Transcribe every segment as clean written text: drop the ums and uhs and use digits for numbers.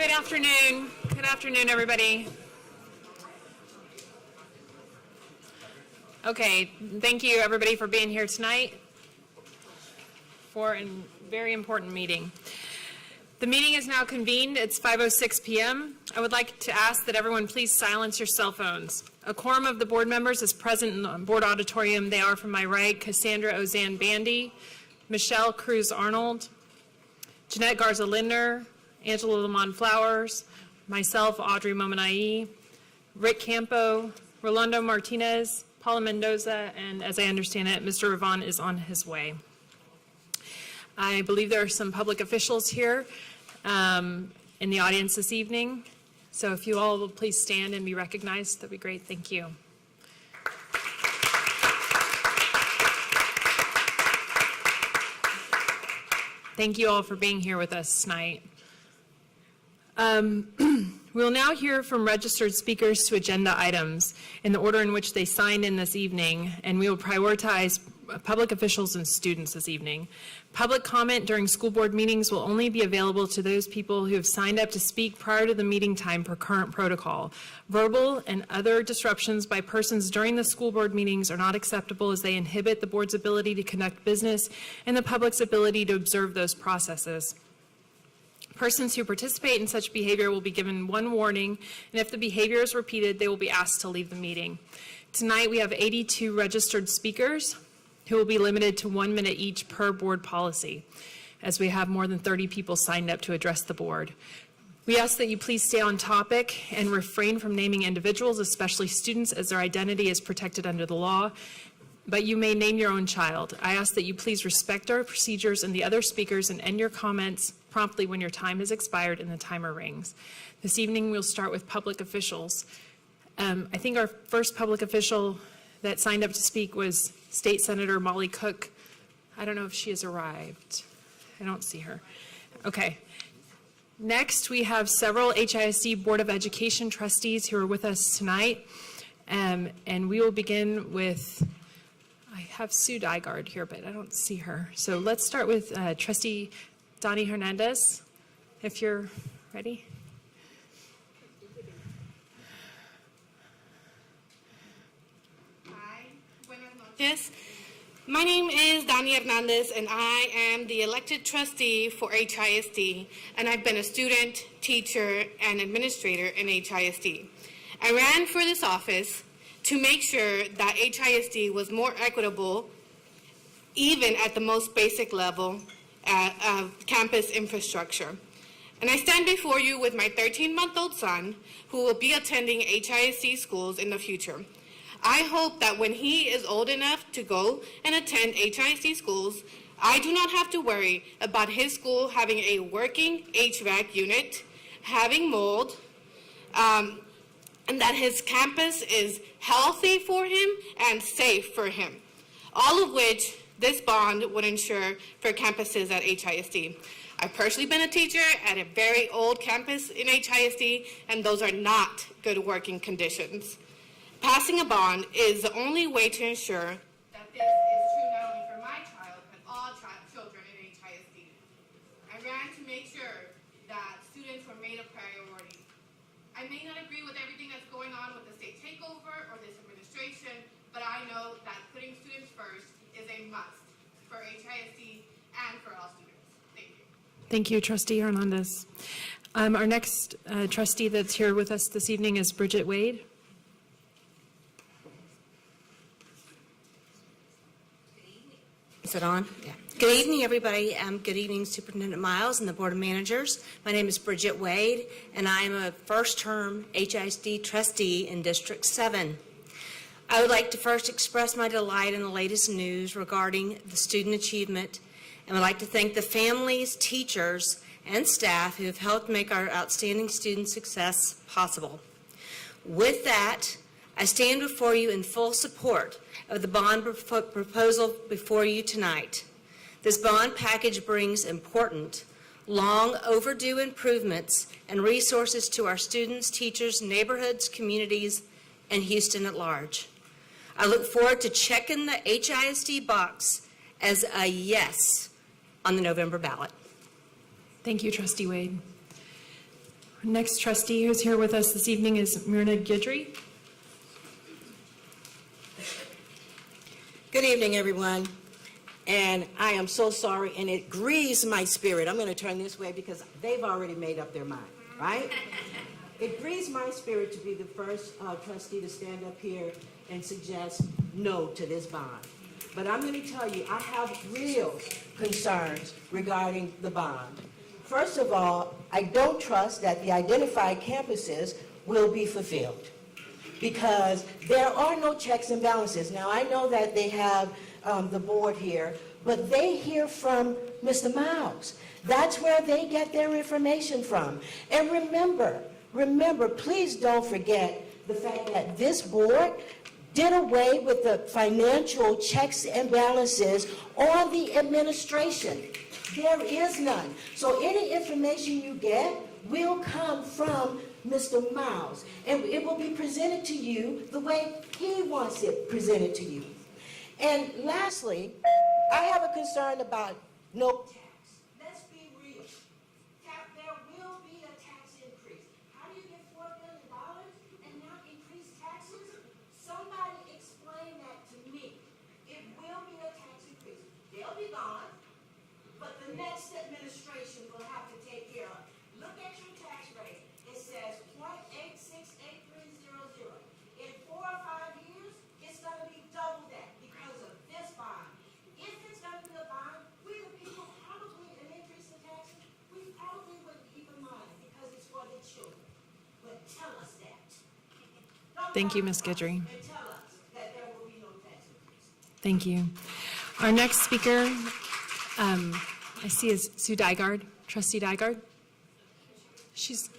Good afternoon. Good afternoon, everybody. Okay, thank you, everybody, for being here tonight for a very important meeting. The meeting is now convened. It's 5:06 p.m. I would like to ask that everyone please silence your cell phones. A quorum of the board members is present in the board auditorium. They are from my right, Cassandra Ozanne Bandy, Michelle Cruz Arnold, Jeanette Garza Lindner, Angela Lamont Flowers, myself, Audrey Momanai, Rick Campo, Rolando Martinez, Paula Mendoza, and as I understand it, Mr. Ravon is on his way. I believe there are some public officials here in the audience this evening. So if you all will please stand and be recognized, that'd be great. Thank you. Thank you all for being here with us tonight. We will now hear from registered speakers to agenda items in the order in which they signed in this evening, and we will prioritize public officials and students this evening. Public comment during school board meetings will only be available to those people who have signed up to speak prior to the meeting time per current protocol. Verbal and other disruptions by persons during the school board meetings are not acceptable, as they inhibit the board's ability to conduct business and the public's ability to observe those processes. Persons who participate in such behavior will be given one warning, and if the behavior is repeated, they will be asked to leave the meeting. Tonight we have 82 registered speakers who will be limited to 1 minute each per board policy, as we have more than 30 people signed up to address the board. We ask that you please stay on topic and refrain from naming individuals, especially students, as their identity is protected under the law, but you may name your own child. I ask that you please respect our procedures and the other speakers and end your comments promptly when your time has expired and the timer rings. This evening we'll start with public officials. I think our first public official that signed up to speak was State Senator Molly Cook. I don't know if she has arrived. I don't see her. Okay. Next, we have several HISD Board of Education trustees who are with us tonight. And we will begin with, I have Sue Dygard here, but I don't see her. So let's start with Trustee Donnie Hernandez, if you're ready. Yes, my name is Dani Hernandez, and I am the elected trustee for HISD, and I've been a student, teacher, and administrator in HISD. I ran for this office to make sure that HISD was more equitable, even at the most basic level of campus infrastructure. And I stand before you with my 13-month-old son, who will be attending HISD schools in the future. I hope that when he is old enough to go and attend HISD schools, I do not have to worry about his school having a working HVAC unit, having mold, and that his campus is healthy for him and safe for him, all of which this bond would ensure for campuses at HISD. I've personally been a teacher at a very old campus in HISD, and those are not good working conditions. Passing a bond is the only way to ensure that this is true not only for my child, but all children in HISD. I ran to make sure that students were made a priority. I may not agree with everything that's going on with the state takeover or this administration, but I know that putting students first is a must for HISD and for all students. Thank you. Thank you, Trustee Hernandez. Our next trustee that's here with us this evening is Bridget Wade. Is it on? Yeah. Good evening, everybody. Good evening, Superintendent Miles and the Board of Managers. My name is Bridget Wade, and I am a first-term HISD trustee in District 7. I would like to first express my delight in the latest news regarding the student achievement, and would like to thank the families, teachers, and staff who have helped make our outstanding student success possible. With that, I stand before you in full support of the bond proposal before you tonight. This bond package brings important, long overdue improvements and resources to our students, teachers, neighborhoods, communities, and Houston at large. I look forward to checking the HISD box as a yes on the November ballot. Thank you, Trustee Wade. Next trustee who's here with us this evening is Myrna Guidry. Good evening, everyone. And I am so sorry, and it grieves my spirit. I'm going to turn this way because they've already made up their mind, right? It grieves my spirit to be the first trustee to stand up here and suggest no to this bond. But I'm going to tell you, I have real concerns regarding the bond. First of all, I don't trust that the identified campuses will be fulfilled, because there are no checks and balances. Now, I know that they have the board here, but they hear from Mr. Miles. That's where they get their information from. And remember, please don't forget the fact that this board did away with the financial checks and balances on the administration. There is none. So any information you get will come from Mr. Miles, and it will be presented to you the way he wants it presented to you. And lastly, I have a concern about no tax. Let's be real. There will be a tax increase. How do you get $4 billion and not increase taxes? Somebody explain that to me. It will be a tax increase. They'll be gone, but the next administration will have to take care of it. Look at your tax rate. It says 0.868300. In 4 or 5 years, it's going to be double that because of this bond. If it's going to be a bond, we the people probably an increase in taxes, we probably wouldn't even mind because it's for the children. But tell us that. Thank you, Ms. Guidry. And tell us that there will be no tax increase. Thank you. Our next speaker, I see is Sue Dygard, Trustee Dygard. She's...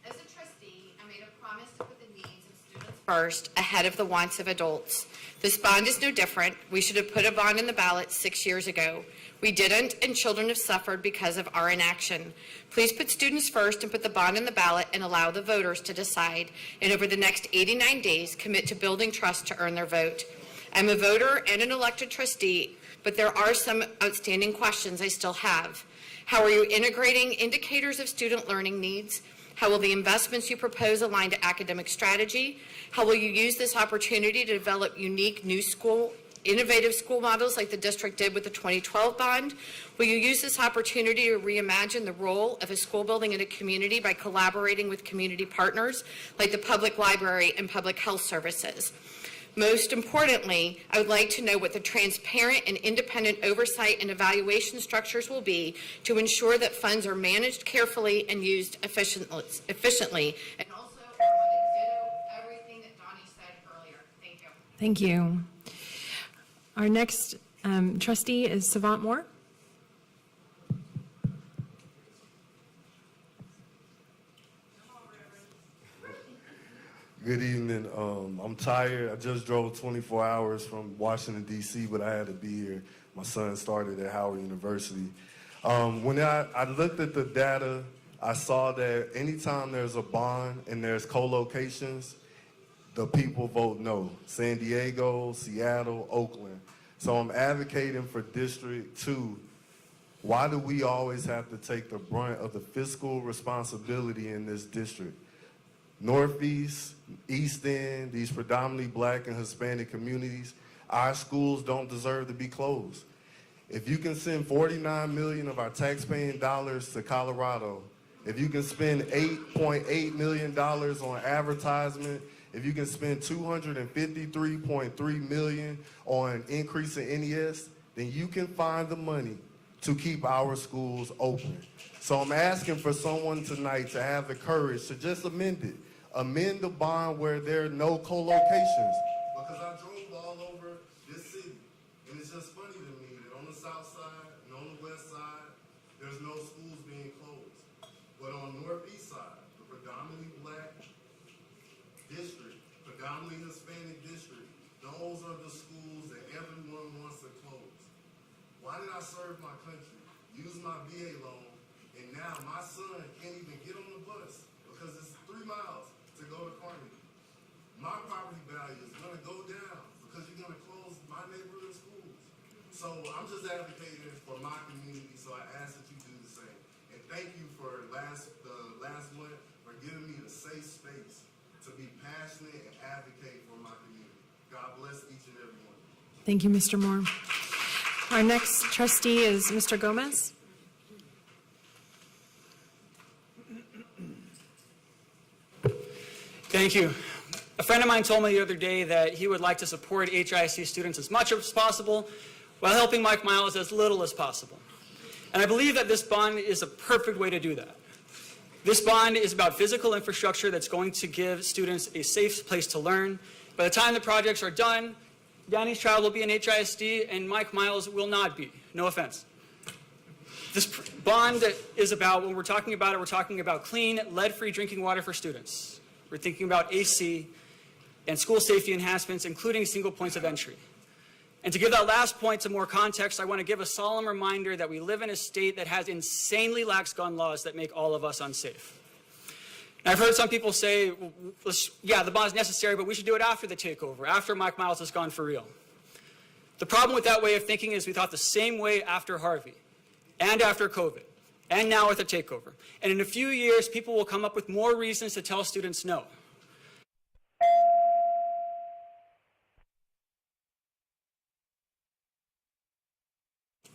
As a trustee, I made a promise to put the needs of students first ahead of the wants of adults. This bond is no different. We should have put a bond in the ballot 6 years ago. We didn't, and children have suffered because of our inaction. Please put students first and put the bond in the ballot and allow the voters to decide. And over the next 89 days, commit to building trust to earn their vote. I'm a voter and an elected trustee, but there are some outstanding questions I still have. How are you integrating indicators of student learning needs? How will the investments you propose align to academic strategy? How will you use this opportunity to develop unique new innovative school models like the district did with the 2012 bond? Will you use this opportunity to reimagine the role of a school building in a community by collaborating with community partners like the public library and public health services? Most importantly, I would like to know what the transparent and independent oversight and evaluation structures will be to ensure that funds are managed carefully and used efficiently. And also, I want to ditto everything that Donnie said earlier. Thank you. Thank you. Our next trustee is Savant Moore. Good evening. I'm tired. I just drove 24 hours from Washington, D.C., but I had to be here. My son started at Howard University. When I looked at the data, I saw that anytime there's a bond and there's co-locations, the people vote no. San Diego, Seattle, Oakland. So I'm advocating for District 2. Why do we always have to take the brunt of the fiscal responsibility in this district? Northeast, East End, these predominantly Black and Hispanic communities, our schools don't deserve to be closed. If you can send $49 million of our taxpaying dollars to Colorado, if you can spend $8.8 million on advertisement, if you can spend $253.3 million on increase in NES, then you can find the money to keep our schools open. So I'm asking for someone tonight to have the courage to just amend it. Amend the bond where there are no co-locations. Because I drove all over this city, and it's just funny to me that on the south side and on the west side, there's no schools being closed. But on the northeast side, the predominantly Black district, predominantly Hispanic district, those are the schools that everyone wants to close. Why did I serve my country, use my VA loan, and now my son can't even get on the bus because it's 3 miles to go to Carnegie? My property value is going to go down because you're going to close my neighborhood schools. So I'm I'm just advocating for my community, so I ask that you do the same. And thank you for the last month for giving me the safe space to be passionate and advocate for my community. God bless each and every one. Thank you, Mr. Moore. Our next trustee is Mr. Gomez. Thank you. A friend of mine told me the other day that he would like to support HISD students as much as possible while helping Mike Miles as little as possible. And I believe that this bond is a perfect way to do that. This bond is about physical infrastructure that's going to give students a safe place to learn. By the time the projects are done, Danny's child will be in HISD and Mike Miles will not be. No offense. This bond is about, when we're talking about it, we're talking about clean, lead-free drinking water for students. We're thinking about AC and school safety enhancements, including single points of entry. And to give that last point some more context, I want to give a solemn reminder that we live in a state that has insanely lax gun laws that make all of us unsafe. And I've heard some people say, well, yeah, the bond's necessary, but we should do it after the takeover, after Mike Miles is gone for real. The problem with that way of thinking is we thought the same way after Harvey, and after COVID, and now with the takeover. And in a few years, people will come up with more reasons to tell students no.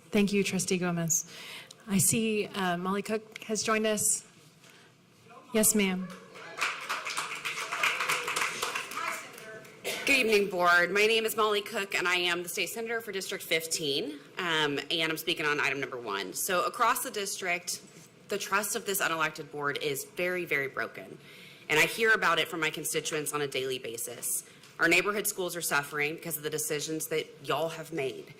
Thank you, Trustee Gomez. I see Molly Cook has joined us. Yes, ma'am. Good evening, Board. My name is Molly Cook, and I am the State Senator for District 15, and I'm speaking on item number 1. So across the district, the trust of this unelected board is very, very broken, and I hear about it from my constituents on a daily basis. Our neighborhood schools are suffering because of the decisions that y'all have made.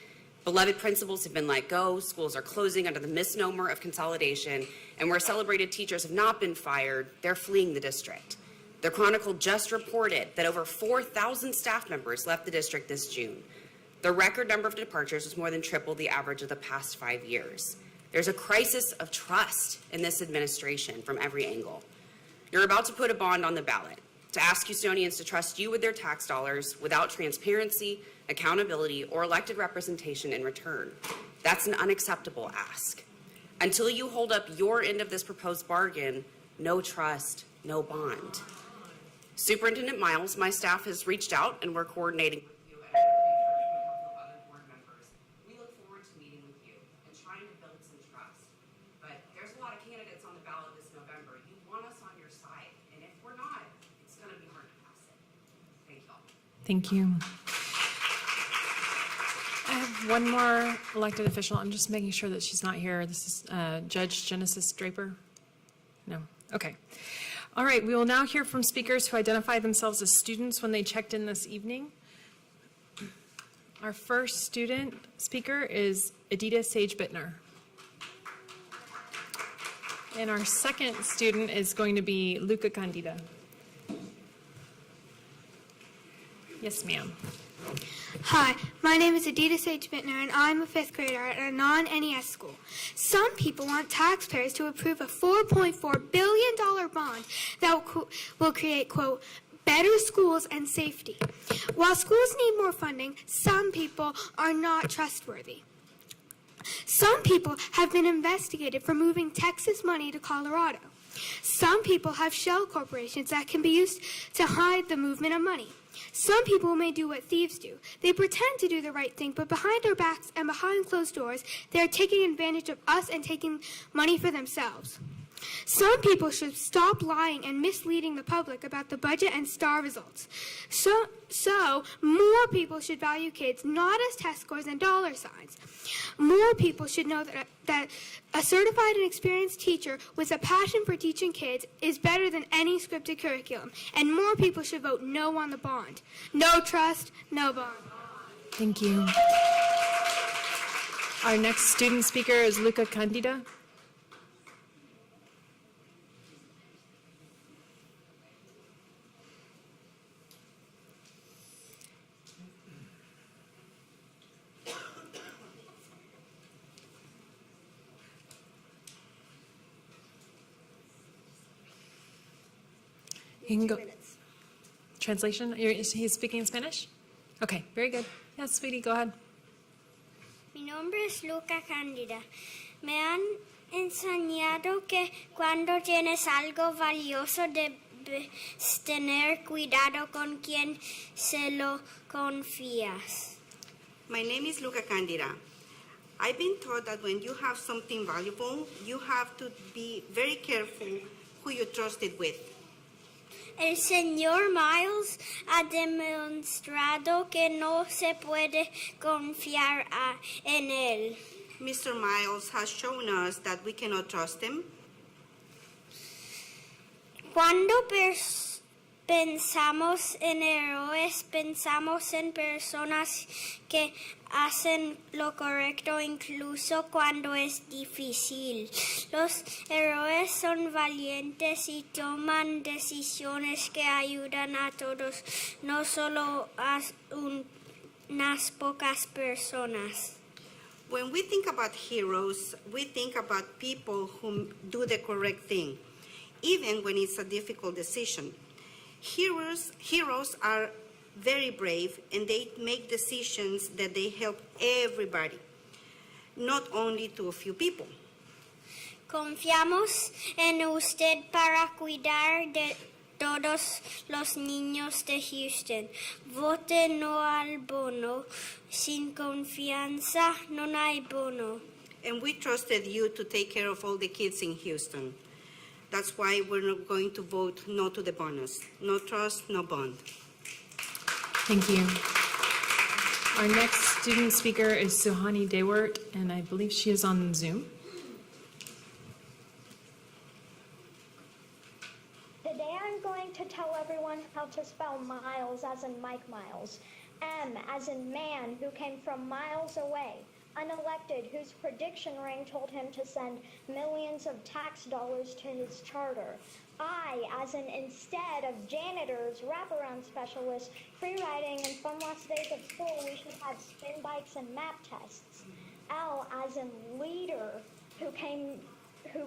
Beloved principals have been let go, schools are closing under the misnomer of consolidation, and where celebrated teachers have not been fired, they're fleeing the district. The Chronicle just reported that over 4,000 staff members left the district this June. The record number of departures was more than triple the average of the past 5 years. There's a crisis of trust in this administration from every angle. You're about to put a bond on the ballot to ask Houstonians to trust you with their tax dollars without transparency, accountability, or elected representation in return. That's an unacceptable ask. Until you hold up your end of this proposed bargain, no trust, no bond. Superintendent Miles, my staff has reached out and we're coordinating with you and with other board members. We look forward to meeting with you and trying to build some trust. But there's a lot of candidates on the ballot this November. You want us on your side, and if we're not, it's going to be hard to pass it. Thank y'all. Thank you. I have one more elected official. I'm just making sure that she's not here. This is Judge Genesis Draper. No. Okay. All right. We will now hear from speakers who identify themselves as students when they checked in this evening. Our first student speaker is Adita Sage-Bittner. And our second student is going to be Luca Candida. Yes, ma'am. Hi, my name is Adita Sage-Bittner, and I'm a 5th grader at a non-NES school. Some people want taxpayers to approve a $4.4 billion bond that will create, quote, better schools and safety. While schools need more funding, some people are not trustworthy. Some people have been investigated for moving Texas money to Colorado. Some people have shell corporations that can be used to hide the movement of money. Some people may do what thieves do. They pretend to do the right thing, but behind our backs and behind closed doors, they are taking advantage of us and taking money for themselves. Some people should stop lying and misleading the public about the budget and STAR results. So more people should value kids not as test scores and dollar signs. More people should know that a certified and experienced teacher with a passion for teaching kids is better than any scripted curriculum. And more people should vote no on the bond. No trust, no bond. Thank you. Our next student speaker is Luca Candida. You can go. Translation? He's speaking in Spanish? Okay, very good. Yes, sweetie, go ahead. Mi nombre es Luca Cándida. Me han enseñado que cuando tienes algo valioso debes tener cuidado con quien se lo confías. My name is Luca Candida. I've been taught that when you have something valuable, you have to be very careful who you trust it with. El señor Miles ha demostrado que no se puede confiar en él. Mr. Miles has shown us that we cannot trust him. Cuando pensamos en héroes, pensamos en personas que hacen lo correcto incluso cuando es difícil. Los héroes son valientes y toman decisiones que ayudan a todos, no solo a unas pocas personas. When we think about heroes, we think about people who do the correct thing, even when it's a difficult decision. Heroes are very brave and they make decisions that they help everybody, not only to a few people. Confiamos en usted para cuidar de todos los niños de Houston. Vote no al bono. Sin confianza no hay bono. And we trusted you to take care of all the kids in Houston. That's why we're not going to vote no to the bonus. No trust, no bond. Thank you. Our next student speaker is Suhani Dewart, and I believe she is on Zoom. Today I'm going to tell everyone how to spell Miles as in Mike Miles. M as in man who came from miles away. Unelected whose prediction ring told him to send millions of tax dollars to his charter. I as in instead of janitors, wraparound specialists, free riding, and fun last days of school, we should have spin bikes and map tests. L as in leader who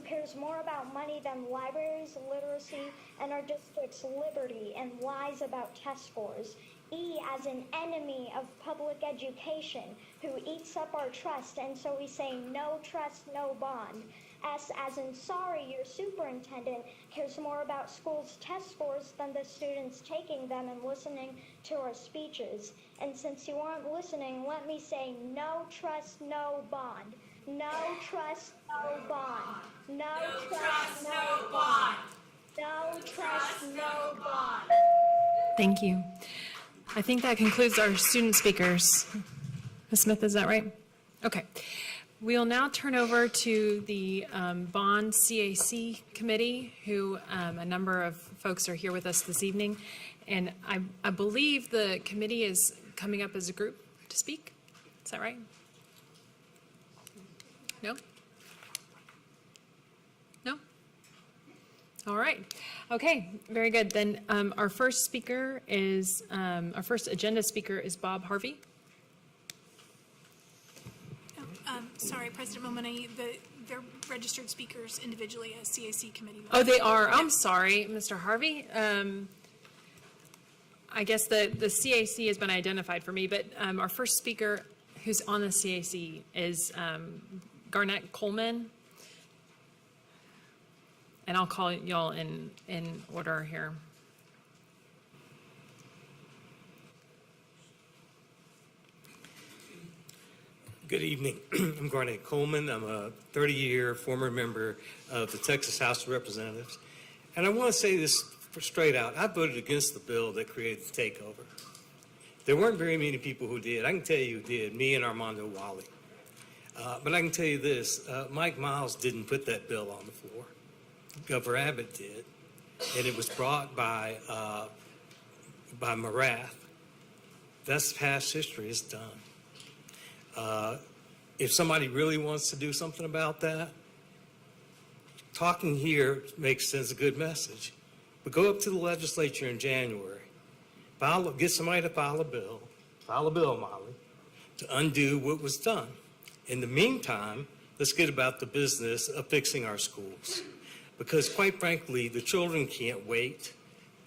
cares more about money than libraries, literacy, and our district's liberty, and lies about test scores. E as an enemy of public education, who eats up our trust, and so we say no trust, no bond. S as in sorry, your superintendent cares more about schools' test scores than the students taking them and listening to our speeches. And since you aren't listening, let me say no trust, no bond. No trust, no bond. No trust, no bond. No trust, no bond. Thank you. I think that concludes our student speakers. Ms. Smith, is that right? Okay. We'll now turn over to the Bond CAC Committee, who a number of folks are here with us this evening. And I believe the committee is coming up as a group to speak. Is that right? No? No? All right. Okay, very good. Then our first speaker is, our first agenda speaker is Bob Harvey. Sorry, President Momini, they're registered speakers individually as CAC committee. Oh, they are. I'm sorry, Mr. Harvey. I guess the CAC has been identified for me, but our first speaker who's on the CAC is Garnett Coleman. And I'll call y'all in order here. Good evening. I'm Garnett Coleman. I'm a 30-year former member of the Texas House of Representatives. And I want to say this straight out. I voted against the bill that created the takeover. There weren't very many people who did. I can tell you who did, me and Armando Wally. But I can tell you this, Mike Miles didn't put that bill on the floor. Governor Abbott did. And it was brought by Marath. That's past history. It's done. If somebody really wants to do something about that, talking here makes sense, a good message. But go up to the legislature in January, get somebody to file a bill, Molly, to undo what was done. In the meantime, let's get about the business of fixing our schools. Because quite frankly, the children can't wait,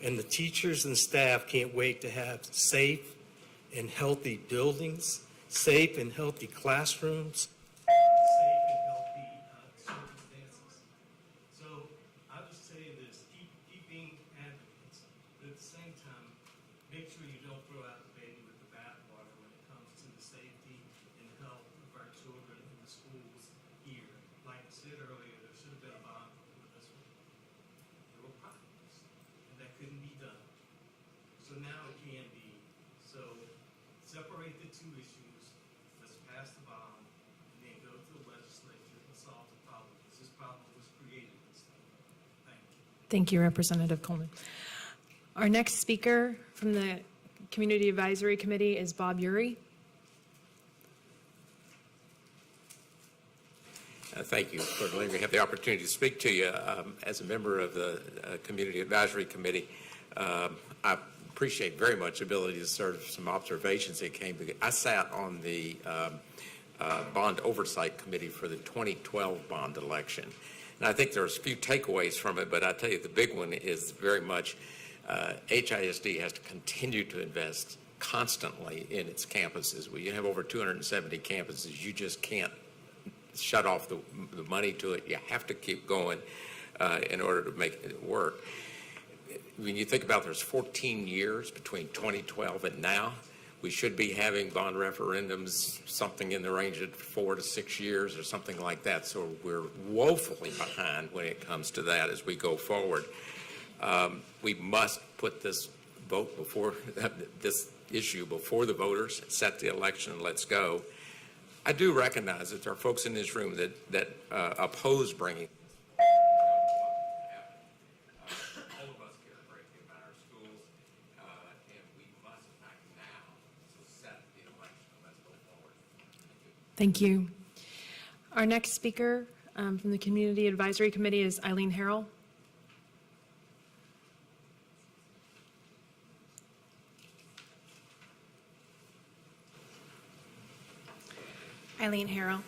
and the teachers and staff can't wait to have safe and healthy buildings, safe and healthy classrooms, safe and healthy circumstances. So I'll just say this, keep being advocates, but at the same time, make sure you don't throw out the baby with the bathwater when it comes to the safety and health of our children in the schools here. Like I said earlier, there should have been a bond for this one. There were problems, and that couldn't be done. So now it can be. So separate the two issues. Let's pass the bond, and then go to the legislature and solve the problem. Because this problem was created this time. Thank you. Thank you, Representative Coleman. Our next speaker from the Community Advisory Committee is Bob Uri. Thank you for letting me have the opportunity to speak to you. As a member of the Community Advisory Committee, I appreciate very much the ability to serve some observations that came. I sat on the Bond Oversight Committee for the 2012 bond election. And I think there's a few takeaways from it, but I tell you the big one is very much HISD has to continue to invest constantly in its campuses. We have over 270 campuses. You just can't shut off the money to it. You have to keep going in order to make it work. When you think about there's 14 years between 2012 and now, we should be having bond referendums something in the range of 4 to 6 years or something like that. So we're woefully behind when it comes to that as we go forward. We must put this vote before this issue before the voters, set the election, and let's go. I do recognize that there are folks in this room that oppose bringing. All of us care greatly about our schools, and we must act now to set the election. Let's go forward. Thank you. Our next speaker from the Community Advisory Committee is Eileen Harrell. Eileen Harrell.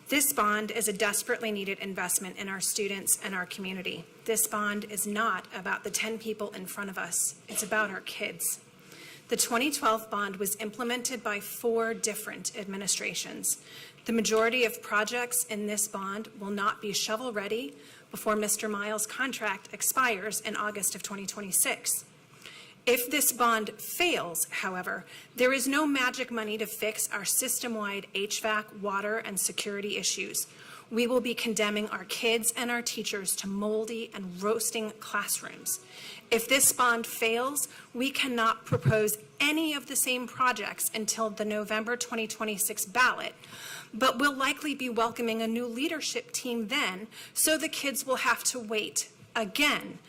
This bond is a desperately needed investment in our students and our community. This bond is not about the 10 people in front of us. It's about our kids. The 2012 bond was implemented by 4 different administrations. The majority of projects in this bond will not be shovel-ready before Mr. Miles' contract expires in August of 2026. If this bond fails, however, there is no magic money to fix our system-wide HVAC, water, and security issues. We will be condemning our kids and our teachers to moldy and roasting classrooms. If this bond fails, we cannot propose any of the same projects until the November 2026 ballot, but we'll likely be welcoming a new leadership team then, so the kids will have to wait again.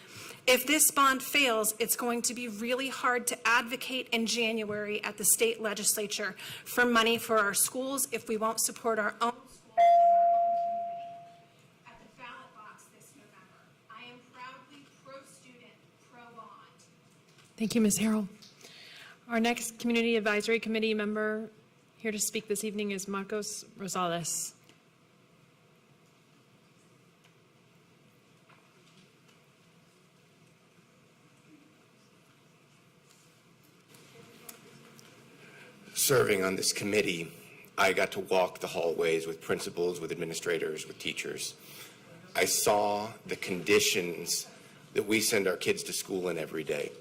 If this bond fails, it's going to be really hard to advocate in January at the state legislature for money for our schools if we won't support our own schools at the ballot box this November. I am proudly pro-student, pro-bond. Thank you, Ms. Harrell. Our next Community Advisory Committee member here to speak this evening is Marcos Rosales. Serving on this committee, I got to walk the hallways with principals, with administrators, with teachers. I saw the conditions that we send our kids to school in every day.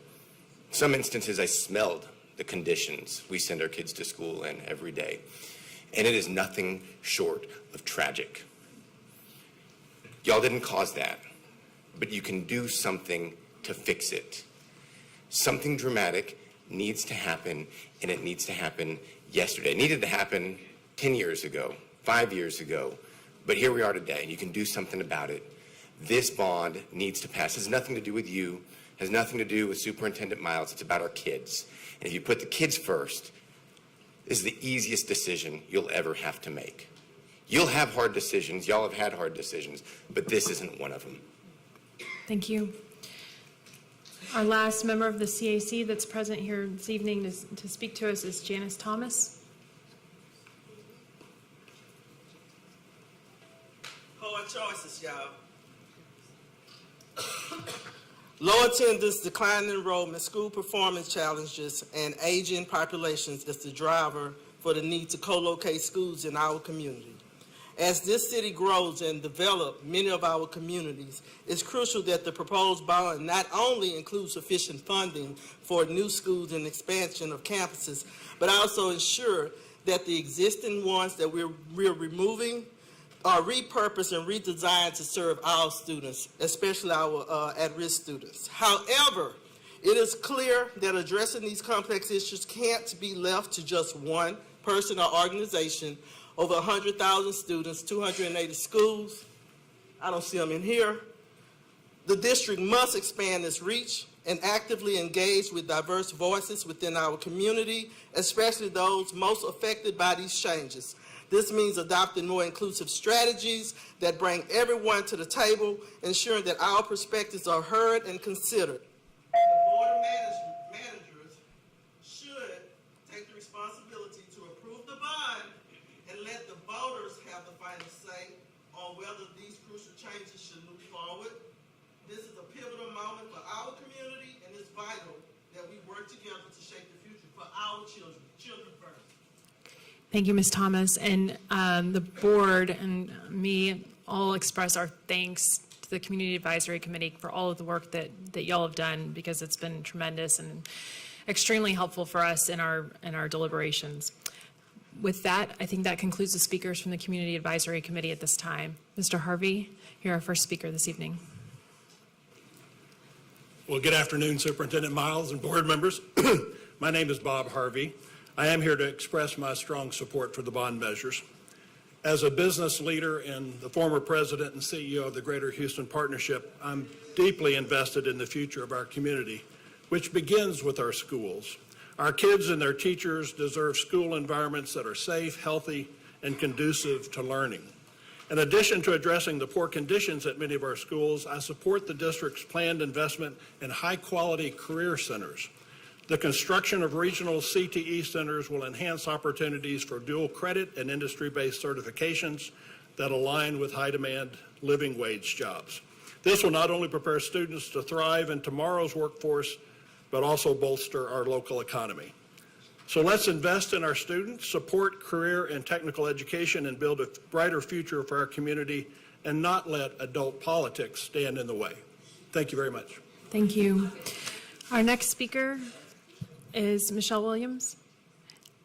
In some instances, I smelled the conditions we send our kids to school in every day. And it is nothing short of tragic. Y'all didn't cause that, but you can do something to fix it. Something dramatic needs to happen, and it needs to happen yesterday. It needed to happen 10 years ago, 5 years ago, but here we are today, and you can do something about it. This bond needs to pass. It has nothing to do with you, it has nothing to do with Superintendent Miles. It's about our kids. And if you put the kids first, this is the easiest decision you'll ever have to make. You'll have hard decisions, y'all have had hard decisions, but this isn't one of them. Thank you. Our last member of the CAC that's present here this evening to speak to us is Janice Thomas. Hard choices, y'all. Low attendance, declining enrollment, school performance challenges, and aging populations is the driver for for the need to co-locate schools in our community. As this city grows and develops many of our communities, it's crucial that the proposed bond not only includes sufficient funding for new schools and expansion of campuses, but also ensure that the existing ones that we're removing are repurposed and redesigned to serve our students, especially our at-risk students. However, it is clear that addressing these complex issues can't be left to just one person or organization. Over 100,000 students, 280 schools. I don't see them in here. The district must expand its reach and actively engage with diverse voices within our community, especially those most affected by these changes. This means adopting more inclusive strategies that bring everyone to the table, ensuring that our perspectives are heard and considered. The Board of Managers should take the responsibility to approve the bond and let the voters have the final say on whether these crucial changes should move forward. This is a pivotal moment for our community, and it's vital that we work together to shape the future for our children. Children first. Thank you, Ms. Thomas. And the board and me all express our thanks to the Community Advisory Committee for all of the work that y'all have done, because it's been tremendous and extremely helpful for us in our deliberations. With that, I think that concludes the speakers from the Community Advisory Committee at this time. Mr. Harvey, you're our first speaker this evening. Well, good afternoon, Superintendent Miles and board members. My name is Bob Harvey. I am here to express my strong support for the bond measures. As a business leader and the former president and CEO of the Greater Houston Partnership, I'm deeply invested in the future of our community, which begins with our schools. Our kids and their teachers deserve school environments that are safe, healthy, and conducive to learning. In addition to addressing the poor conditions at many of our schools, I support the district's planned investment in high-quality career centers. The construction of regional CTE centers will enhance opportunities for dual credit and industry-based certifications that align with high-demand living wage jobs. This will not only prepare students to thrive in tomorrow's workforce, but also bolster our local economy. So let's invest in our students, support career and technical education, and build a brighter future for our community, and not let adult politics stand in the way. Thank you very much. Thank you. Our next speaker is Michelle Williams.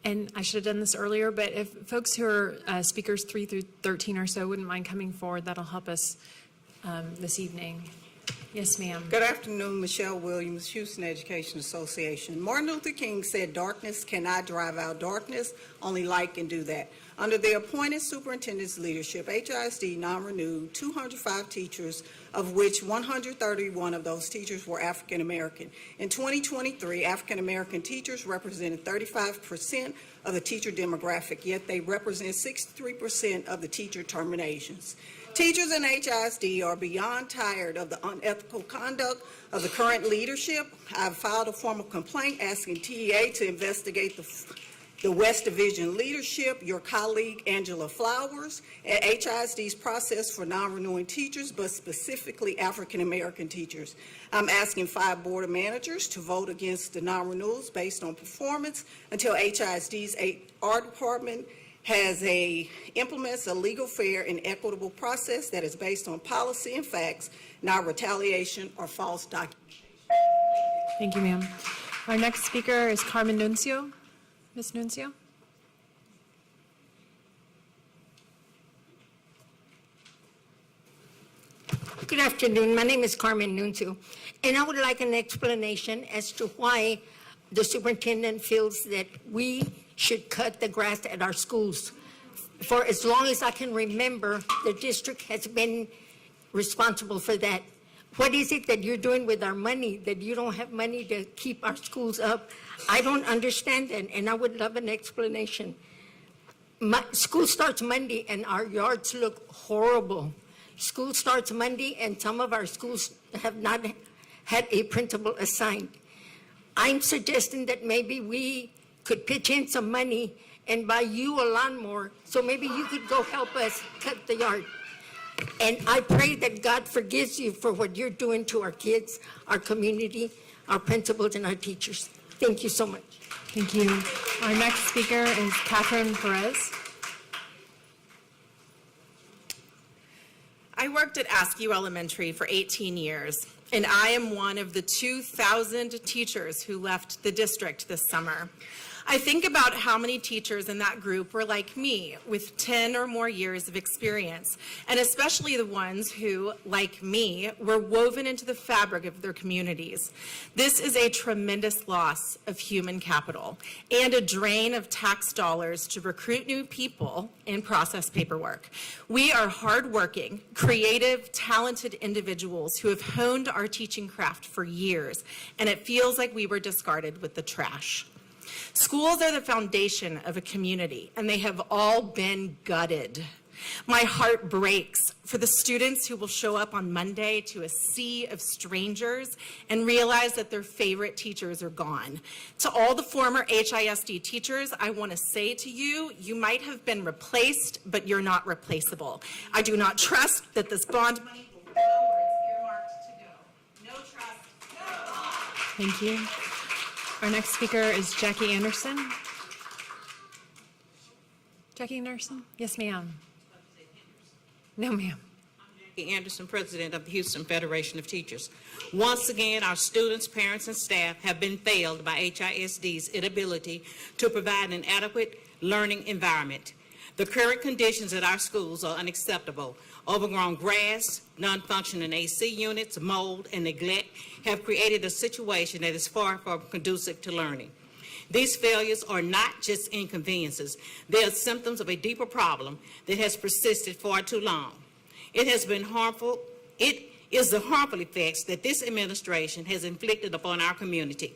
And I should have done this earlier, but if folks who are speakers 3 through 13 or so wouldn't mind coming forward, that'll help us this evening. Yes, ma'am. Good afternoon, Michelle Williams, Houston Education Association. Martin Luther King said, "Darkness cannot drive out darkness, only light can do that." Under the appointed superintendent's leadership, HISD non-renewed 205 teachers, of which 131 of those teachers were African American. In 2023, African American teachers represented 35% of the teacher demographic, yet they represent 63% of the teacher terminations. Teachers in HISD are beyond tired of the unethical conduct of the current leadership. I've filed a formal complaint asking TEA to investigate the West Division leadership, your colleague Angela Flowers, and HISD's process for non-renewing teachers, but specifically African American teachers. I'm asking 5 board of managers to vote against the non-renewals based on performance until HISD's HR department implements a legal, fair, and equitable process that is based on policy and facts, not retaliation or false documentation. Thank you, ma'am. Our next speaker is Carmen Nuncio. Ms. Nuncio? Good afternoon. My name is Carmen Nuncio, and I would like an explanation as to why the superintendent feels that we should cut the grass at our schools. For as long as I can remember, the district has been responsible for that. What is it that you're doing with our money, that you don't have money to keep our schools up? I don't understand it, and I would love an explanation. School starts Monday, and our yards look horrible. School starts Monday, and some of our schools have not had a principal assigned. I'm suggesting that maybe we could pitch in some money and buy you a lawnmower, so maybe you could go help us cut the yard. And I pray that God forgives you for what you're doing to our kids, our community, our principals, and our teachers. Thank you so much. Thank you. Our next speaker is Catherine Perez. I worked at Askew Elementary for 18 years, and I am one of the 2,000 teachers who left the district this summer. I think about how many teachers in that group were like me, with 10 or more years of experience, and especially the ones who, like me, were woven into the fabric of their communities. This is a tremendous loss of human capital and a drain of tax dollars to recruit new people and process paperwork. We are hardworking, creative, talented individuals who have honed our teaching craft for years, and it feels like we were discarded with the trash. Schools are the foundation of a community, and they have all been gutted. My heart breaks for the students who will show up on Monday to a sea of strangers and realize that their favorite teachers are gone. To all the former HISD teachers, I want to say to you, you might have been replaced, but you're not replaceable. I do not trust that this bond money will go where it's earmarked to go. No trust, no bond. Thank you. Our next speaker is Jackie Anderson. Jackie Anderson? Yes, ma'am. No, ma'am. Jackie Anderson, President of the Houston Federation of Teachers. Once again, our students, parents, and staff have been failed by HISD's inability to provide an adequate learning environment. The current conditions at our schools are unacceptable. Overgrown grass, non-functioning AC units, mold, and neglect have created a situation that is far from conducive to learning. These failures are not just inconveniences. They are symptoms of a deeper problem that has persisted far too long. It has been harmful. It is the harmful effects that this administration has inflicted upon our community.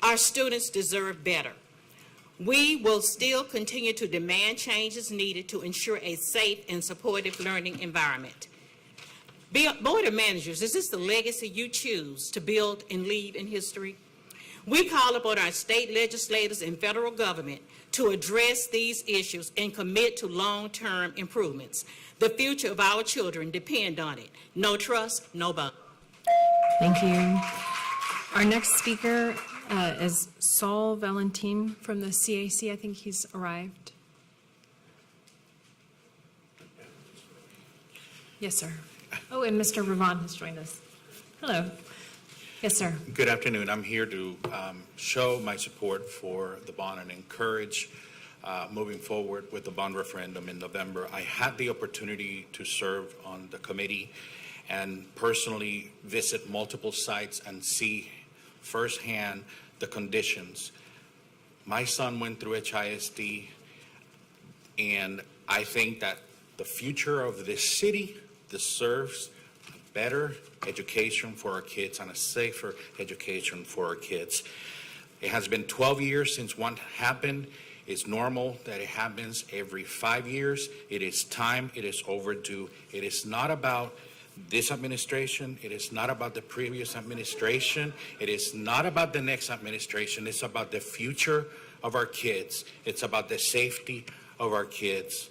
Our students deserve better. We will still continue to demand changes needed to ensure a safe and supportive learning environment. Board of Managers, is this the legacy you choose to build and leave in history? We call upon our state legislators and federal government to address these issues and commit to long-term improvements. The future of our children depend on it. No trust, no bond. Thank you. Our next speaker is Saul Valentin from the CAC. I think he's arrived. Yes, sir. Oh, and Mr. Ravon has joined us. Hello. Yes, sir. Good afternoon. I'm here to show my support for the bond and encourage moving forward with the bond referendum in November. I had the opportunity to serve on the committee and personally visit multiple sites and see firsthand the conditions. My son went through HISD, and I think that the future of this city deserves a better education for our kids and a safer education for our kids. It has been 12 years since one happened. It's normal that it happens every 5 years. It is time. It is overdue. It is not about this administration. It is not about the previous administration. It is not about the next administration. It's about the future of our kids. It's about the safety of our kids.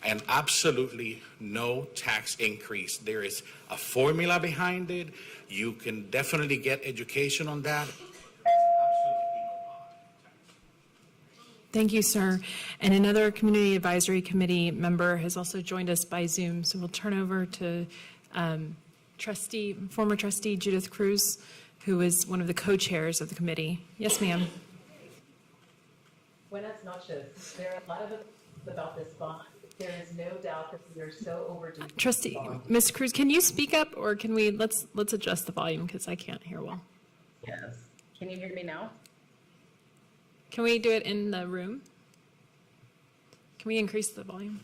And absolutely no tax increase. There is a formula behind it. You can definitely get education on that. Thank you, sir. And another Community Advisory Committee member has also joined us by Zoom. So we'll turn over to former trustee Judith Cruz, who is one of the co-chairs of the committee. Yes, ma'am. Buenas noches. There are a lot of about this bond. There is no doubt that we are so overdue. Trustee, Ms. Cruz, can you speak up, or can we let's adjust the volume because I can't hear well. Yes. Can you hear me now? Can we do it in the room? Can we increase the volume?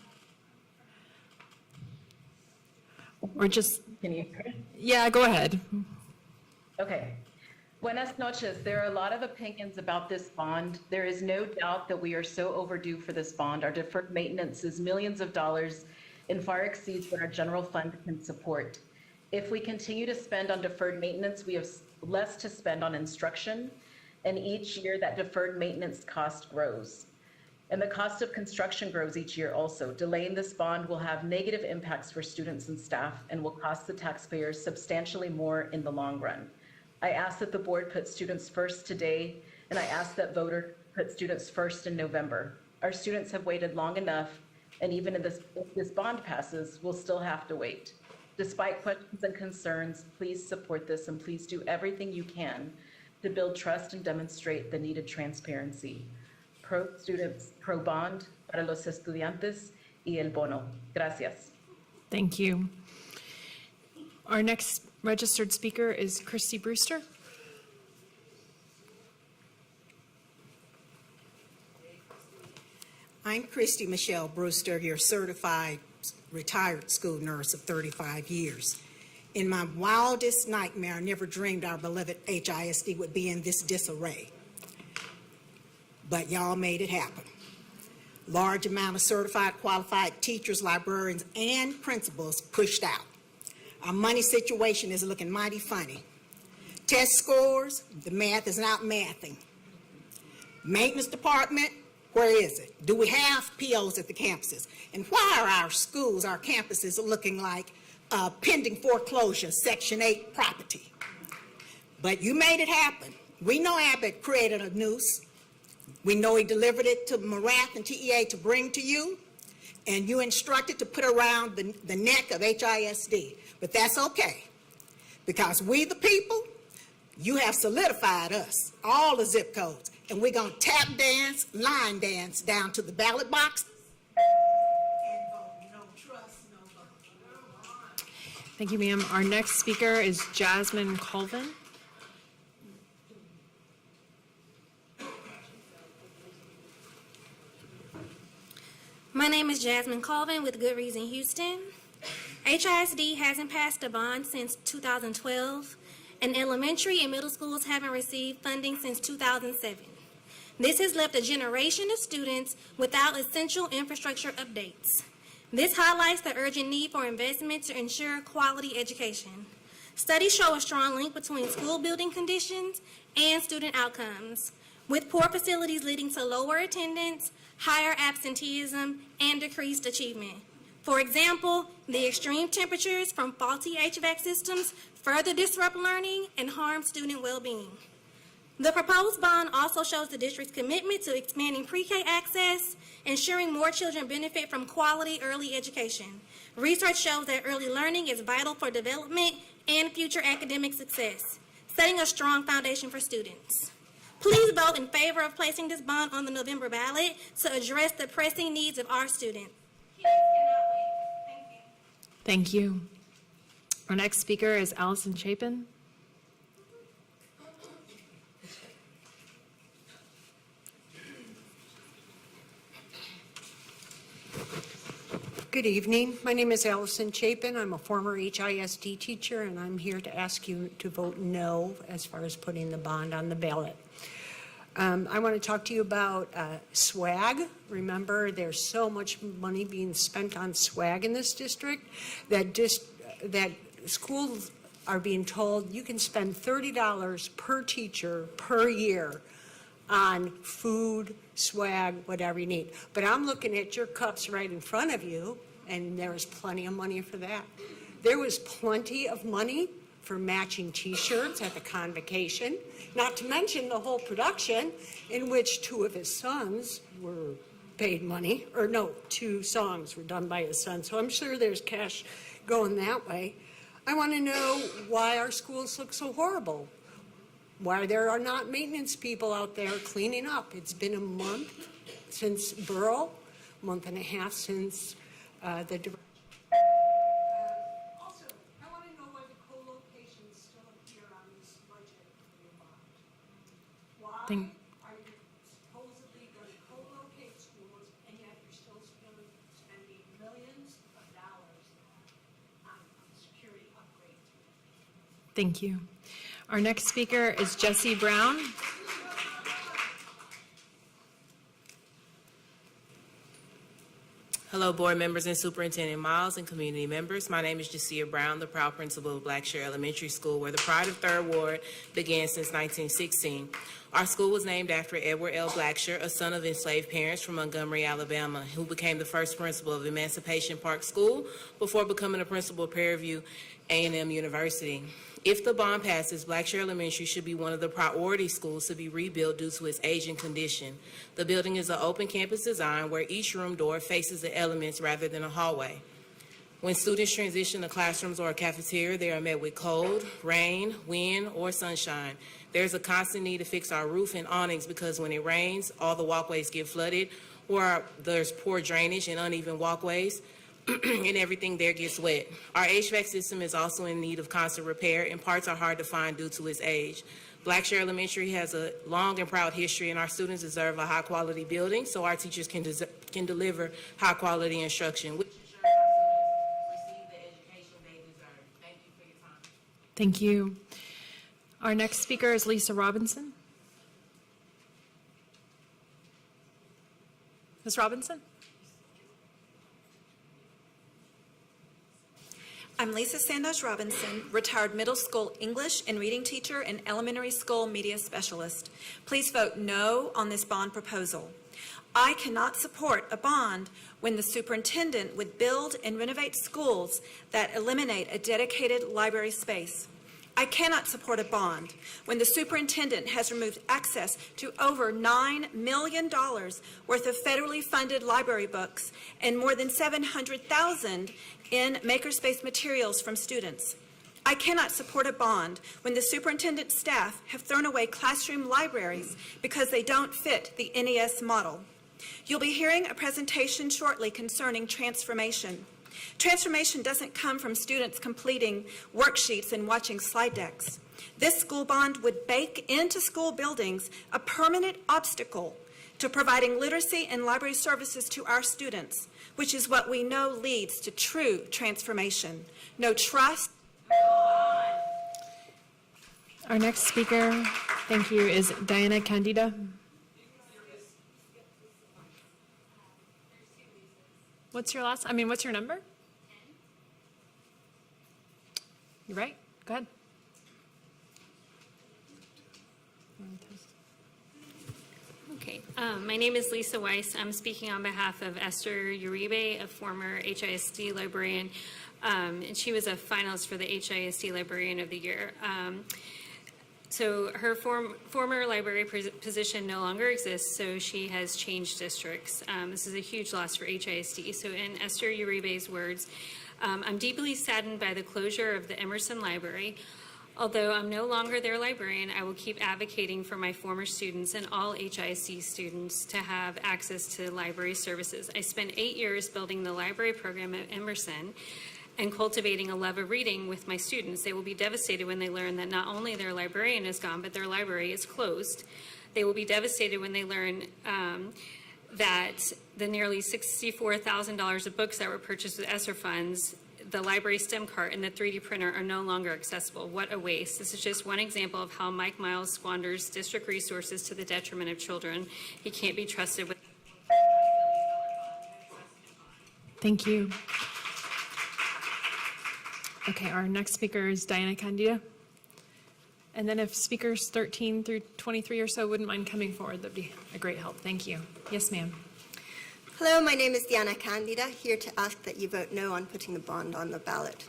Or just... Can you hear me? Yeah, go ahead. Okay. Buenas noches. There are a lot of opinions about this bond. There is no doubt that we are so overdue for this bond. Our deferred maintenance is millions of dollars and far exceeds what our general fund can support. If we continue to spend on deferred maintenance, we have less to spend on instruction, and each year that deferred maintenance cost grows. And the cost of construction grows each year also. Delaying this bond will have negative impacts for students and staff and will cost the taxpayers substantially more in the long run. I ask that the board put students first today, and I ask that put students first in November. Our students have waited long enough, and even if this bond passes, we'll still have to wait. Despite questions and concerns, please support this and please do everything you can to build trust and demonstrate the needed transparency. Pro students, pro bond para los estudiantes y el bono. Gracias. Thank you. Our next registered speaker is Christy Brewster. I'm Christy Michelle Brewster, your certified retired school nurse of 35 years. In my wildest nightmare, I never dreamed our beloved HISD would be in this disarray. But y'all made it happen. Large amount of certified qualified teachers, librarians, and principals pushed out. Our money situation is looking mighty funny. Test scores, the math is not mathing. Maintenance department, where is it? Do we have POs at the campuses? And why are our schools, our campuses looking like pending foreclosure, Section 8 property? But you made it happen. We know Abbott created a noose. We know he delivered it to Marath and TEA to bring to you, and you instructed to put around the neck of HISD. But that's okay, because we the people, you have solidified us, all the zip codes, and we're going to tap dance, line dance down to the ballot box. Thank you, ma'am. Our next speaker is Jasmine Colvin. My name is Jasmine Colvin with Good Reason Houston. HISD hasn't passed a bond since 2012, and elementary and middle schools haven't received funding since 2007. This has left a generation of students without essential infrastructure updates. This highlights the urgent need for investment to ensure quality education. Studies show a strong link between school building conditions and student outcomes, with poor facilities leading to lower attendance, higher absenteeism, and decreased achievement. For example, the extreme temperatures from faulty HVAC systems further disrupt learning and harm student well-being. The proposed bond also shows the district's commitment to expanding pre-K access, ensuring more children benefit from quality early education. Research shows that early learning is vital for development and future academic success, setting a strong foundation for students. Please vote in favor of placing this bond on the November ballot to address the pressing needs of our students. Thank you. Our next speaker is Allison Chapin. Good evening. My name is Allison Chapin. I'm a former HISD teacher, and I'm here to ask you to vote no as far as putting the bond on the ballot. I want to talk to you about swag. Remember, there's so much money being spent on swag in this district that schools are being told you can spend $30 per teacher per year on food, swag, whatever you need. But I'm looking at your cups right in front of you, and there was plenty of money for that. There was plenty of money for matching T-shirts at the convocation, not to mention the whole production in which two of his sons were paid money, or no, 2 songs were done by his son. So I'm sure there's cash going that way. I want to know why our schools look so horrible. Why there are not maintenance people out there cleaning up. It's been a month since Burl, a month and a half since the director. Also, I want to know why the co-locations still appear on this budget for your bond. Why are you supposedly going to co-locate schools, and yet you're still spending millions of dollars on security upgrades? Thank you. Our next speaker is Jesse Brown. Hello, board members and Superintendent Miles and community members. My name is Jessica Brown, the proud principal of Blackshear Elementary School, where the pride of Third Ward began since 1916. Our school was named after Edward L. Blackshear, a son of enslaved parents from Montgomery, Alabama, who became the first principal of Emancipation Park School before becoming a principal of Prairie View A&M University. If the bond passes, Blackshear Elementary should be one of the priority schools to be rebuilt due to its aging condition. The building is an open campus design where each room door faces the elements rather than a hallway. When students transition to classrooms or a cafeteria, they are met with cold, rain, wind, or sunshine. There's a constant need to fix our roof and awnings because when it rains, all the walkways get flooded, or there's poor drainage and uneven walkways, and everything there gets wet. Our HVAC system is also in need of constant repair, and parts are hard to find due to its age. Blackshear Elementary has a long and proud history, and our students deserve a high-quality building so our teachers can deliver high-quality instruction. Thank you. Our next speaker is Lisa Robinson. Ms. Robinson? I'm Lisa Sandoz Robinson, retired middle school English and reading teacher and elementary school media specialist. Please vote no on this bond proposal. I cannot support a bond when the superintendent would build and renovate schools that eliminate a dedicated library space. I cannot support a bond when the superintendent has removed access to over $9 million worth of federally funded library books and more than $700,000 in makerspace materials from students. I cannot support a bond when the superintendent's staff have thrown away classroom libraries because they don't fit the NES model. You'll be hearing a presentation shortly concerning transformation. Transformation doesn't come from students completing worksheets and watching slide decks. This school bond would bake into school buildings a permanent obstacle to providing literacy and library services to our students, which is what we know leads to true transformation. No trust. Our next speaker, thank you, is Diana Candida. What's your number? You're right. Go ahead. Okay, my name is Lisa Weiss. I'm speaking on behalf of Esther Uribe, a former HISD librarian, and she was a finalist for the HISD Librarian of the Year. So her former library position no longer exists, so she has changed districts. This is a huge loss for HISD. So in Esther Uribe's words, I'm deeply saddened by the closure of the Emerson Library. Although I'm no longer their librarian, I will keep advocating for my former students and all HISD students to have access to library services. I spent 8 years building the library program at Emerson and cultivating a love of reading with my students. They will be devastated when they learn that not only their librarian is gone, but their library is closed. They will be devastated when they learn that the nearly $64,000 of books that were purchased with ESSER funds, the library STEM cart, and the 3D printer are no longer accessible. What a waste. This is just one example of how Mike Miles squanders district resources to the detriment of children. He can't be trusted with. Thank you. Okay, our next speaker is Diana Candida. And then if speakers 13 through 23 or so wouldn't mind coming forward, that'd be a great help. Thank you. Yes, ma'am. Hello, my name is Diana Candida, here to ask that you vote no on putting the bond on the ballot.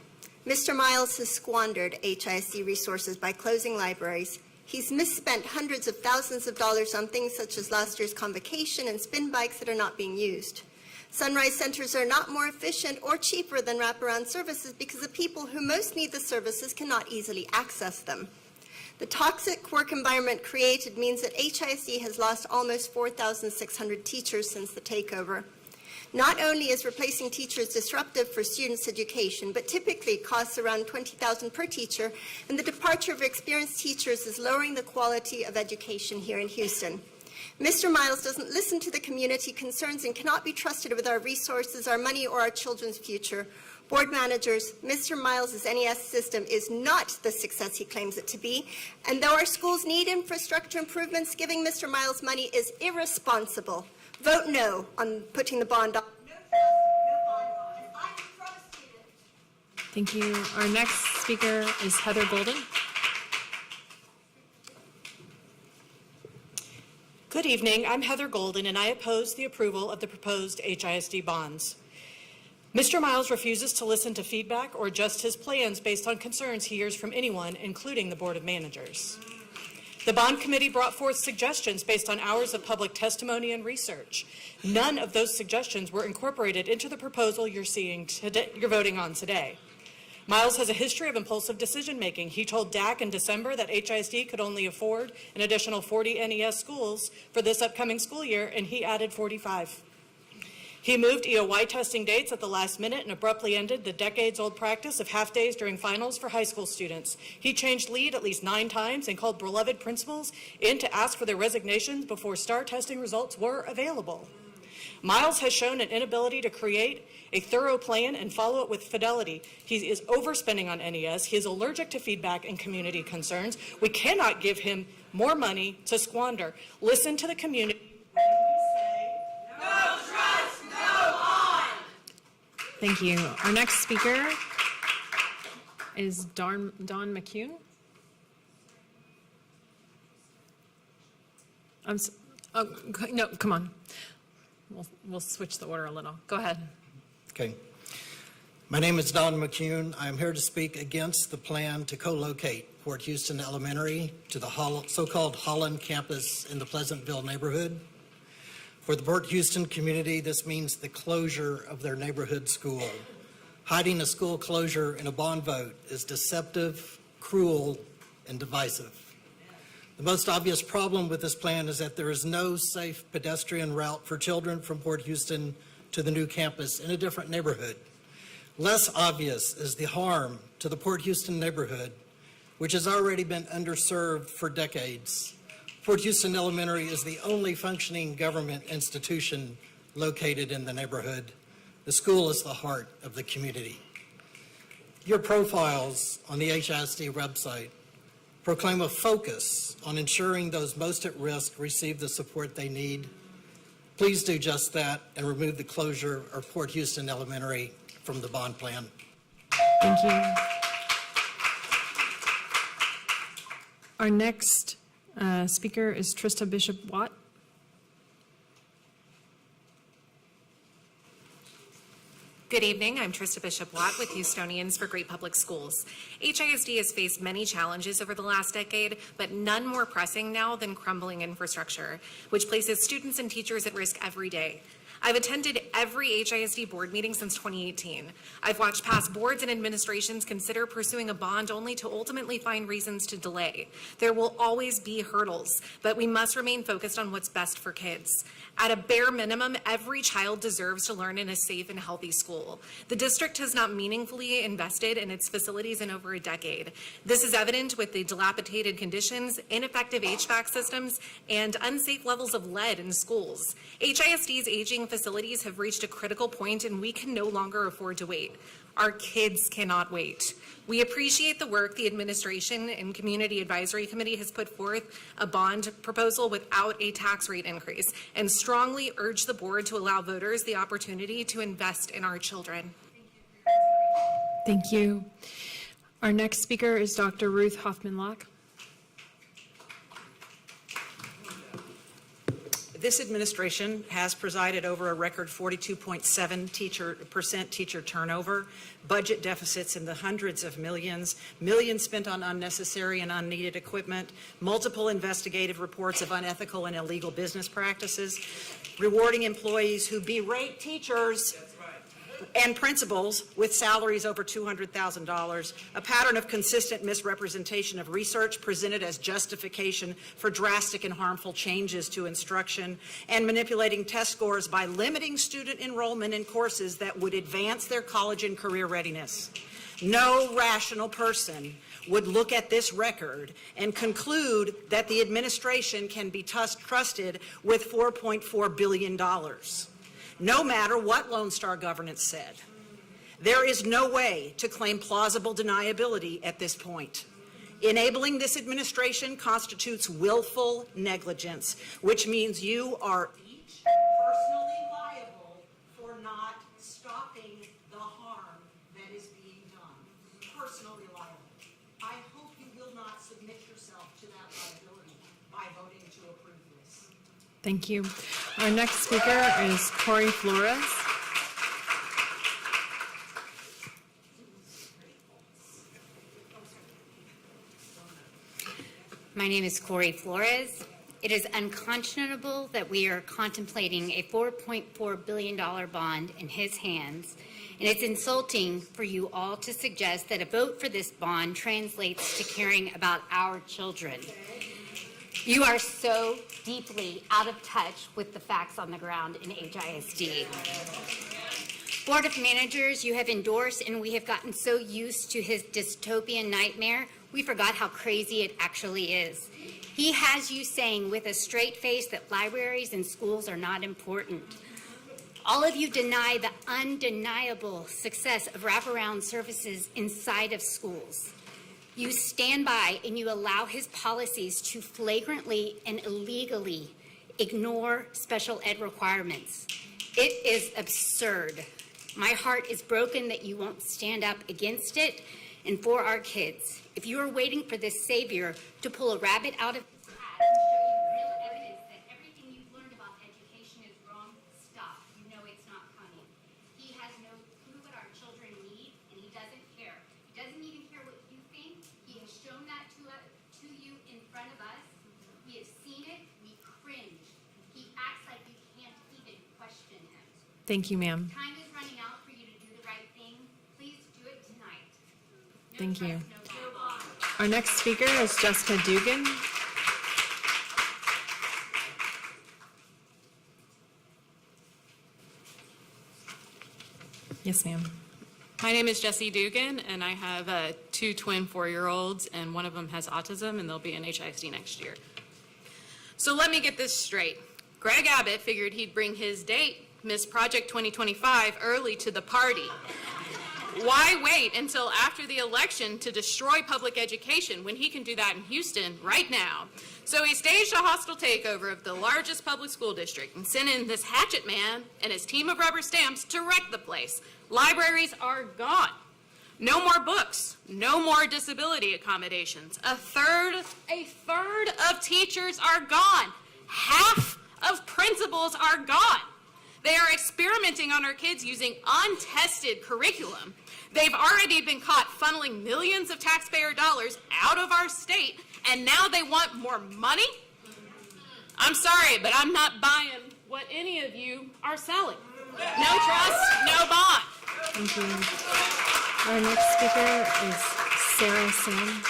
Mr. Miles has squandered HISD resources by closing libraries. He's misspent hundreds of thousands of dollars on things such as last year's convocation and spin bikes that are not being used. Sunrise centers are not more efficient or cheaper than wraparound services because the people who most need the services cannot easily access them. The toxic work environment created means that HISD has lost almost 4,600 teachers since the takeover. Not only is replacing teachers disruptive for students' education, but typically costs around $20,000 per teacher, and the departure of experienced teachers is lowering the quality of education here in Houston. Mr. Miles doesn't listen to the community concerns and cannot be trusted with our resources, our money, or our children's future. Board managers, Mr. Miles' NES system is not the success he claims it to be, and though our schools need infrastructure improvements, giving Mr. Miles money is irresponsible. Vote no on putting the bond on. Thank you. Our next speaker is Heather Golden. Good evening. I'm Heather Golden, and I oppose the approval of the proposed HISD bonds. Mr. Miles refuses to listen to feedback or adjust his plans based on concerns he hears from anyone, including the Board of Managers. The Bond Committee brought forth suggestions based on hours of public testimony and research. None of those suggestions were incorporated into the proposal you're voting on today. Miles has a history of impulsive decision-making. He told DAC in December that HISD could only afford an additional 40 NES schools for this upcoming school year, and he added 45. He moved EOY testing dates at the last minute and abruptly ended the decades-old practice of half-days during finals for high school students. He changed lead at least 9 times and called beloved principals in to ask for their resignations before STAR testing results were available. Miles has shown an inability to create a thorough plan and follow it with fidelity. He is overspending on NES. He is allergic to feedback and community concerns. We cannot give him more money to squander. Listen to the community. No trust, no on. Thank you. Our next speaker is Dawn McCune. No, come on. We'll switch the order a little. Go ahead. Okay. My name is Don McCune. I'm here to speak against the plan to co-locate Port Houston Elementary to the so-called Holland campus in the Pleasantville neighborhood. For the Port Houston community, this means the closure of their neighborhood school. Hiding a school closure in a bond vote is deceptive, cruel, and divisive. The most obvious problem with this plan is that there is no safe pedestrian route for children from Port Houston to the new campus in a different neighborhood. Less obvious is the harm to the Port Houston neighborhood, which has already been underserved for decades. Port Houston Elementary is the only functioning government institution located in the neighborhood. The school is the heart of the community. Your profiles on the HISD website proclaim a focus on ensuring those most at risk receive the support they need. Please do just that and remove the closure of Port Houston Elementary from the bond plan. Thank you. Our next speaker is Trista Bishop-Watt. Good evening. I'm Trista Bishop-Watt with Houstonians for Great Public Schools. HISD has faced many challenges over the last decade, but none more pressing now than crumbling infrastructure, which places students and teachers at risk every day. I've attended every HISD board meeting since 2018. I've watched past boards and administrations consider pursuing a bond only to ultimately find reasons to delay. There will always be hurdles, but we must remain focused on what's best for kids. At a bare minimum, every child deserves to learn in a safe and healthy school. The district has not meaningfully invested in its facilities in over a decade. This is evident with the dilapidated conditions, ineffective HVAC systems, and unsafe levels of lead in schools. HISD's aging facilities have reached a critical point, and we can no longer afford to wait. Our kids cannot wait. We appreciate the work the administration and Community Advisory Committee has put forth a bond proposal without a tax rate increase, and strongly urge the board to allow voters the opportunity to invest in our children. Thank you. Our next speaker is Dr. Ruth Hoffman-Locke. This administration has presided over a record 42.7% teacher turnover, budget deficits in the hundreds of millions, millions spent on unnecessary and unneeded equipment, multiple investigative reports of unethical and illegal business practices, rewarding employees who berate teachers and principals with salaries over $200,000, a pattern of consistent misrepresentation of research presented as justification for drastic and harmful changes to instruction, and manipulating test scores by limiting student enrollment in courses that would advance their college and career readiness. No rational person would look at this record and conclude that the administration can be trusted with $4.4 billion. No matter what Lone Star governance said. There is no way to claim plausible deniability at this point. Enabling this administration constitutes willful negligence, which means you are each personally liable for not stopping the harm that is being done. Personally liable. I hope you will not submit yourself to that liability by voting to approve this. Thank you. Our next speaker is Corey Flores. My name is Corey Flores. It is unconscionable that we are contemplating a $4.4 billion bond in his hands, and it's insulting for you all to suggest that a vote for this bond translates to caring about our children. You are so deeply out of touch with the facts on the ground in HISD. Board of Managers, you have endorsed, and we have gotten so used to his dystopian nightmare, we forgot how crazy it actually is. He has you saying with a straight face that libraries and schools are not important. All of you deny the undeniable success of wraparound services inside of schools. You stand by and you allow his policies to flagrantly and illegally ignore special ed requirements. It is absurd. My heart is broken that you won't stand up against it and for our kids. If you are waiting for this savior to pull a rabbit out of his hat and show you real evidence that everything you've learned about education is wrong, stop. You know it's not coming. He has no clue what our children need, and he doesn't care. He doesn't even care what you think. He has shown that to you in front of us. We have seen it. We cringe. He acts like you can't even question him. Thank you, ma'am. Time is running out for you to do the right thing. Please do it tonight. Thank you. Our next speaker is Jessica Dugan. Yes, ma'am. My name is Jessie Dugan, and I have two twin 4-year-olds, and one of them has autism, and they'll be in HISD next year. So let me get this straight. Greg Abbott figured he'd bring his date, Miss Project 2025, early to the party. Why wait until after the election to destroy public education when he can do that in Houston right now? So he staged a hostile takeover of the largest public school district and sent in this hatchet man and his team of rubber stamps to wreck the place. Libraries are gone. No more books. No more disability accommodations. A third of teachers are gone. Half of principals are gone. They are experimenting on our kids using untested curriculum. They've already been caught funneling millions of taxpayer dollars out of our state, and now they want more money? I'm sorry, but I'm not buying what any of you are selling. No trust, no bond. Thank you. Our next speaker is Sarah Sam.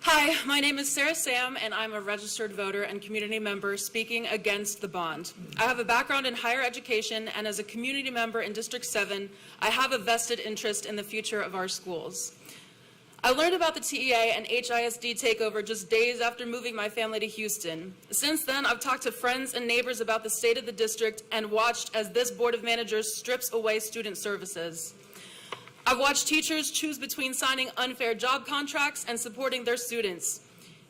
Hi, my name is Sarah Sam, and I'm a registered voter and community member speaking against the bond. I have a background in higher education, and as a community member in District 7, I have a vested interest in the future of our schools. I learned about the TEA and HISD takeover just days after moving my family to Houston. Since then, I've talked to friends and neighbors about the state of the district and watched as this Board of Managers strips away student services. I've watched teachers choose between signing unfair job contracts and supporting their students.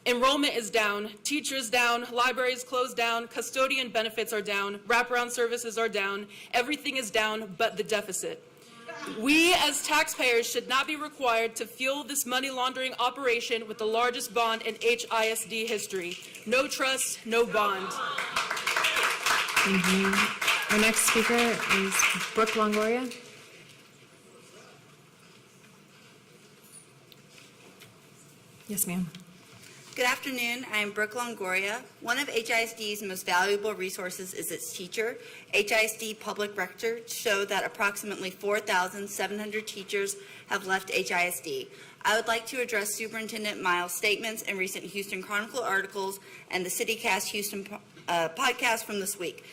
Enrollment is down, teachers down, libraries closed down, custodian benefits are down, wraparound services are down, everything is down but the deficit. We as taxpayers should not be required to fuel this money laundering operation with the largest bond in HISD history. No trust, no bond. Thank you. Our next speaker is Brooke Longoria. Yes, ma'am. Good afternoon. I am Brooke Longoria. One of HISD's most valuable resources is its teacher. HISD public records show that approximately 4,700 teachers have left HISD. I would like to address Superintendent Miles' statements in recent Houston Chronicle articles and the CityCast Houston podcast from this week.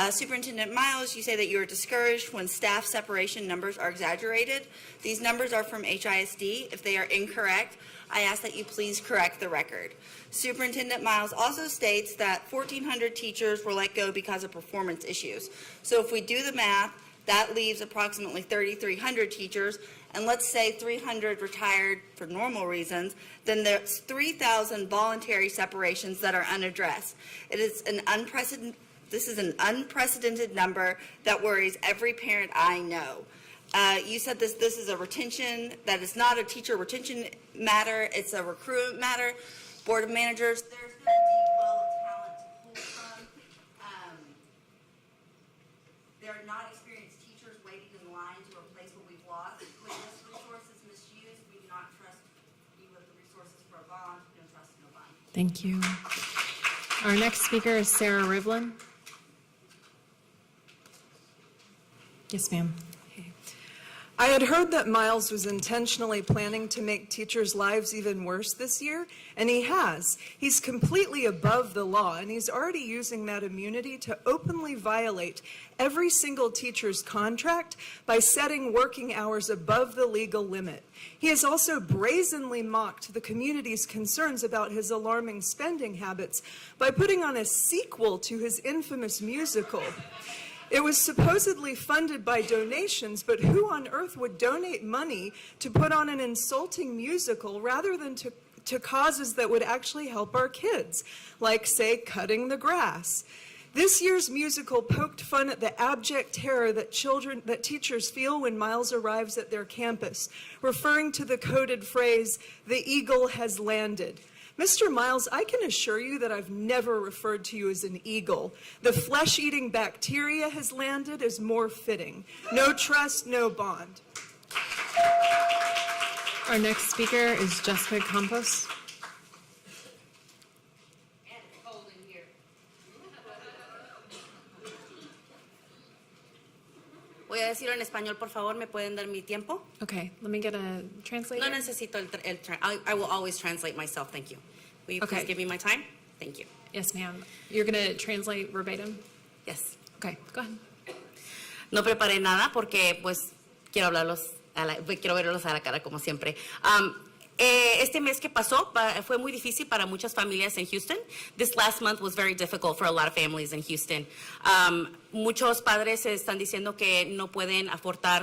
Superintendent Miles, you say that you are discouraged when staff separation numbers are exaggerated. These numbers are from HISD. If they are incorrect, I ask that you please correct the record. Superintendent Miles also states that 1,400 teachers were let go because of performance issues. So if we do the math, that leaves approximately 3,300 teachers, and let's say 300 retired for normal reasons, then there's 3,000 voluntary separations that are unaddressed. This is an unprecedented number that worries every parent I know. You said this is a retention, that is not a teacher retention matter, it's a recruitment matter. Board of Managers, there's no deep well of talent to pull from. There are not experienced teachers waiting in line to replace what we've lost. When this resource is misused, we do not trust you with Thank you. Our next speaker is Sarah Rivlin. Yes, ma'am. I had heard that Miles was intentionally planning to make teachers' lives even worse this year, and he has. He's completely above the law, and he's already using that immunity to openly violate every single teacher's contract by setting working hours above the legal limit. He has also brazenly mocked the community's concerns about his alarming spending habits by putting on a sequel to his infamous musical. It was supposedly funded by donations, but who on earth would donate money to put on an insulting musical rather than to causes that would actually help our kids, like, say, cutting the grass? This year's musical poked fun at the abject terror that teachers feel when Miles arrives at their campus, referring to the coded phrase, "The eagle has landed." Mr. Miles, I can assure you that I've never referred to you as an eagle. The flesh-eating bacteria has landed is more fitting. No trust, no bond. Our next speaker is Jessica Campos. Voy a decirlo en español, por favor, ¿me pueden dar mi tiempo? Okay, let me get a translator. No necesito I will always translate myself, thank you. Will you please give me my time? Thank you. Yes, ma'am. You're going to translate verbatim? Yes. Okay, go ahead. No preparé nada porque, pues, quiero verlos a la cara como siempre. Este mes que pasó fue muy difícil para muchas familias en Houston. This last month was very difficult for a lot of families in Houston. Muchos padres están diciendo que no pueden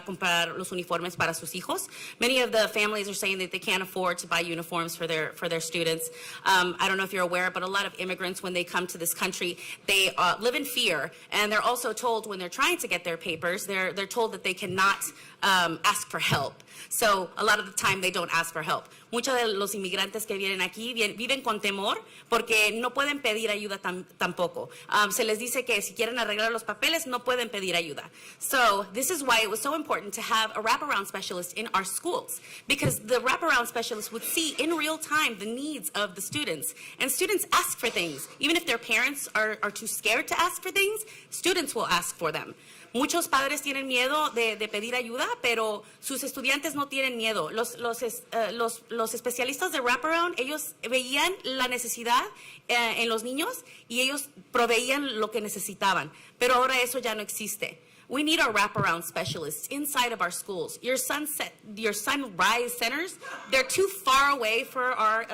comprar los uniformes para sus hijos. Many of the families are saying that they can't afford to buy uniforms for their students. I don't know if you're aware, but a lot of immigrants, when they come to this country, they live in fear, and they're also told when they're trying to get their papers, they're told that they cannot ask for help. So a lot of the time they don't ask for help. Muchos de los inmigrantes que vienen aquí viven con temor porque no pueden pedir ayuda tampoco. Se les dice que si quieren arreglar los papeles no pueden pedir ayuda. So this is why it was so important to have a wraparound specialist in our schools, because the wraparound specialist would see in real time the needs of the students. And students ask for things. Even if their parents are too scared to ask for things, students will ask for them. Muchos padres tienen miedo de pedir ayuda, pero sus estudiantes no tienen miedo. Los especialistas de wraparound, ellos veían la necesidad en los niños y ellos proveían lo que necesitaban. Pero ahora eso ya no existe. We need our wraparound specialists inside of our schools. Your sunrise centers, they're too far away for our,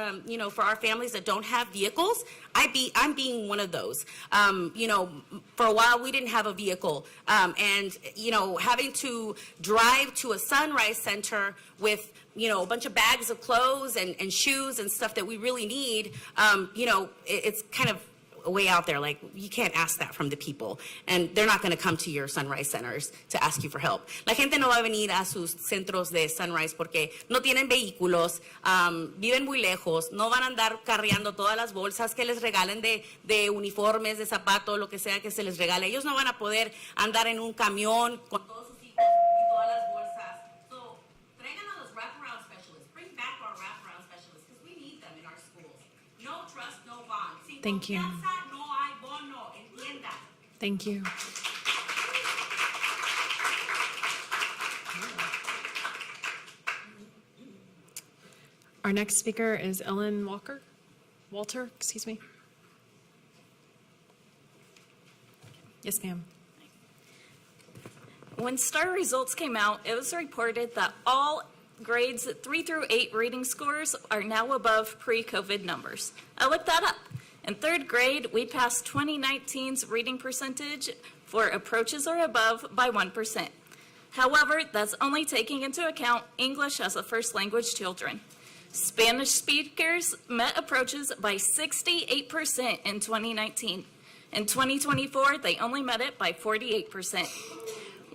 for our families that don't have vehicles. I'm being one of those. For a while we didn't have a vehicle, and having to drive to a sunrise center with a bunch of bags of clothes and shoes and stuff that we really need. It's kind of way out there. Like, you can't ask that from the people, and they're not going to come to your sunrise centers to ask you for help. La gente no va a venir a sus centros de sunrise porque no tienen vehículos, viven muy lejos, no van a andar cargando todas las bolsas que les regalen de uniformes, de zapatos, lo que sea que se les regale. Ellos no van a poder andar en un camión con todos sus hijos y todas las bolsas. So, traigan a los wraparound specialists. Bring back our wraparound specialists because we need them in our schools. No trust, no bond. Thank you. Thank you. Our next speaker is Ellen Walter, excuse me. Yes, ma'am. When STAR results came out, it was reported that all grades 3 through 8 reading scores are now above pre-COVID numbers. I looked that up. In 3rd grade, we passed 2019's reading percentage for approaches or above by 1%. However, that's only taking into account English as a first language children. Spanish speakers met approaches by 68% in 2019. In 2024, they only met it by 48%.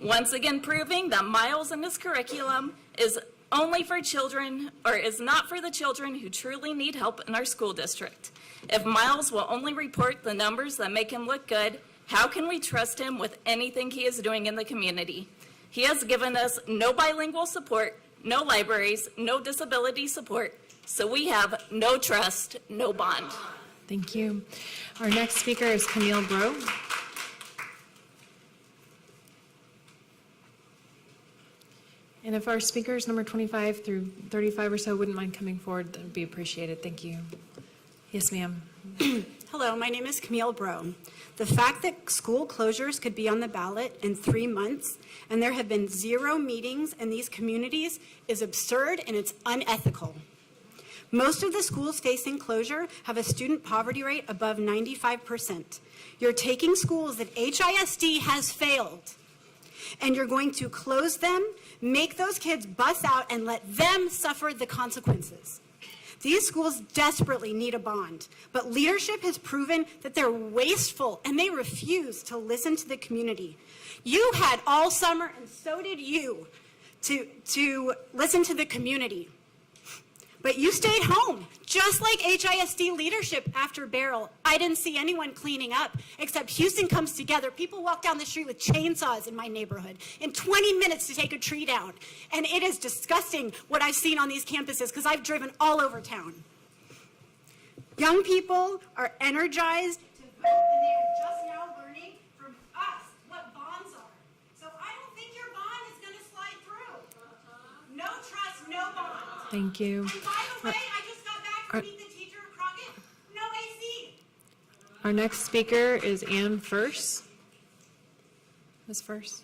Once again proving that Miles in this curriculum is only for children, or is not for the children who truly need help in our school district. If Miles will only report the numbers that make him look good, how can we trust him with anything he is doing in the community? He has given us no bilingual support, no libraries, no disability support, so we have no trust, no bond. Thank you. Our next speaker is Camille Bro. And if our speakers, number 25 through 35 or so, wouldn't mind coming forward, that would be appreciated. Thank you. Yes, ma'am. Hello, my name is Camille Bro. The fact that school closures could be on the ballot in 3 months and there have been 0 meetings in these communities is absurd and it's unethical. Most of the schools facing closure have a student poverty rate above 95%. You're taking schools that HISD has failed and you're going to close them, make those kids bus out, and let them suffer the consequences. These schools desperately need a bond, but leadership has proven that they're wasteful and they refuse to listen to the community. You had all summer, and so did you, to listen to the community. But you stayed home, just like HISD leadership after Beryl. I didn't see anyone cleaning up, except Houston comes together. People walk down the street with chainsaws in my neighborhood in 20 minutes to take a tree down. And it is disgusting what I've seen on these campuses because I've driven all over town. Young people are energized to vote, and they are just now learning from us what bonds are. So I don't think your bond is going to slide through. No trust, no bond. Thank you. And by the way, I just got back from meet the teacher at Crockett. No AC. Our next speaker is Ann Furse. Ms. Furse.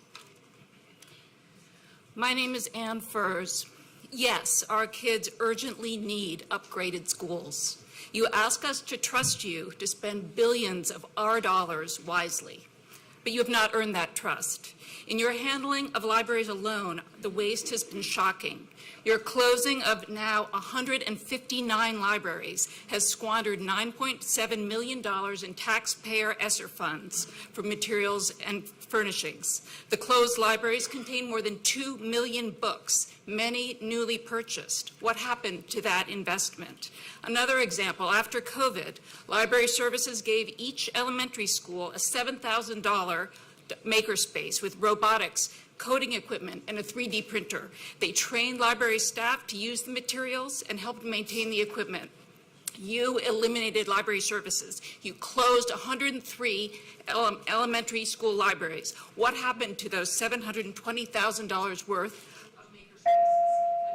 My name is Ann Furse. Yes, our kids urgently need upgraded schools. You ask us to trust you to spend billions of our dollars wisely, but you have not earned that trust. In your handling of libraries alone, the waste has been shocking. Your closing of now 159 libraries has squandered $9.7 million in taxpayer ESSER funds for materials and furnishings. The closed libraries contain more than 2 million books, many newly purchased. What happened to that investment? Another example, after COVID, Library Services gave each elementary school a $7,000 makerspace with robotics, coding equipment, and a 3D printer. They trained library staff to use the materials and helped maintain the equipment. You eliminated library services. You closed 103 elementary school libraries. What happened to those $720,000 worth of makerspaces?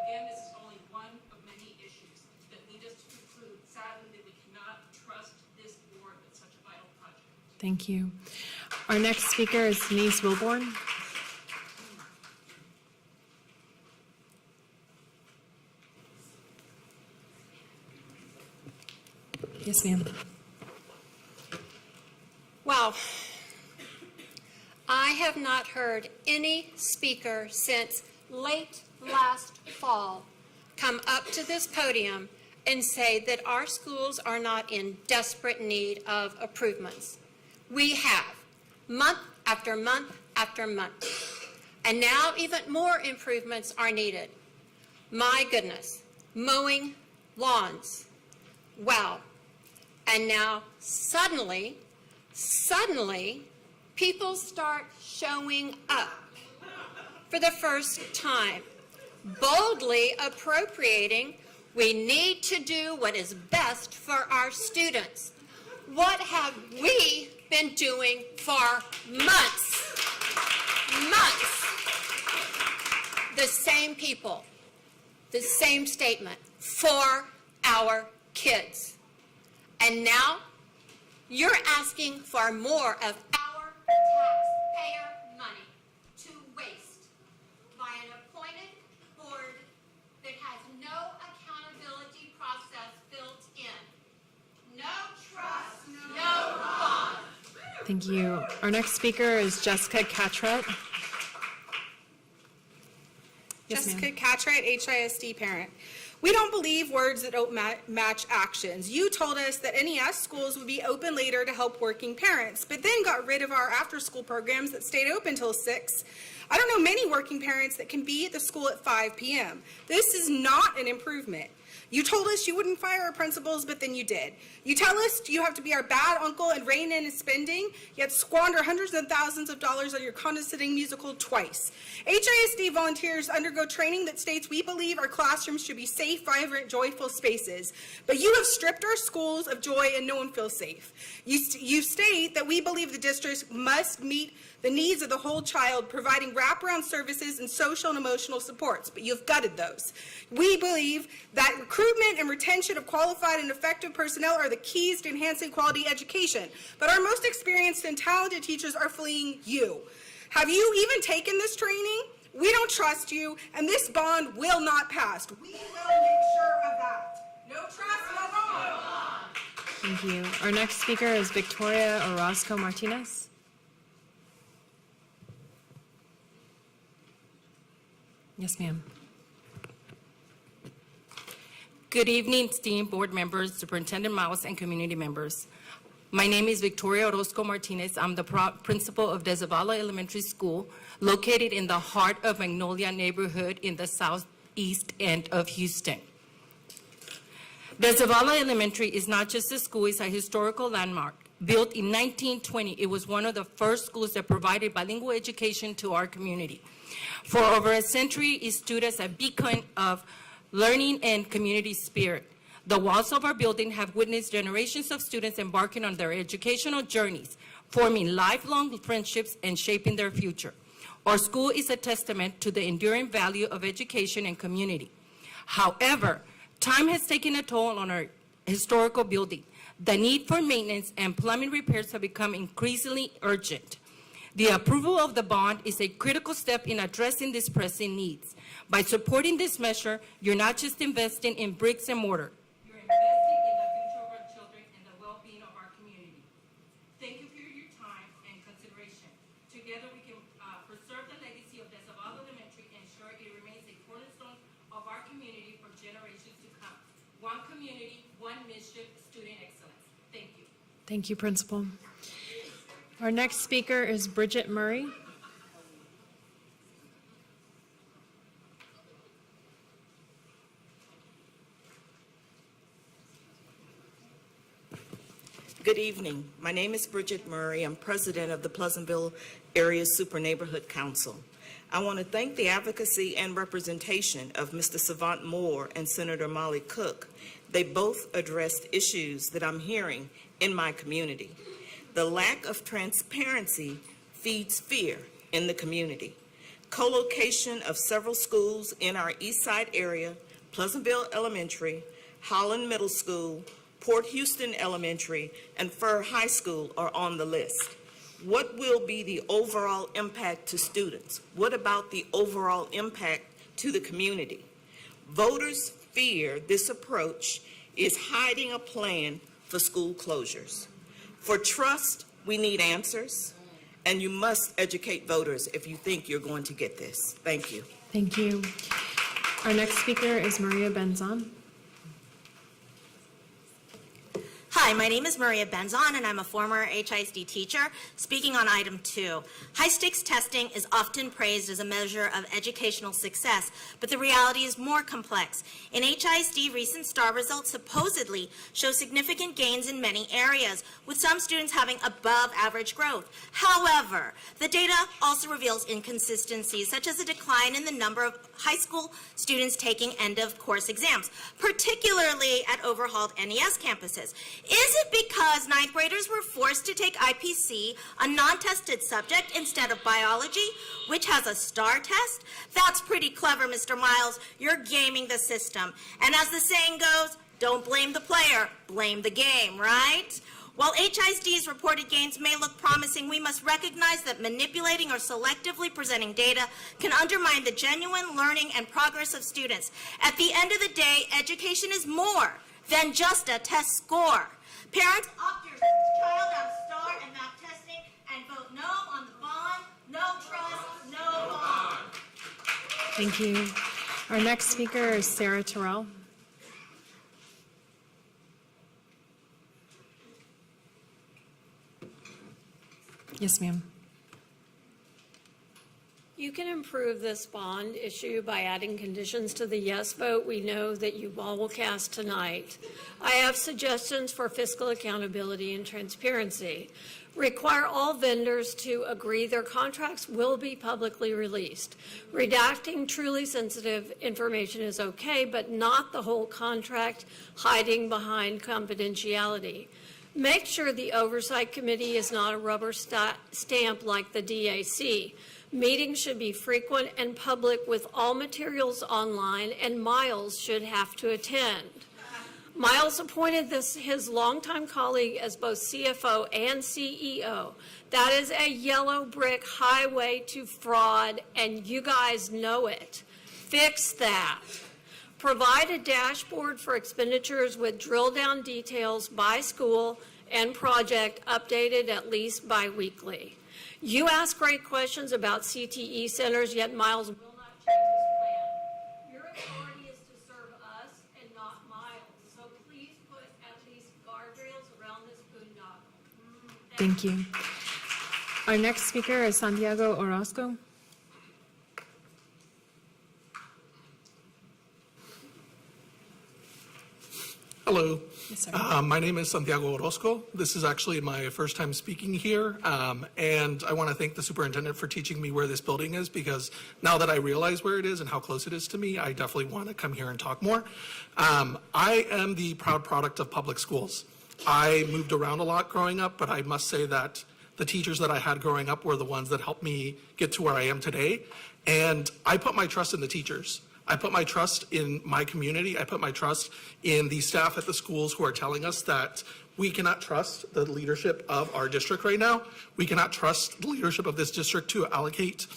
Again, this is only one of many issues that lead us to conclude, sadly, that we cannot trust this board with such a vital project. Thank you. Our next speaker is Denise Wilborn. Yes, ma'am. Wow. I have not heard any speaker since late last fall come up to this podium and say that our schools are not in desperate need of improvements. We have, month after month after month. And now even more improvements are needed. My goodness, mowing lawns. Wow. And now suddenly, people start showing up for the first time, boldly appropriating, we need to do what is best for our students. What have we been doing for months? Months. The same people, the same statement, for our kids. And now, you're asking for more of our taxpayer money to waste by an appointed board that has no accountability process built in. No trust, no bond. Thank you. Our next speaker is Jessica Catret. Yes, ma'am. Jessica Catret, HISD parent. We don't believe words that don't match actions. You told us that NES schools would be open later to help working parents, but then got rid of our after-school programs that stayed open till 6. I don't know many working parents that can be at the school at 5 p.m. This is not an improvement. You told us you wouldn't fire our principals, but then you did. You tell us you have to be our bad uncle and rein in spending, yet squander hundreds of thousands of dollars on your condescending musical twice. HISD volunteers undergo training that states we believe our classrooms should be safe, vibrant, joyful spaces. But you have stripped our schools of joy and no one feels safe. You state that we believe the district must meet the needs of the whole child, providing wraparound services and social and emotional supports, but you've gutted those. We believe that recruitment and retention of qualified and effective personnel are the keys to enhancing quality education, but our most experienced and talented teachers are fleeing you. Have you even taken this training? We don't trust you, and this bond will not pass. We will make sure of that. No trust, no bond. Thank you. Our next speaker is Victoria Orozco Martinez. Yes, ma'am. Good evening, esteemed board members, Superintendent Miles, and community members. My name is Victoria Orozco Martinez. I'm the principal of Desavalla Elementary School, located in the heart of Magnolia neighborhood in the southeast end of Houston. Desavalla Elementary is not just a school, it's a historical landmark. Built in 1920, it was one of the first schools that provided bilingual education to our community. For over a century, it stood as a beacon of learning and community spirit. The walls of our building have witnessed generations of students embarking on their educational journeys, forming lifelong friendships and shaping their future. Our school is a testament to the enduring value of education and community. However, time has taken a toll on our historical building. The need for maintenance and plumbing repairs have become increasingly urgent. The approval of the bond is a critical step in addressing these pressing needs. By supporting this measure, you're not just investing in bricks and mortar. You're investing in the future of our children and the well-being of our community. Thank you for your time and consideration. Together, we can preserve the legacy of Desavalla Elementary and ensure it remains a cornerstone of our community for generations to come. One community, one mission, student excellence. Thank you. Thank you, Principal. Our next speaker is Bridget Murray. Good evening. My name is Bridget Murray. I'm president of the Pleasantville Area Super Neighborhood Council. I want to thank the advocacy and representation of Mr. Savant Moore and Senator Molly Cook. They both addressed issues that I'm hearing in my community. The lack of transparency feeds fear in the community. Co-location of several schools in our East Side area, Pleasantville Elementary, Holland Middle School, Port Houston Elementary, and Fur High School are on the list. What will be the overall impact to students? What about the overall impact to the community? Voters fear this approach is hiding a plan for school closures. For trust, we need answers, and you must educate voters if you think you're going to get this. Thank you. Thank you. Our next speaker is Maria Benzon. Hi, my name is Maria Benzon, and I'm a former HISD teacher. Speaking on item 2, high-stakes testing is often praised as a measure of educational success, but the reality is more complex. In HISD, recent STAR results supposedly show significant gains in many areas, with some students having above-average growth. However, the data also reveals inconsistencies, such as a decline in the number of high school students taking end-of-course exams, particularly at overhauled NES campuses. Is it because ninth graders were forced to take IPC, a non-tested subject, instead of biology, which has a STAR test? That's pretty clever, Mr. Miles. You're gaming the system. And as the saying goes, don't blame the player, blame the game, right? While HISD's reported gains may look promising, we must recognize that manipulating or selectively presenting data can undermine the genuine learning and progress of students. At the end of the day, education is more than just a test score. Parents, opt your child out of STAR and map testing and vote no on the bond. No trust, no bond. Thank you. Our next speaker is Sarah Terrell. Yes, ma'am. You can improve this bond issue by adding conditions to the yes vote we know that you all will cast tonight. I have suggestions for fiscal accountability and transparency. Require all vendors to agree their contracts will be publicly released. Redacting truly sensitive information is okay, but not the whole contract, hiding behind confidentiality. Make sure the Oversight Committee is not a rubber stamp like the DAC. Meetings should be frequent and public with all materials online, and Miles should have to attend. Miles appointed his longtime colleague as both CFO and CEO. That is a yellow brick highway to fraud, and you guys know it. Fix that. Provide a dashboard for expenditures with drill-down details by school and project updated at least bi-weekly. You ask great questions about CTE centers, yet Miles will not change his plan. Your authority is to serve us and not Miles, so please put at least guardrails around this boondoggle. Thank you. Our next speaker is Santiago Orozco. Hello. Yes, sir. My name is Santiago Orozco. This is actually my first time speaking here, and I want to thank the superintendent for teaching me where this building is, because now that I realize where it is and how close it is to me, I definitely want to come here and talk more. I am the proud product of public schools. I moved around a lot growing up, but I must say that the teachers that I had growing up were the ones that helped me get to where I am today, and I put my trust in the teachers. I put my trust in my community. I put my trust in the staff at the schools who are telling us that we cannot trust the leadership of our district right now. We cannot trust the leadership of this district to allocate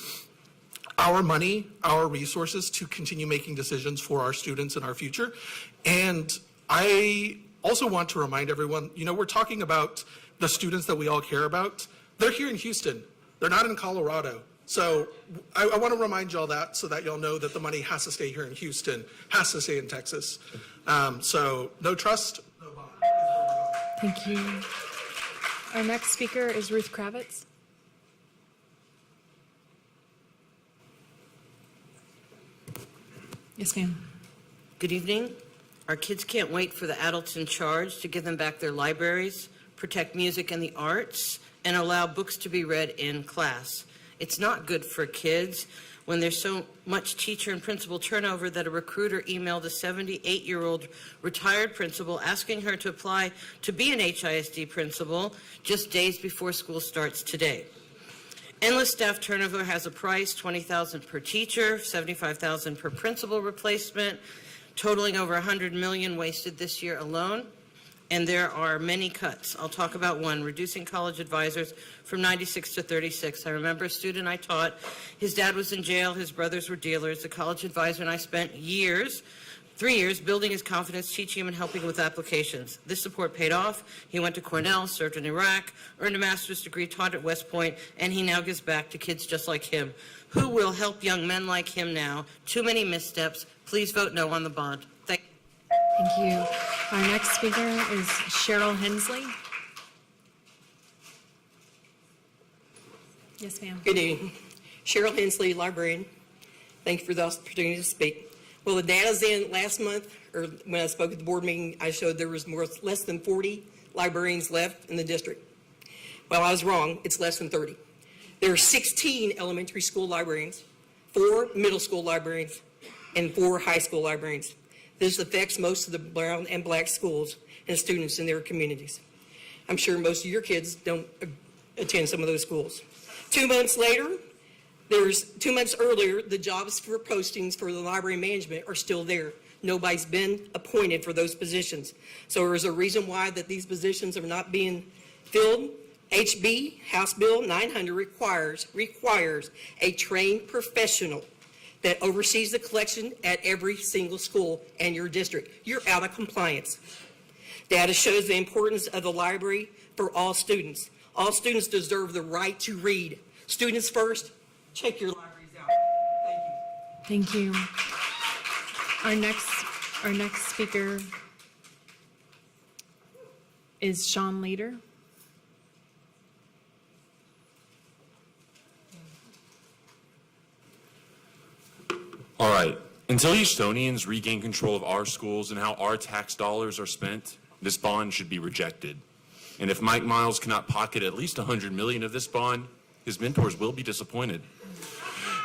our money, our resources to continue making decisions for our students and our future. And I also want to remind everyone, we're talking about the students that we all care about. They're here in Houston. They're not in Colorado. So I want to remind y'all that so that y'all know that the money has to stay here in Houston, has to stay in Texas. So no trust, no bond. Thank you. Our next speaker is Ruth Kravitz. Yes, ma'am. Good evening. Our kids can't wait for the adults in charge to give them back their libraries, protect music and the arts, and allow books to be read in class. It's not good for kids when there's so much teacher and principal turnover that a recruiter emailed a 78-year-old retired principal asking her to apply to be an HISD principal just days before school starts today. Endless staff turnover has a price, $20,000 per teacher, $75,000 per principal replacement, totaling over $100 million wasted this year alone. And there are many cuts. I'll talk about one, reducing college advisors from 96 to 36. I remember a student I taught, his dad was in jail, his brothers were dealers. The college advisor and I spent 3 years, building his confidence, teaching him and helping with applications. This support paid off. He went to Cornell, served in Iraq, earned a master's degree, taught at West Point, and he now gives back to kids just like him. Who will help young men like him now? Too many missteps. Please vote no on the bond. Thank you. Thank you. Our next speaker is Cheryl Hensley. Yes, ma'am. Good evening. Cheryl Hensley, librarian. Thank you for the opportunity to speak. Well, the data's in last month, or when I spoke at the board meeting, I showed there was less than 40 librarians left in the district. Well, I was wrong. It's less than 30. There are 16 elementary school librarians, 4 middle school librarians, and 4 high school librarians. This affects most of the brown and black schools and students in their communities. I'm sure most of your kids don't attend some of those schools. 2 months later, 2 months earlier, the jobs for postings for the library management are still there. Nobody's been appointed for those positions. So there's a reason why that these positions are not being filled. HB, House Bill 900, requires a trained professional that oversees the collection at every single school and your district. You're out of compliance. Data shows the importance of the library for all students. All students deserve the right to read. Students first, check your libraries out. Thank you. Our next speaker is Sean Leader. All right. Until Houstonians regain control of our schools and how our tax dollars are spent, this bond should be rejected. And if Mike Miles cannot pocket at least $100 million of this bond, his mentors will be disappointed.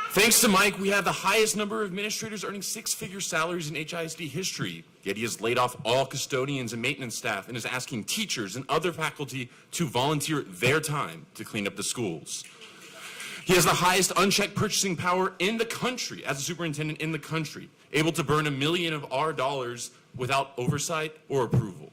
Thanks to Mike, we have the highest number of administrators earning six-figure salaries in HISD history. Yet he has laid off all custodians and maintenance staff and is asking teachers and other faculty to volunteer their time to clean up the schools. He has the highest unchecked purchasing power in the country as a superintendent in the country, able to burn $1 million of our dollars without oversight or approval.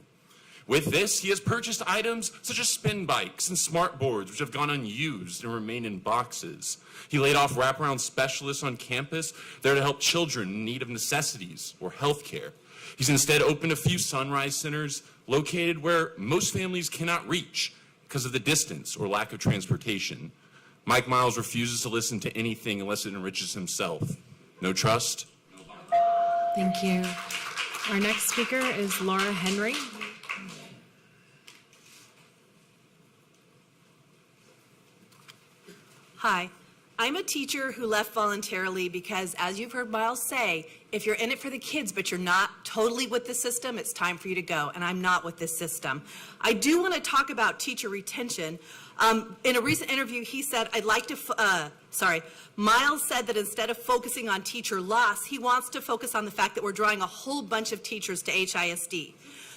With this, he has purchased items such as spin bikes and smart boards, which have gone unused and remain in boxes. He laid off wraparound specialists on campus there to help children in need of necessities or health care. He's instead opened a few Sunrise Centers located where most families cannot reach because of the distance or lack of transportation. Mike Miles refuses to listen to anything unless it enriches himself. No trust. Thank you. Our next speaker is Laura Henry. Hi, I'm a teacher who left voluntarily because, as you've heard Miles say, if you're in it for the kids but you're not totally with the system, it's time for you to go, and I'm not with this system. I do want to talk about teacher retention. In a recent interview, he said, Miles said that instead of focusing on teacher loss, he wants to focus on the fact that we're drawing a whole bunch of teachers to HISD.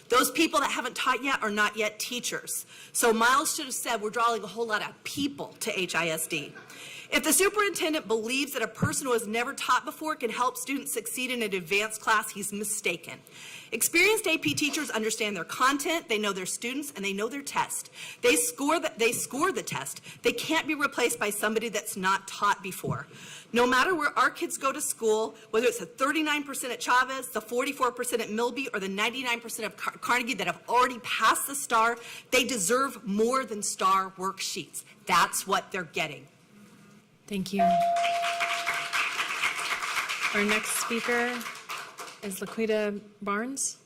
Those people that haven't taught yet are not yet teachers. So Miles should have said we're drawing a whole lot of people to HISD. If the superintendent believes that a person who has never taught before can help students succeed in an advanced class, he's mistaken. Experienced AP teachers understand their content, they know their students, and they know their test. They score the test. They can't be replaced by somebody that's not taught before. No matter where our kids go to school, whether it's the 39% at Chavez, the 44% at Milby, or the 99% of Carnegie that have already passed the STAR, they deserve more than STAR worksheets. That's what they're getting. Thank you. Our next speaker is Laquita Barnes.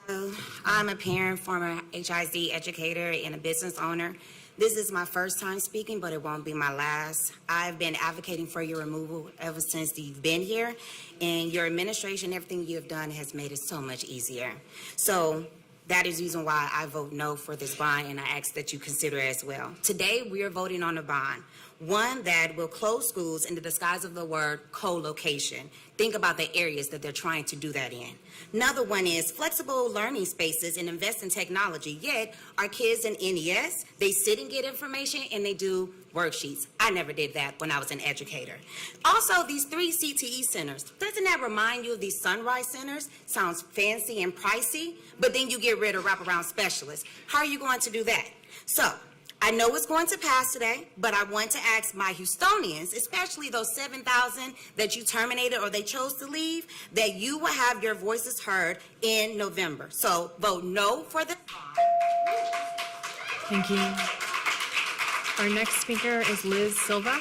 Hello, I'm a parent, former HISD educator, and a business owner. This is my first time speaking, but it won't be my last. I've been advocating for your removal ever since you've been here, and your administration, everything you have done has made it so much easier. So that is the reason why I vote no for this bond, and I ask that you consider it as well. Today, we are voting on a bond, one that will close schools in the disguise of the word co-location. Think about the areas that they're trying to do that in. Another one is flexible learning spaces and invest in technology. Yet, our kids in NES, they sit and get information and they do worksheets. I never did that when I was an educator. Also, these 3 CTE centers, doesn't that remind you of these Sunrise Centers? Sounds fancy and pricey, but then you get rid of wraparound specialists. How are you going to do that? So, I know it's going to pass today, but I want to ask my Houstonians, especially those 7,000 that you terminated or they chose to leave, that you will have your voices heard in November. So vote no for the bond. Thank you. Our next speaker is Liz Silva.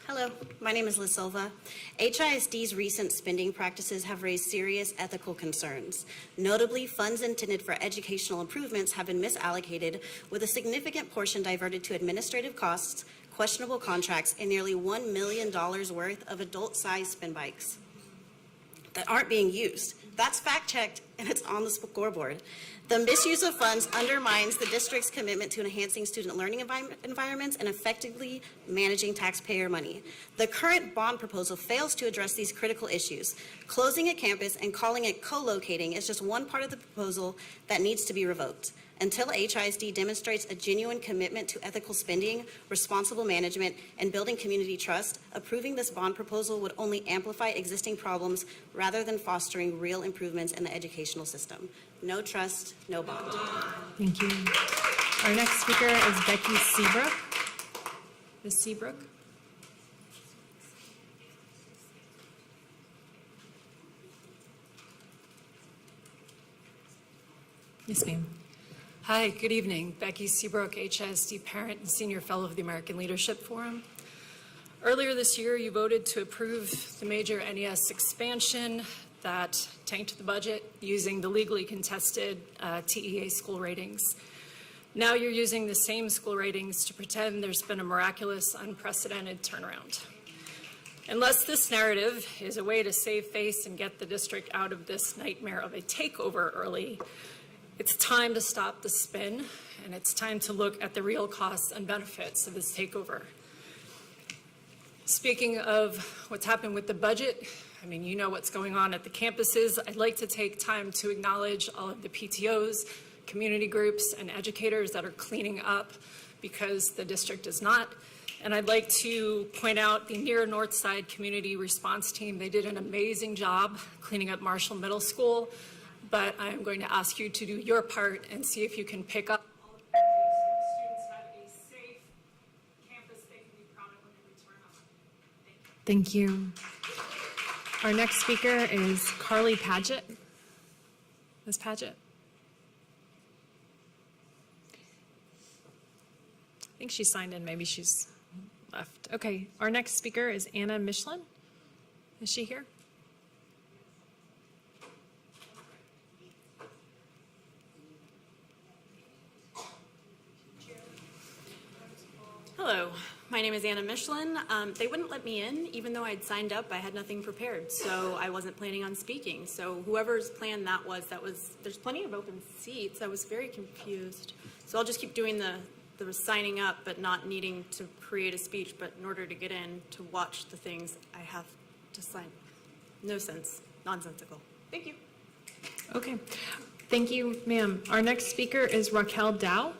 Hello, my name is Liz Silva. HISD's recent spending practices have raised serious ethical concerns. Notably, funds intended for educational improvements have been misallocated, with a significant portion diverted to administrative costs, questionable contracts, and nearly $1 million worth of adult-sized spin bikes that aren't being used. That's fact-checked, and it's on the scoreboard. The misuse of funds undermines the district's commitment to enhancing student learning environments and effectively managing taxpayer money. The current bond proposal fails to address these critical issues. Closing a campus and calling it co-locating is just one part of the proposal that needs to be revoked. Until HISD demonstrates a genuine commitment to ethical spending, responsible management, and building community trust, approving this bond proposal would only amplify existing problems rather than fostering real improvements in the educational system. No trust, no bond. Thank you. Our next speaker is Becky Seabrook. Ms. Seabrook. Yes, ma'am. Hi, good evening. Becky Seabrook, HISD parent and senior fellow of the American Leadership Forum. Earlier this year, you voted to approve the major NES expansion that tanked the budget using the legally contested TEA school ratings. Now you're using the same school ratings to pretend there's been a miraculous, unprecedented turnaround. Unless this narrative is a way to save face and get the district out of this nightmare of a takeover early, it's time to stop the spin, and it's time to look at the real costs and benefits of this takeover. Speaking of what's happened with the budget, I mean, you know what's going on at the campuses. I'd like to take time to acknowledge all of the PTOs, community groups, and educators that are cleaning up because the district is not. And I'd like to point out the near North Side community response team. They did an amazing job cleaning up Marshall Middle School, but I'm going to ask you to do your part and see if you can pick up all of the students have a safe campus they can be proud of when they return home. Thank you. Our next speaker is Carly Paget. Ms. Paget. I think she signed in, maybe she's left. Okay, our next speaker is Anna Michelin. Is she here? Hello, my name is Anna Michelin. They wouldn't let me in, even though I'd signed up. I had nothing prepared, so I wasn't planning on speaking. So whoever's plan that was, there's plenty of open seats. I was very confused. So I'll just keep doing the signing up, but not needing to create a speech. But in order to get in to watch the things, I have to sign. No sense, nonsensical. Thank you. Okay, thank you, ma'am. Our next speaker is Raquel Dow.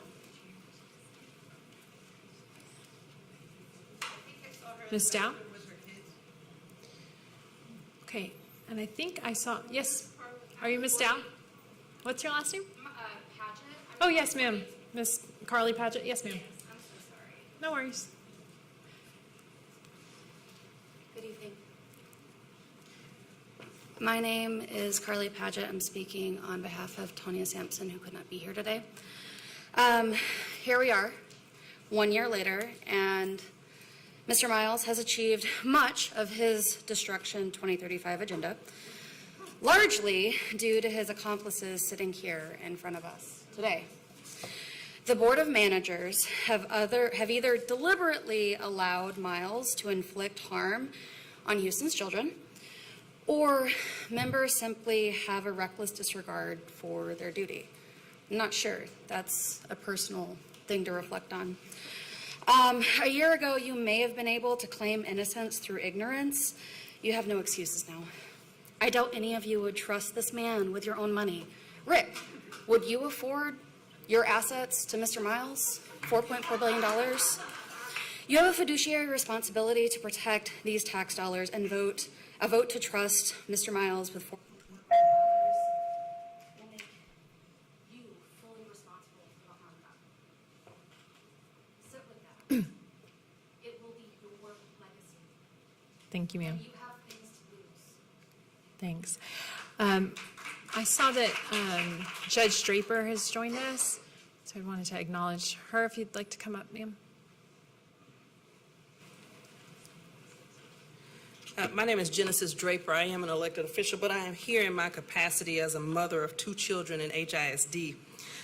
Ms. Dow? Okay, and I think I saw, yes, are you Ms. Dow? What's your last name? Paget. Oh, yes, ma'am. Miss Carly Paget, yes, ma'am. I'm so sorry. No worries. Good evening. My name is Carly Paget. I'm speaking on behalf of Tonya Sampson, who could not be here today. Here we are, 1 year later, and Mr. Miles has achieved much of his Destruction 2035 agenda, largely due to his accomplices sitting here in front of us today. The Board of Managers have either deliberately allowed Miles to inflict harm on Houston's children, or members simply have a reckless disregard for their duty. I'm not sure. That's a personal thing to reflect on. A year ago, you may have been able to claim innocence through ignorance. You have no excuses now. I doubt any of you would trust this man with your own money. Rick, would you afford your assets to Mr. Miles? $4.4 billion? You have a fiduciary responsibility to protect these tax dollars and vote to trust Mr. Miles with $4 billion. Will make you fully responsible for the harm done. Sit with that. It will be your legacy. Thank you, ma'am. You have things to lose. Thanks. I saw that Judge Draper has joined us, so I wanted to acknowledge her. If you'd like to come up, ma'am. My name is Genesis Draper. I am an elected official, but I am here in my capacity as a mother of 2 children in HISD.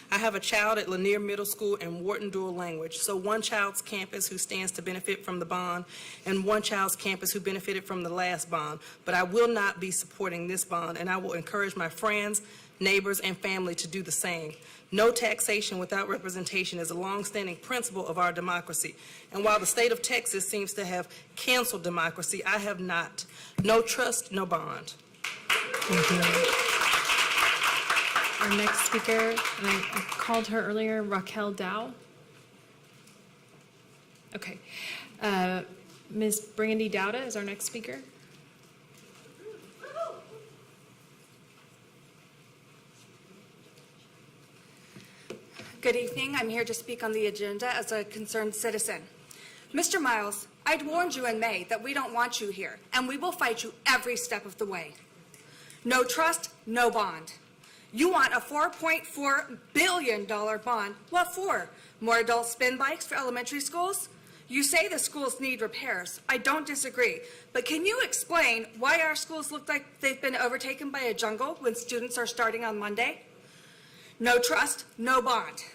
I have a child at Lanier Middle School and Wharton Dual Language, so one child's campus who stands to benefit from the bond and one child's campus who benefited from the last bond. But I will not be supporting this bond, and I will encourage my friends, neighbors, and family to do the same. No taxation without representation is a longstanding principle of our democracy. And while the state of Texas seems to have canceled democracy, I have not. No trust, no bond. Thank you. Our next speaker, and I called her earlier, Raquel Dow. Okay. Ms. Brandy Dowda is our next speaker. Good evening. I'm here to speak on the agenda as a concerned citizen. Mr. Miles, I'd warned you in May that we don't want you here, and we will fight you every step of the way. No trust, no bond. You want a $4.4 billion bond. What for? More adult spin bikes for elementary schools? You say the schools need repairs. I don't disagree. But can you explain why our schools look like they've been overtaken by a jungle when students are starting on Monday? No trust, no bond.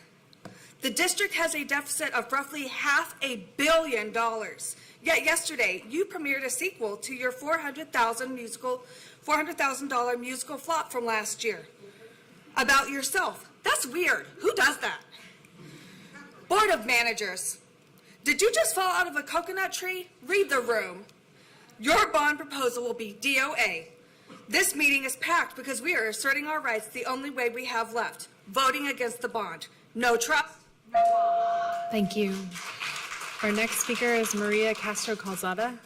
The district has a deficit of roughly $500 million. Yet yesterday, you premiered a sequel to your $400,000 musical flop from last year. About yourself. That's weird. Who does that? Board of Managers. Did you just fall out of a coconut tree? Read the room. Your bond proposal will be DOA. This meeting is packed because we are asserting our rights the only way we have left, voting against the bond. No trust. Thank you. Our next speaker is Maria Castro Calzada.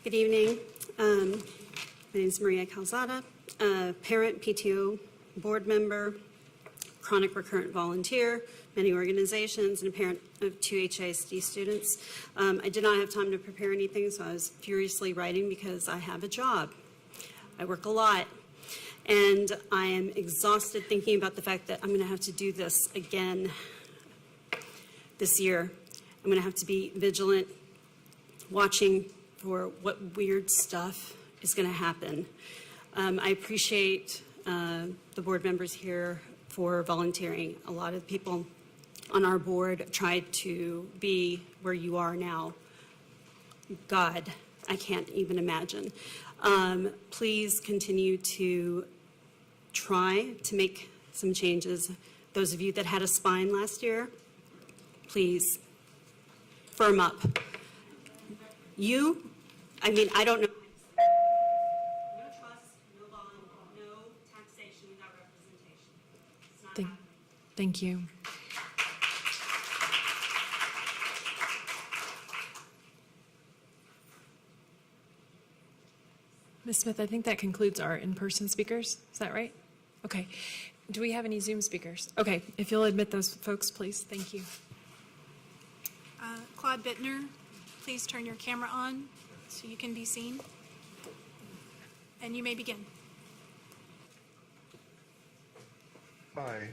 Good evening. My name is Maria Calzada, parent, PTO board member, chronic recurrent volunteer, many organizations, and a parent of 2 HISD students. I did not have time to prepare anything, so I was furiously writing because I have a job. I work a lot, and I am exhausted thinking about the fact that I'm going to have to do this again this year. I'm going to have to be vigilant, watching for what weird stuff is going to happen. I appreciate the board members here for volunteering. A lot of people on our board tried to be where you are now. God, I can't even imagine. Please continue to try to make some changes. Those of you that had a spine last year, please firm up. I don't know. No trust, no bond, no taxation without representation. It's not happening. Thank you. Ms. Smith, I think that concludes our in-person speakers. Is that right? Okay. Do we have any Zoom speakers? Okay, if you'll admit those folks, please. Thank you. Claude Bittner, please turn your camera on so you can be seen. And you may begin. Hi,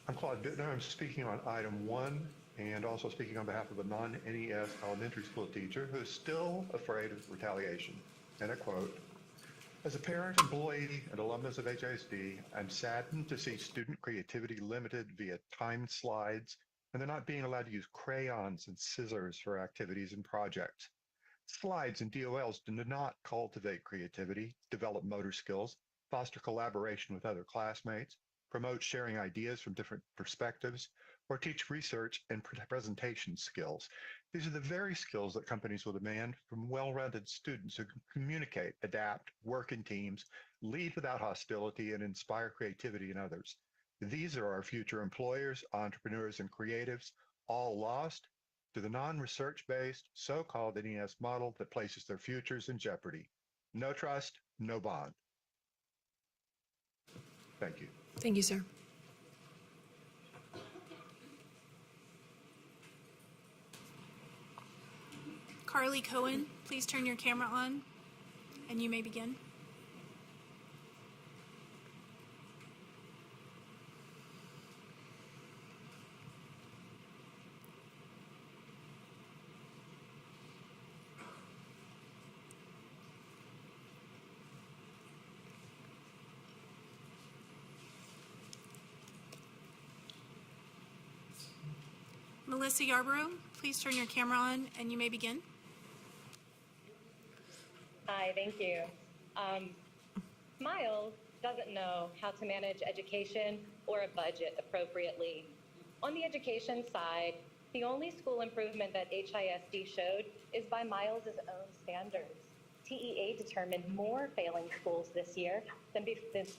I'm Claude Bittner. I'm speaking on item 1 and also speaking on behalf of a non-NES elementary school teacher who is still afraid of retaliation. And I quote, "As a parent, employee, and alumnus of HISD, I'm saddened to see student creativity limited via timed slides, and they're not being allowed to use crayons and scissors for activities and projects. Slides and DOLs do not cultivate creativity, develop motor skills, foster collaboration with other classmates, promote sharing ideas from different perspectives, or teach research and presentation skills. These are the very skills that companies will demand from well-rounded students who can communicate, adapt, work in teams, lead without hostility, and inspire creativity in others. These are our future employers, entrepreneurs, and creatives, all lost to the non-research-based, so-called NES model that places their futures in jeopardy. No trust, no bond." Thank you. Thank you, sir. Carly Cohen, please turn your camera on and you may begin. Melissa Yarborough, please turn your camera on and you may begin. Hi, thank you. Miles doesn't know how to manage education or a budget appropriately. On the education side, the only school improvement that HISD showed is by Miles' own standards. TEA determined more failing schools this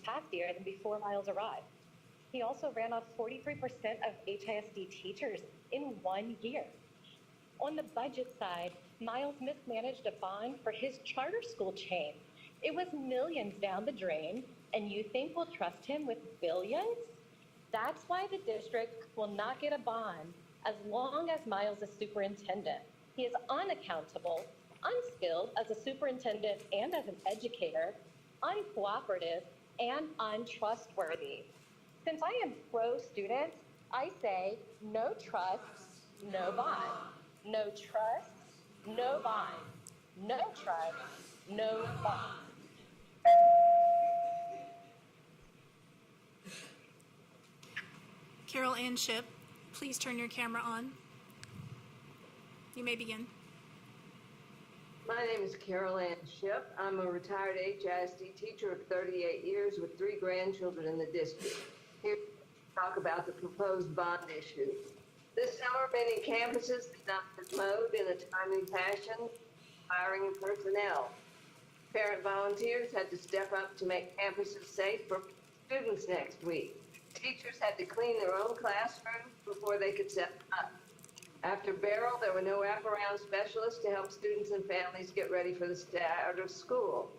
past year than before Miles arrived. He also ran off 43% of HISD teachers in 1 year. On the budget side, Miles mismanaged a bond for his charter school chain. It was millions down the drain, and you think we'll trust him with billions? That's why the district will not get a bond as long as Miles is superintendent. He is unaccountable unskilled as a superintendent and as an educator, uncooperative, and untrustworthy. Since I am pro-student, I say no trust, no bond. No trust, no bond. No trust, no bond. Carol Ann Shipp, please turn your camera on. You may begin. My name is Carol Ann Shipp. I'm a retired HISD teacher of 38 years with 3 grandchildren in the district. Here to talk about the proposed bond issue. This summer, many campuses did not mowed in a timely fashion, hiring personnel. Parent volunteers had to step up to make campuses safe for students next week. Teachers had to clean their own classrooms before they could set them up. After Beryl, there were no wraparound specialists to help students and families get ready for the start of school.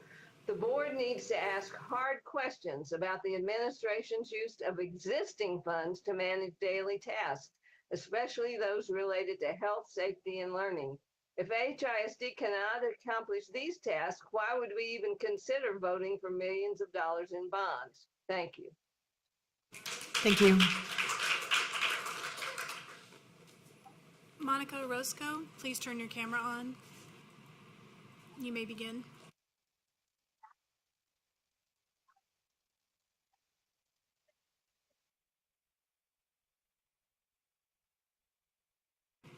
The board needs to ask hard questions about the administration's use of existing funds to manage daily tasks, especially those related to health, safety, and learning. If HISD cannot accomplish these tasks, why would we even consider voting for millions of dollars in bonds? Thank you. Thank you. Monica Roscoe, please turn your camera on. You may begin.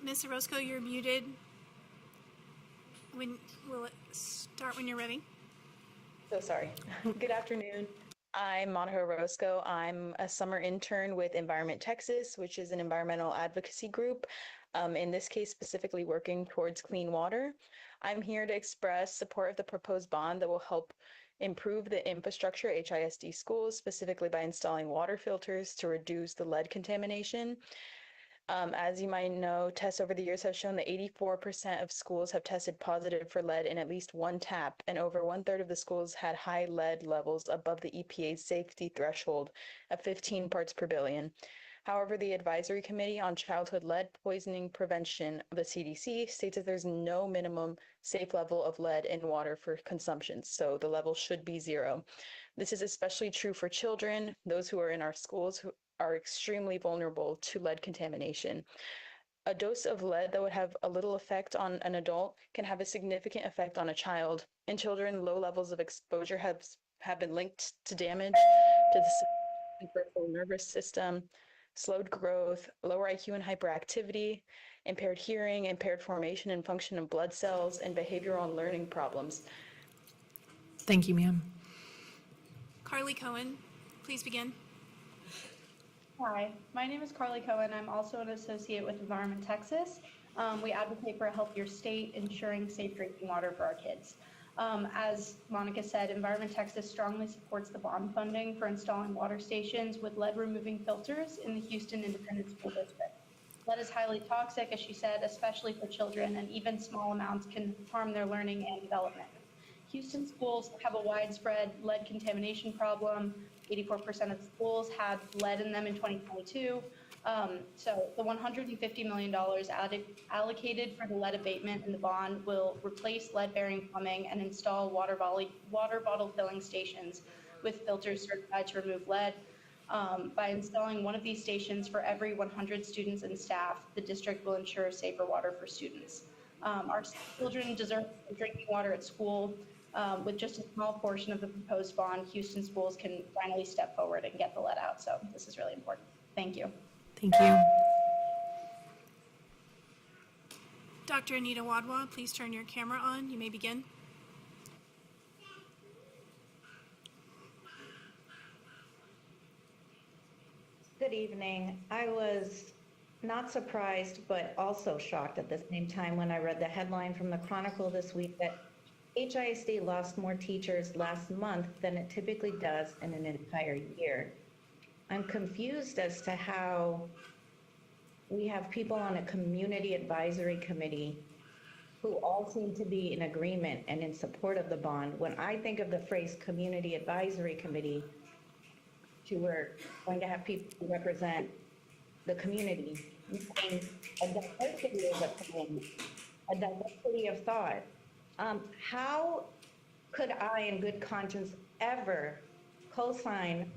Ms. Roscoe, you're muted. Will it start when you're ready? So sorry. Good afternoon. I'm Monica Roscoe. I'm a summer intern with Environment Texas, which is an environmental advocacy group, in this case specifically working towards clean water. I'm here to express support of the proposed bond that will help improve the infrastructure at HISD schools, specifically by installing water filters to reduce the lead contamination. As you might know, tests over the years have shown that 84% of schools have tested positive for lead in at least one tap, and over 1/3 of the schools had high lead levels above the EPA's safety threshold of 15 parts per billion. However, the Advisory Committee on Childhood Lead Poisoning Prevention of the CDC states that there's no minimum safe level of lead in water for consumption, so the level should be 0. This is especially true for children, those who are in our schools who are extremely vulnerable to lead contamination. A dose of lead that would have a little effect on an adult can have a significant effect on a child. In children, low levels of exposure have been linked to damage to the peripheral nervous system, slowed growth, lower IQ and hyperactivity, impaired hearing, impaired formation and function of blood cells, and behavioral and learning problems. Thank you, ma'am. Carly Cohen, please begin. Hi, my name is Carly Cohen. I'm also an associate with Environment Texas. We advocate for a healthier state, ensuring safe drinking water for our kids. As Monica said, Environment Texas strongly supports the bond funding for installing water stations with lead-removing filters in the Houston Independent School District. Lead is highly toxic, as she said, especially for children, and even small amounts can harm their learning and development. Houston schools have a widespread lead contamination problem. 84% of schools had lead in them in 2022. So the $150 million allocated for the lead abatement in the bond will replace lead-bearing plumbing and install water bottle filling stations with filters certified to remove lead. By installing one of these stations for every 100 students and staff, the district will ensure safer water for students. Our children deserve drinking water at school. With just a small portion of the proposed bond, Houston schools can finally step forward and get the lead out. So this is really important. Thank you. Thank you. Dr. Anita Wadwa, please turn your camera on. You may begin. Good evening. I was not surprised, but also shocked at the same time when I read the headline from the Chronicle this week that HISD lost more teachers last month than it typically does in an entire year. I'm confused as to how we have people on a community advisory committee who all seem to be in agreement and in support of the bond. When I think of the phrase community advisory committee, we're going to have people who represent the community, a diversity of opinion, a diversity of thought. How could I, in good conscience, ever co-sign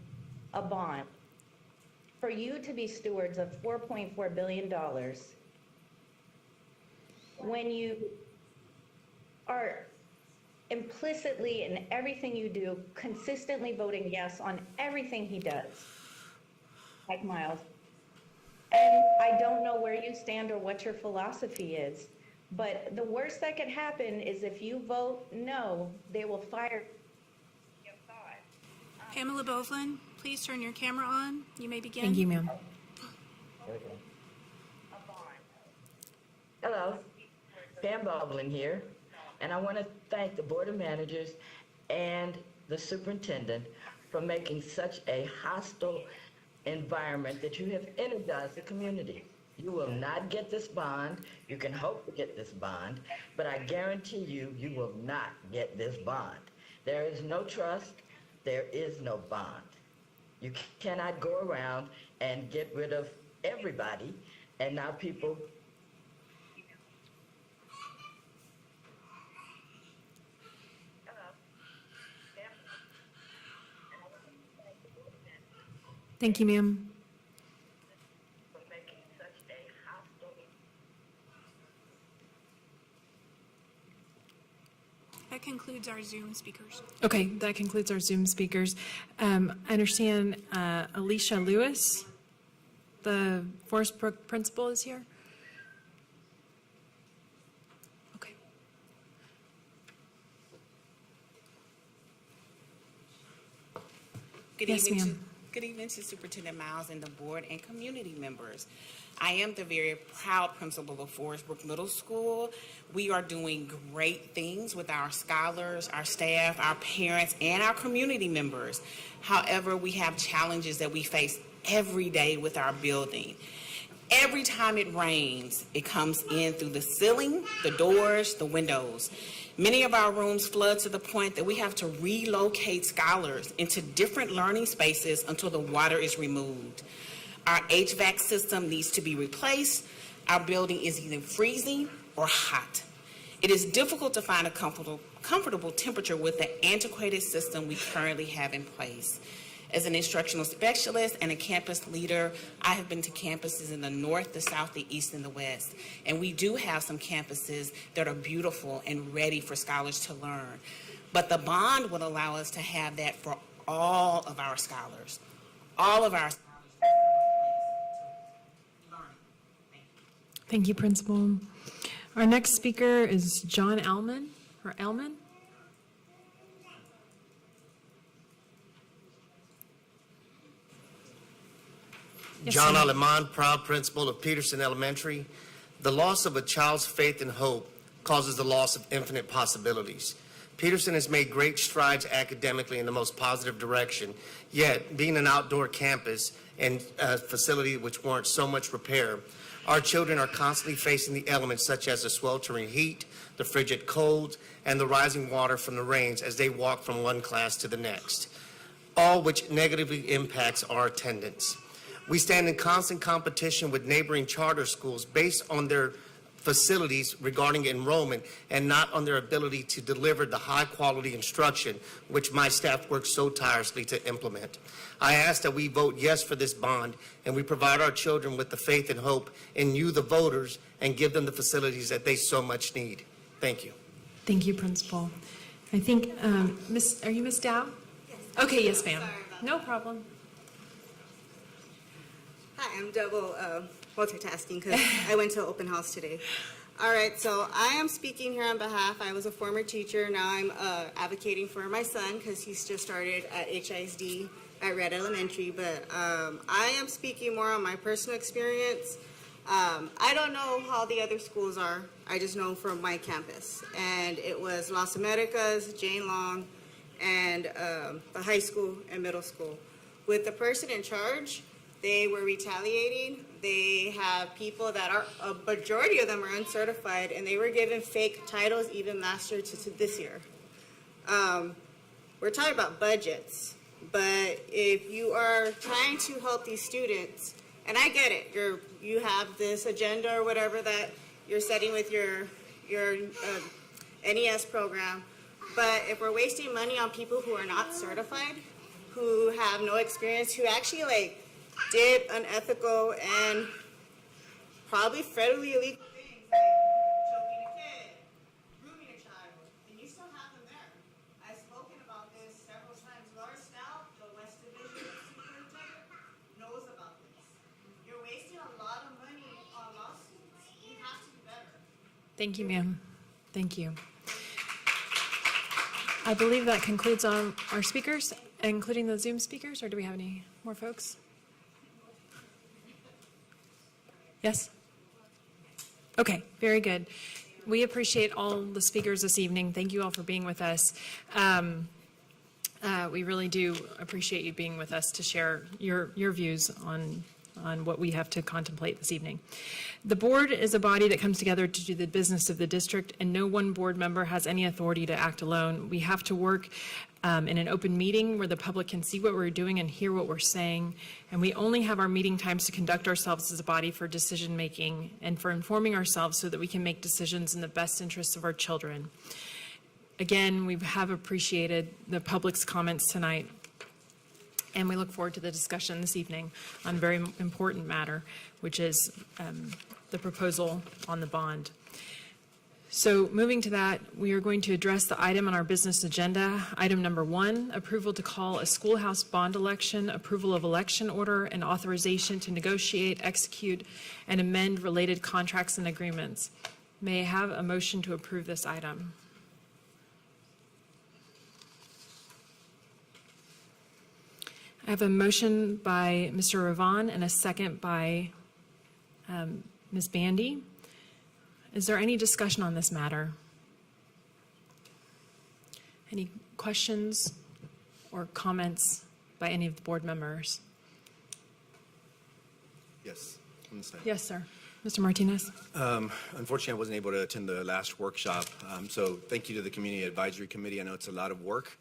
a bond for you to be stewards of $4.4 billion when you are implicitly in everything you do, consistently voting yes on everything he does, like Miles? And I don't know where you stand or what your philosophy is, but the worst that could happen is if you vote no, they will fire. Pamela Bovlin, please turn your camera on. You may begin. Thank you, ma'am. Hello, Pam Baldwin here, and I want to thank the Board of Managers and the Superintendent for making such a hostile environment that you have energized the community. You will not get this bond. You can hope to get this bond, but I guarantee you, you will not get this bond. There is no trust. There is no bond. You cannot go around and get rid of everybody, and now people. Thank you, ma'am. That concludes our Zoom speakers. Okay, that concludes our Zoom speakers. I understand Alicia Lewis, the Forest Brook principal, is here. Okay. Good Yes, evening, ma'am. Good evening to Superintendent Miles and the board and community members. I am the very proud principal of Forest Brook Middle School. We are doing great things with our scholars, our staff, our parents, and our community members. However, we have challenges that we face every day with our building. Every time it rains, it comes in through the ceiling, the doors, the windows. Many of our rooms flood to the point that we have to relocate scholars into different learning spaces until the water is removed. Our HVAC system needs to be replaced. Our building is either freezing or hot. It is difficult to find a comfortable temperature with the antiquated system we currently have in place. As an instructional specialist and a campus leader, I have been to campuses in the north, the south, the east, and the west. And we do have some campuses that are beautiful and ready for scholars to learn. But the bond would allow us to have that for all of our scholars. All of our scholars. Thank you, Principal. Our next speaker is John Elman, or Elman. Yes, John sir. Aleman, proud principal of Peterson Elementary. The loss of a child's faith and hope causes the loss of infinite possibilities. Peterson has made great strides academically in the most positive direction, yet being an outdoor campus and a facility which warrants so much repair, our children are constantly facing the elements such as the sweltering heat, the frigid cold, and the rising water from the rains as they walk from one class to the next, all which negatively impacts our attendance. We stand in constant competition with neighboring charter schools based on their facilities regarding enrollment and not on their ability to deliver the high-quality instruction which my staff works so tirelessly to implement. I ask that we vote yes for this bond and we provide our children with the faith and hope in you, the voters, and give them the facilities that they so much need. Thank you. Thank you, Principal. I think, are you Miss Dow? Yes. Okay, yes, ma'am. No problem. Hi, I'm double multitasking because I went to an open house today. All right, so I am speaking here on behalf, I was a former teacher, now I'm advocating for my son because he's just started at HISD at Red Elementary, but I am speaking more on my personal experience. I don't know how the other schools are, I just know from my campus. And it was Las Americas, Jane Long, and the high school and middle school. With the person in charge, they were retaliating. They have people that are, a majority of them are uncertified, and they were given fake titles even last year to this year. We're talking about budgets, but if you are trying to help these students, and I get it, you have this agenda or whatever that you're setting with your NES program. But if we're wasting money on people who are not certified, who have no experience, who actually like did unethical and probably federally illegal things, like choking a kid, grooming a child, and you still have them there. I've spoken about this several times. Laura Stout, the West Division Superintendent, knows about this. You're wasting a lot of money on lawsuits. You have to do better. Thank you, ma'am. Thank you. I believe that concludes our speakers, including the Zoom speakers, or do we have any more folks? Yes? Okay, very good. We appreciate all the speakers this evening. Thank you all for being with us. We really do appreciate you being with us to share your views on what we have to contemplate this evening. The board is a body that comes together to do the business of the district, and no one board member has any authority to act alone. We have to work in an open meeting where the public can see what we're doing and hear what we're saying, and we only have our meeting times to conduct ourselves as a body for decision making and for informing ourselves so that we can make decisions in the best interests of our children. Again, we have appreciated the public's comments tonight, and we look forward to the discussion this evening on a very important matter, which is the proposal on the bond. So moving to that, we are going to address the item on our business agenda. Item number 1, approval to call a schoolhouse bond election, approval of election order, and authorization to negotiate, execute, and amend related contracts and agreements. May I have a motion to approve this item? I have a motion by Mr. Ravon and a second by Ms. Bandy. Is there any discussion on this matter? Any questions or comments by any of the board members? Yes, on the side. Yes, sir. Mr. Martinez? Unfortunately, I wasn't able to attend the last workshop, so thank you to the Community Advisory Committee. I know it's a lot of work.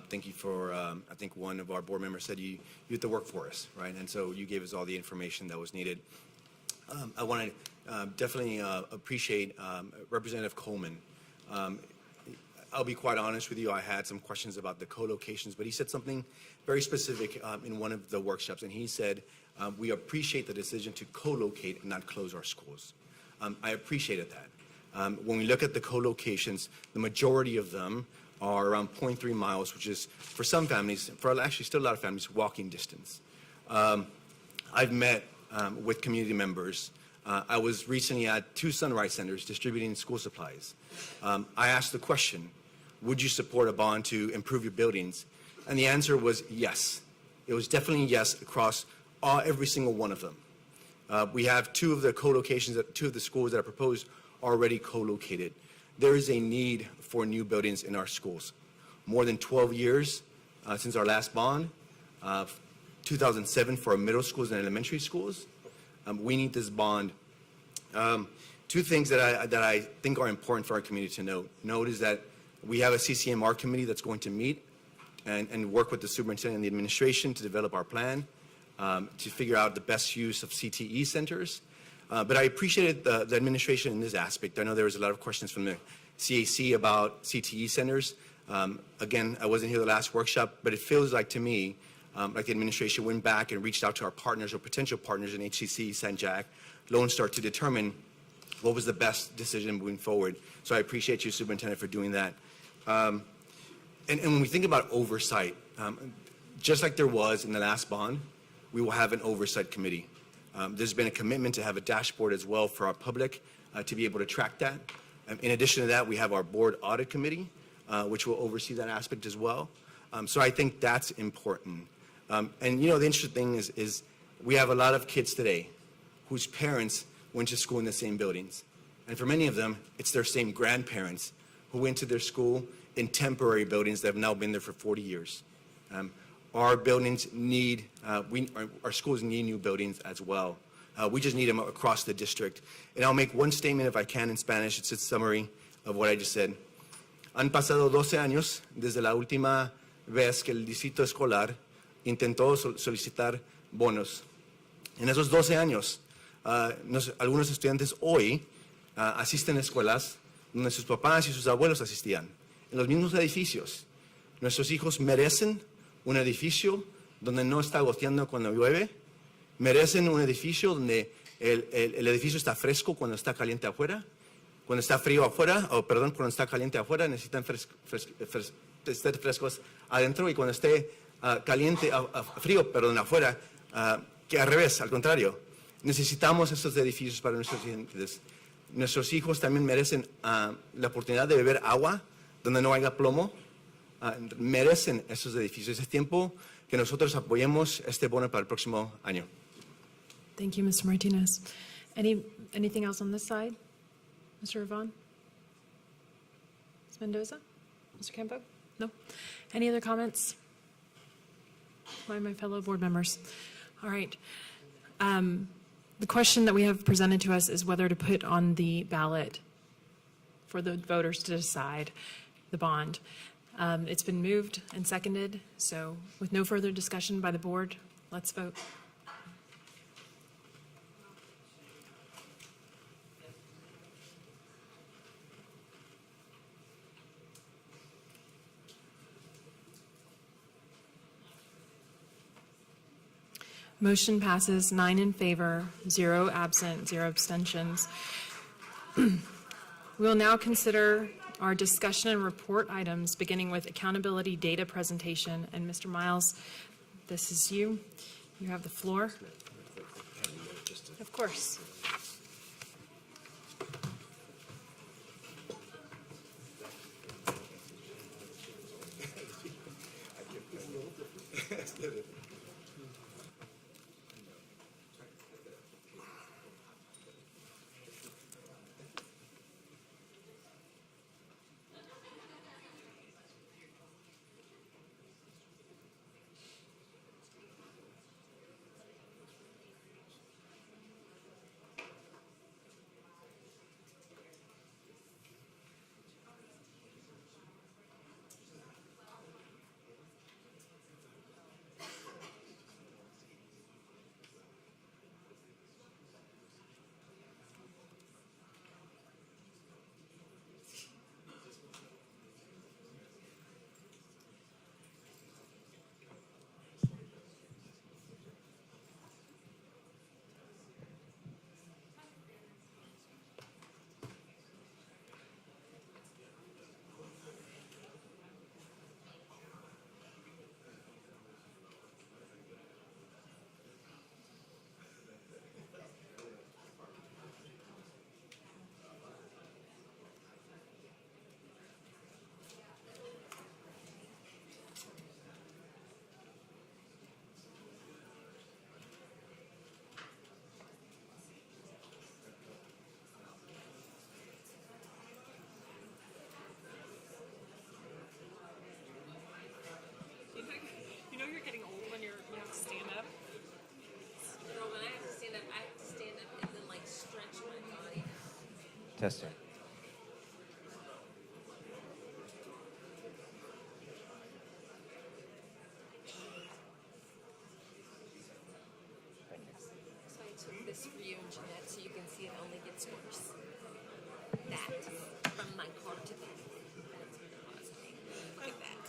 Thank you for, I think one of our board members said you have to work for us, right? And so you gave us all the information that was needed. I want to definitely appreciate Representative Coleman. I'll be quite honest with you, I had some questions about the co-locations, but he said something very specific in one of the workshops, and he said, we appreciate the decision to co-locate and not close our schools. I appreciated that. When we look at the co-locations, the majority of them are around 0.3 miles, which is, for some families, for actually still a lot of families, walking distance. I've met with community members. I was recently at 2 Sunrise Centers distributing school supplies. I asked the question, would you support a bond to improve your buildings? And the answer was yes. It was definitely yes across every single one of them. We have 2 of the co-locations, 2 of the schools that are proposed already co-located. There is a need for new buildings in our schools. More than 12 years since our last bond, 2007 for our middle schools and elementary schools. We need this bond. 2 things that I think are important for our community to note. Note is that we have a CCMR committee that's going to meet and work with the superintendent and the administration to develop our plan to figure out the best use of CTE centers. But I appreciated the administration in this aspect. I know there was a lot of questions from the CAC about CTE centers. Again, I wasn't here the last workshop, but it feels like to me like the administration went back and reached out to our partners or potential partners in HCC, St. Jack, Lone Star to determine what was the best decision moving forward. So I appreciate you, Superintendent, for doing that. And when we think about oversight, just like there was in the last bond, we will have an oversight committee. There's been a commitment to have a dashboard as well for our public to be able to track that. In addition to that, we have our board audit committee, which will oversee that aspect as well. So I think that's important. And you know, the interesting thing is we have a lot of kids today whose parents went to school in the same buildings. And for many of them, it's their same grandparents who went to their school in temporary buildings that have now been there for 40 years. Our buildings need, our schools need new buildings as well. We just need them across the district. And I'll make one statement if I can in Spanish. It's a summary of what I just said. Han pasado 12 años desde la última vez que el distrito escolar intentó solicitar bonos. En esos 12 años, algunos estudiantes hoy asisten a escuelas donde sus papás y sus abuelos asistían, en los mismos edificios. Nuestros hijos merecen un edificio donde no está goteando cuando llueve, merecen un edificio donde el edificio está fresco cuando está caliente afuera, cuando está frío afuera, cuando está caliente afuera, necesitan estar frescos adentro, y cuando esté frío, afuera, que al revés, al contrario. Necesitamos estos edificios para nuestros estudiantes. Nuestros hijos también merecen la oportunidad de beber agua donde no haya plomo. Merecen esos edificios. Es tiempo que nosotros apoyemos este bono para el próximo año. Thank you, Mr. Martinez. Anything else on this side? Mr. Yvonne? Ms. Mendoza? Mr. Campo? No? Any other comments by my fellow board members? All right. The question that we have presented to us is whether to put on the ballot for the voters to decide the bond. It's been moved and seconded, so with no further discussion by the board, let's vote. Motion passes 9 in favor, 0 absent, 0 abstentions. We will now consider our discussion and report items, beginning with accountability data presentation. And Mr. Miles, this is you. You have the floor. Of course. You know you're getting old when you have to stand up? No, when I have to stand up, I have to stand up and then like stretch my body. Testing. So I took this for you, Jeanette, so you can see it only gets worse. That, from my car to bed. That's what it was. Look at that.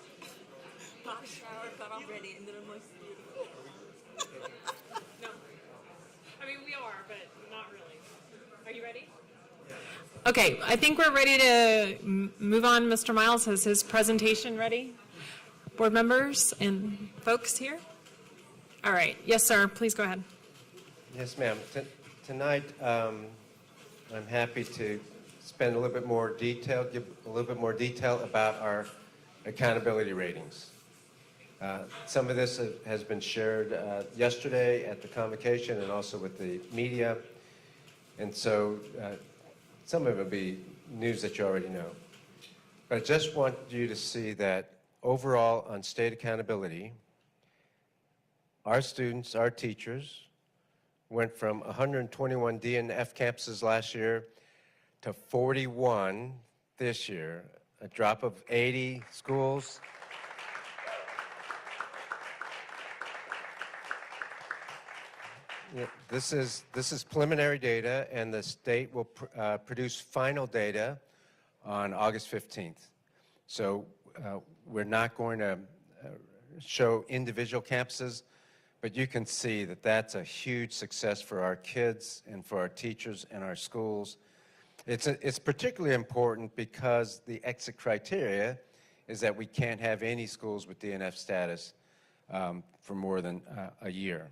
Hot shower, got all ready, and then I'm like, No. I mean, we are, but not really. Are you ready? Okay, I think we're ready to move on. Mr. Miles has his presentation ready. Board members and folks here? All right. Yes, sir. Please go ahead. Yes, ma'am. Tonight, I'm happy to spend a little bit more detail, give a little bit more detail about our accountability ratings. Some of this has been shared yesterday at the convocation and also with the media. And so some of it will be news that you already know. But I just want you to see that overall on state accountability, our students, our teachers, went from 121 D and F campuses last year to 41 this year, a drop of 80 schools. Yeah, this is preliminary data, and the state will produce final data on August 15th. So we're not going to show individual campuses, but you can see that that's a huge success for our kids and for our teachers and our schools. It's particularly important because the exit criteria is that we can't have any schools with DNF status for more than a year,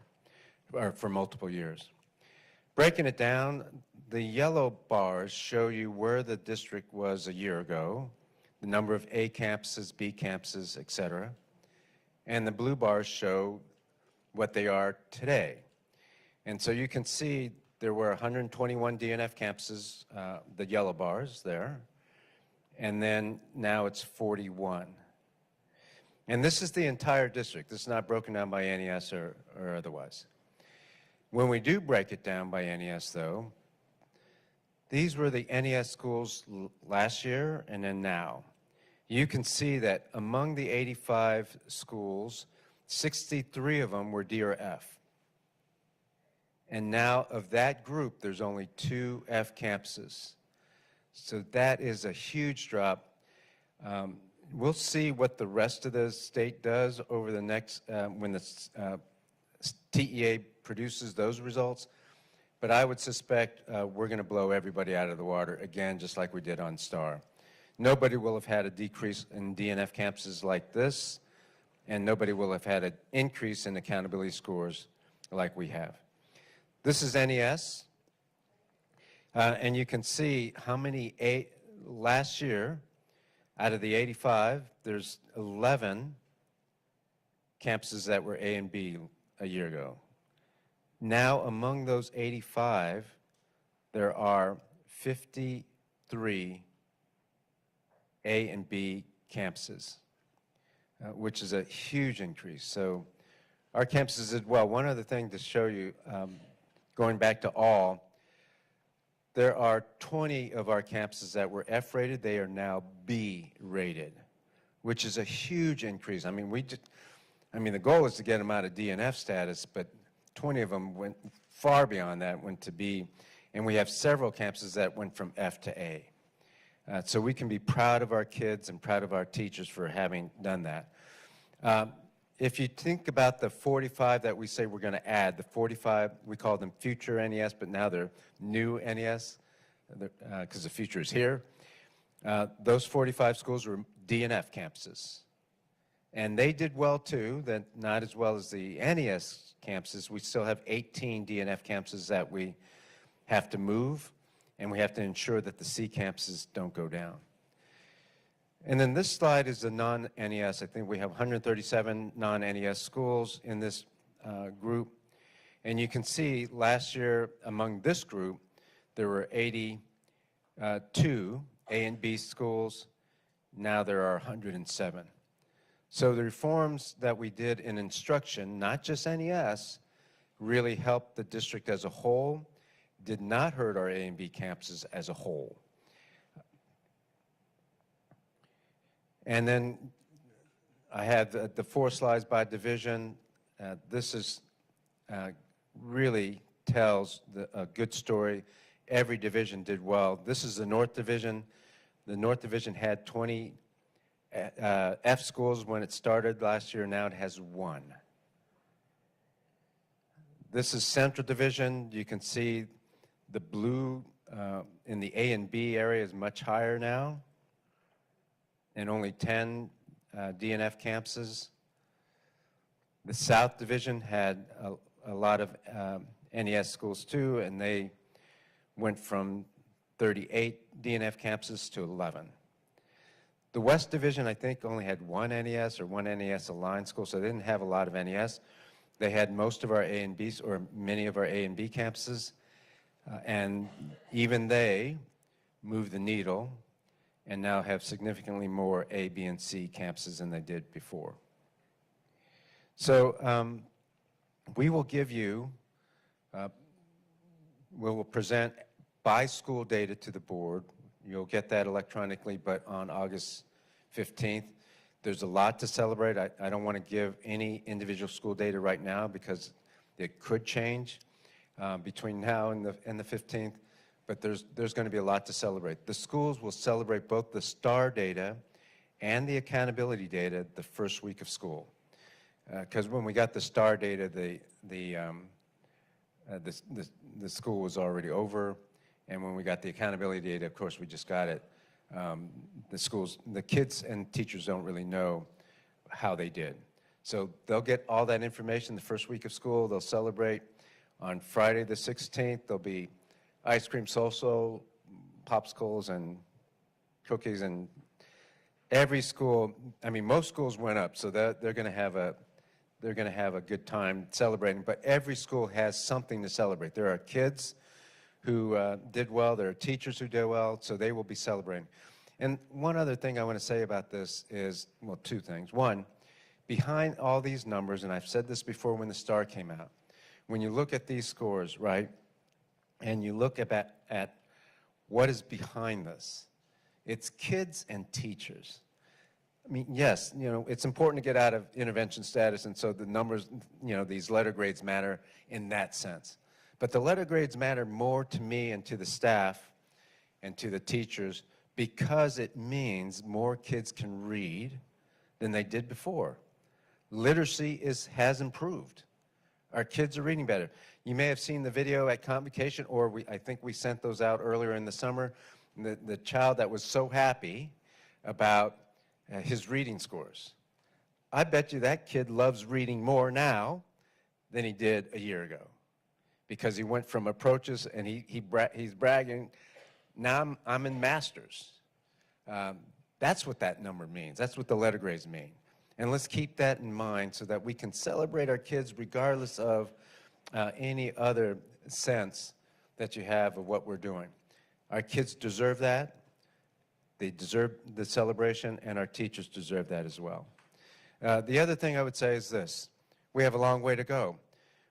or for multiple years. Breaking it down, the yellow bars show you where the district was a year ago, the number of A campuses, B campuses, et cetera. And the blue bars show what they are today. And so you can see there were 121 DNF campuses, the yellow bars there, and then now it's 41. And this is the entire district. This is not broken down by NES or otherwise. When we do break it down by NES, though, these were the NES schools last year and then now. You can see that among the 85 schools, 63 of them were D or F. And now of that group, there's only 2 F campuses. So that is a huge drop. We'll see what the rest of the state does over the next, when the TEA produces those results. But I would suspect we're going to blow everybody out of the water again, just like we did on STAR. Nobody will have had a decrease in DNF campuses like this, and nobody will have had an increase in accountability scores like we have. This is NES, and you can see how many last year, out of the 85, there's 11 campuses that were A and B a year ago. Now, among those 85, there are 53 A and B campuses, which is a huge increase. So our campuses did well. One other thing to show you, going back to all, there are 20 of our campuses that were F rated. They are now B rated, which is a huge increase. I mean, the goal is to get them out of DNF status, but 20 of them went far beyond that, went to B, and we have several campuses that went from F to A. So we can be proud of our kids and proud of our teachers for having done that. If you think about the 45 that we say we're going to add, the 45, we call them future NES, but now they're new NES because the future is here. Those 45 schools were DNF campuses. And they did well too, not as well as the NES campuses. We still have 18 DNF campuses that we have to move, and we have to ensure that the C campuses don't go down. And then this slide is the non-NES. I think we have 137 non-NES schools in this group. And you can see last year among this group, there were 82 A and B schools. Now there are 107. So the reforms that we did in instruction, not just NES, really helped the district as a whole, did not hurt our A and B campuses as a whole. And then I have the 4 slides by division. This is really tells a good story. Every division did well. This is the North Division. The North Division had 20 F schools when it started last year. Now it has 1. This is Central Division. You can see the blue in the A and B area is much higher now, and only 10 DNF campuses. The South Division had a lot of NES schools too, and they went from 38 DNF campuses to 11. The West Division, I think, only had 1 NES or 1 NES aligned school, so they didn't have a lot of NES. They had most of our A and Bs, or many of our A and B campuses, and even they moved the needle and now have significantly more A, B, and C campuses than they did before. So we will give you, we will present by school data to the board. You'll get that electronically, but on August 15th. There's a lot to celebrate. I don't want to give any individual school data right now because it could change between now and the 15th. but there's going to be a lot to celebrate. The schools will celebrate both the STAR data and the accountability data the first week of school. Because when we got the STAR data, the school was already over, and when we got the accountability data, of course, we just got it. The kids and teachers don't really know how they did. So they'll get all that information the first week of school. They'll celebrate. On Friday the 16th, there'll be ice cream social, popsicles, and cookies, and every school, I mean, most schools went up, so they're going to have a good time celebrating, but every school has something to celebrate. There are kids who did well, there are teachers who did well, so they will be celebrating. And one other thing I want to say about this is, well, two things. One, behind all these numbers, and I've said this before when the STAR came out, when you look at these scores, right, and you look at what is behind this, it's kids and teachers. I mean, yes, you know, it's important to get out of intervention status, and so the numbers, you know, these letter grades matter in that sense. But the letter grades matter more to me and to the staff and to the teachers because it means more kids can read than they did before. Literacy has improved. Our kids are reading better. You may have seen the video at Convocation, or I think we sent those out earlier in the summer, the child that was so happy about his reading scores. I bet you that kid loves reading more now than he did a year ago, because he went from approaches and he's bragging, now I'm in masters. That's what that number means. That's what the letter grades mean. And let's keep that in mind so that we can celebrate our kids regardless of any other sense that you have of what we're doing. Our kids deserve that. They deserve the celebration, and our teachers deserve that as well. The other thing I would say is this. We have a long way to go.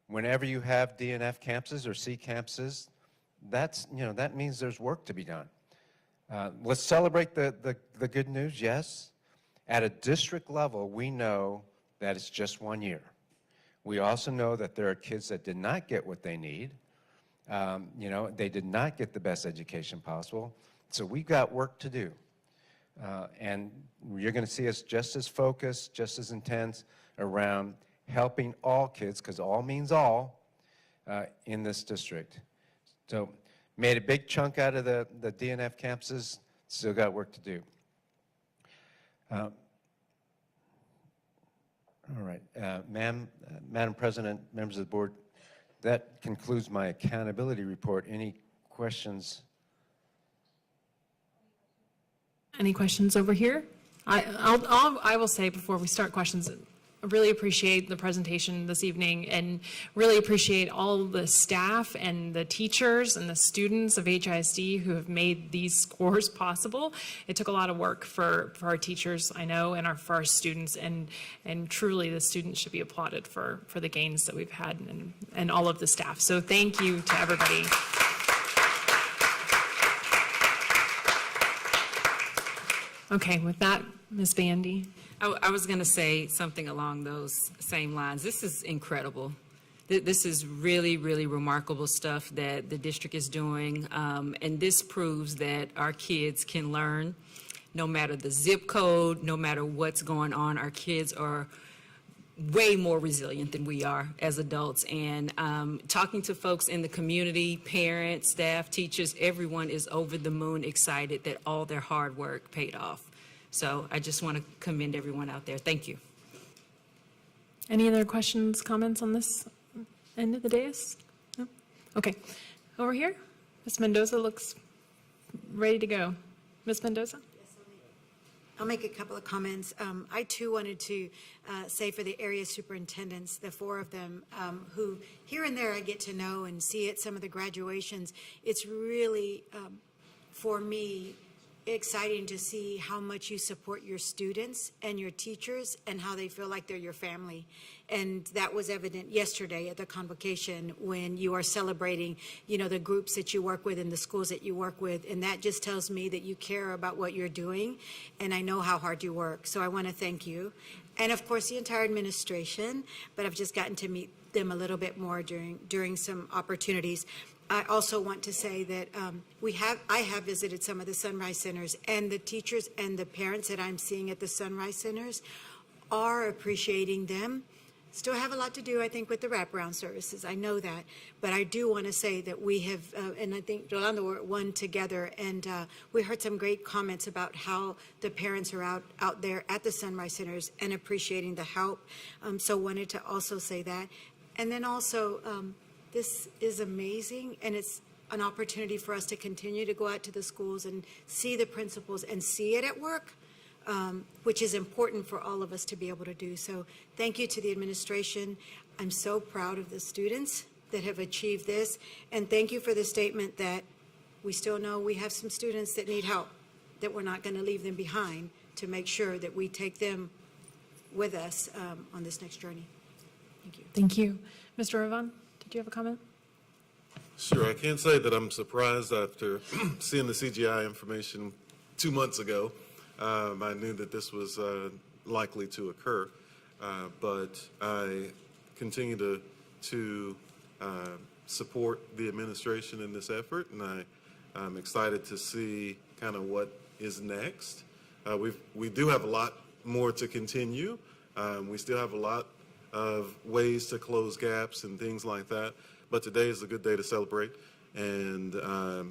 Whenever you have DNF campuses or C campuses, that means there's work to be done. Let's celebrate the good news, yes. At a district level, we know that it's just 1 year. We also know that there are kids that did not get what they need. They did not get the best education possible. So we've got work to do. And you're going to see us just as focused, just as intense around helping all kids, because all means all, in this district. So made a big chunk out of the DNF campuses, still got work to do. All right, Madam President, members of the board, that concludes my accountability report. Any questions? Any questions over here? I will say before we start questions, I really appreciate the presentation this evening and really appreciate all the staff and the teachers and the students of HISD who have made these scores possible. It took a lot of work for our teachers, I know, and for our students, and truly the students should be applauded for the gains that we've had and all of the staff. So thank you to everybody. Okay, with that, Ms. Bandy. I was going to say something along those same lines. This is incredible. This is really, really remarkable stuff that the district is doing, and this proves that our kids can learn no matter the zip code, no matter what's going on. Our kids are way more resilient than we are as adults, and talking to folks in the community, parents, staff, teachers, everyone is over the moon excited that all their hard work paid off. So I just want to commend everyone out there. Thank you. Any other questions, comments on this end of the dais? No? Okay. Over here, Ms. Mendoza looks ready to go. Ms. Mendoza? I'll make a couple of comments. I too wanted to say for the area superintendents, the 4 of them, who here and there I get to know and see at some of the graduations, it's really, for me, exciting to see how much you support your students and your teachers and how they feel like they're your family. And that was evident yesterday at the convocation when you are celebrating, the groups that you work with and the schools that you work with. And that just tells me that you care about what you're doing. And I know how hard you work. So I want to thank you. And of course, the entire administration, but I've just gotten to meet them a little bit more during some opportunities. I also want to say that I have visited some of the Sunrise Centers, and the teachers and the parents that I'm seeing at the Sunrise Centers are appreciating them. Still have a lot to do, I think, with the wraparound services. I know that. But I do want to say that we have, and I think Yolanda were at one together, and we heard some great comments about how the parents are out there at the Sunrise Centers and appreciating the help. So wanted to also say that. And then also, this is amazing, and it's an opportunity for us to continue to go out to the schools and see the principals and see it at work. Which is important for all of us to be able to do. So thank you to the administration. I'm so proud of the students that have achieved this. And thank you for the statement that we still know we have some students that need help, that we're not going to leave them behind, to make sure that we take them with us on this next journey. Thank you. Thank you. Mr. Ravon, did you have a comment? Sure. I can't say that I'm surprised after seeing the CGI information 2 months ago. I knew that this was likely to occur, but I continue to support the administration in this effort, and I'm excited to see kind of what is next. We do have a lot more to continue. We still have a lot of ways to close gaps and things like that, but today is a good day to celebrate, and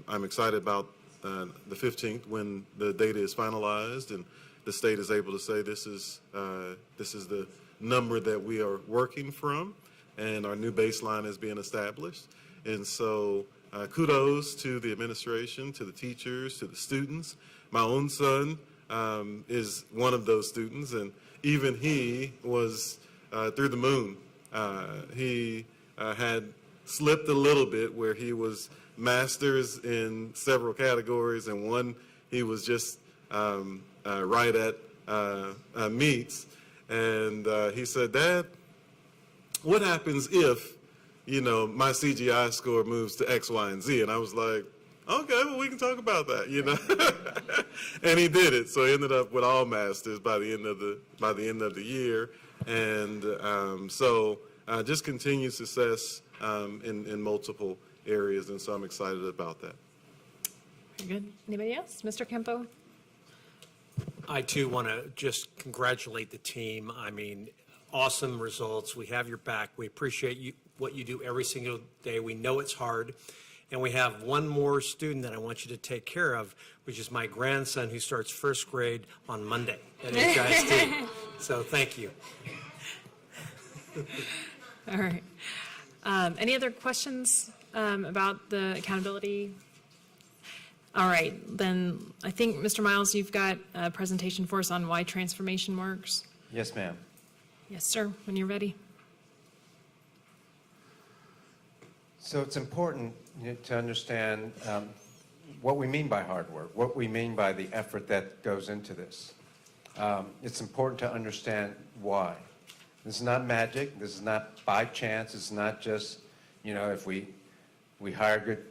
I'm excited about the 15th, when the data is finalized and the state is able to say this is the number that we are working from, and our new baseline is being established. And so kudos to the administration, to the teachers, to the students. My own son is one of those students, and even he was through the moon. He had slipped a little bit where he was masters in several categories, and one he was just right at meets. And he said, "Dad, what happens if, my CGI score moves to X, Y, and Z?" And I was like, "Okay, well, we can talk about that, And he did it. So he ended up with all masters by the end of the year. And so just continued success in multiple areas, and so I'm excited about that. Very good. Anybody else? Mr. Kempo? I too want to just congratulate the team. I mean, awesome results. We have your back. We appreciate what you do every single day. We know it's hard. And we have one more student that I want you to take care of, which is my grandson, who starts first grade on Monday at HISD. So thank you. All right. Any other questions about the accountability? All right, then I think, Mr. Miles, you've got a presentation for us on why transformation works. Yes, ma'am. Yes, sir, when you're ready. So it's important to understand what we mean by hard work, what we mean by the effort that goes into this. It's important to understand why. This is not magic. This is not by chance. It's not just, if we hire good,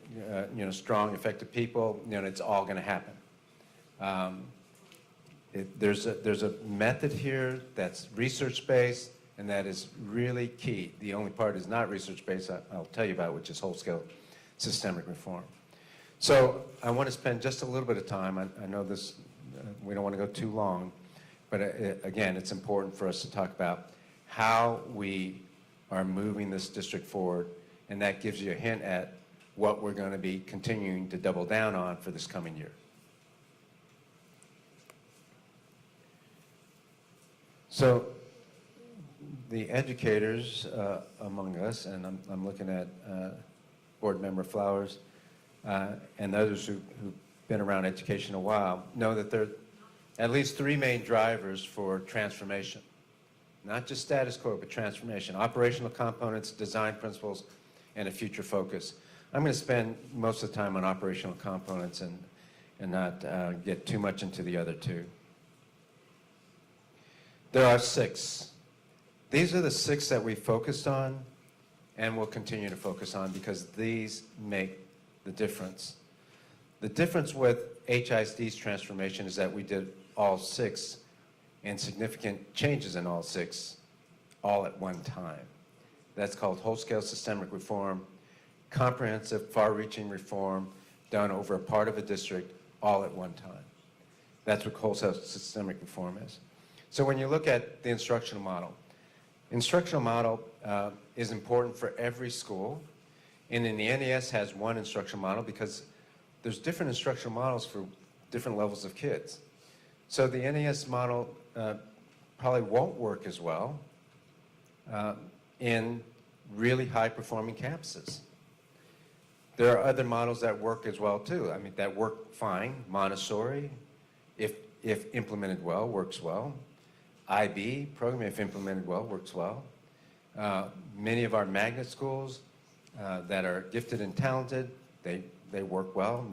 strong, effective people, it's all going to happen. There's a method here that's research-based, and that is really key. The only part is not research-based, I'll tell you about, which is whole-scale systemic reform. So I want to spend just a little bit of time. I know this, we don't want to go too long, but again, it's important for us to talk about how we are moving this district forward, and that gives you a hint at what we're going to be continuing to double down on for this coming year. So the educators among us, and I'm looking at Board Member Flowers and others who've been around education a while, know that there are at least three main drivers for transformation. Not just status quo, but transformation. Operational components, design principles, and a future focus. I'm going to spend most of the time on operational components and not get too much into the other two. There are 6. These are the 6 that we focused on and will continue to focus on because these make the difference. The difference with HISD's transformation is that we did all 6 and significant changes in all 6 all at one time. That's called whole-scale systemic reform, comprehensive, far-reaching reform done over a part of a district all at one time. That's what wholesale systemic reform is. So when you look at the instructional model is important for every school, and then the NES has one instructional model because there's different instructional models for different levels of kids. So the NES model probably won't work as well in really high-performing campuses. There are other models that work as well, too. I mean, that work fine. Montessori, if implemented well, works well. IB program, if implemented well, works well. Many of our magnet schools that are gifted and talented, they work well.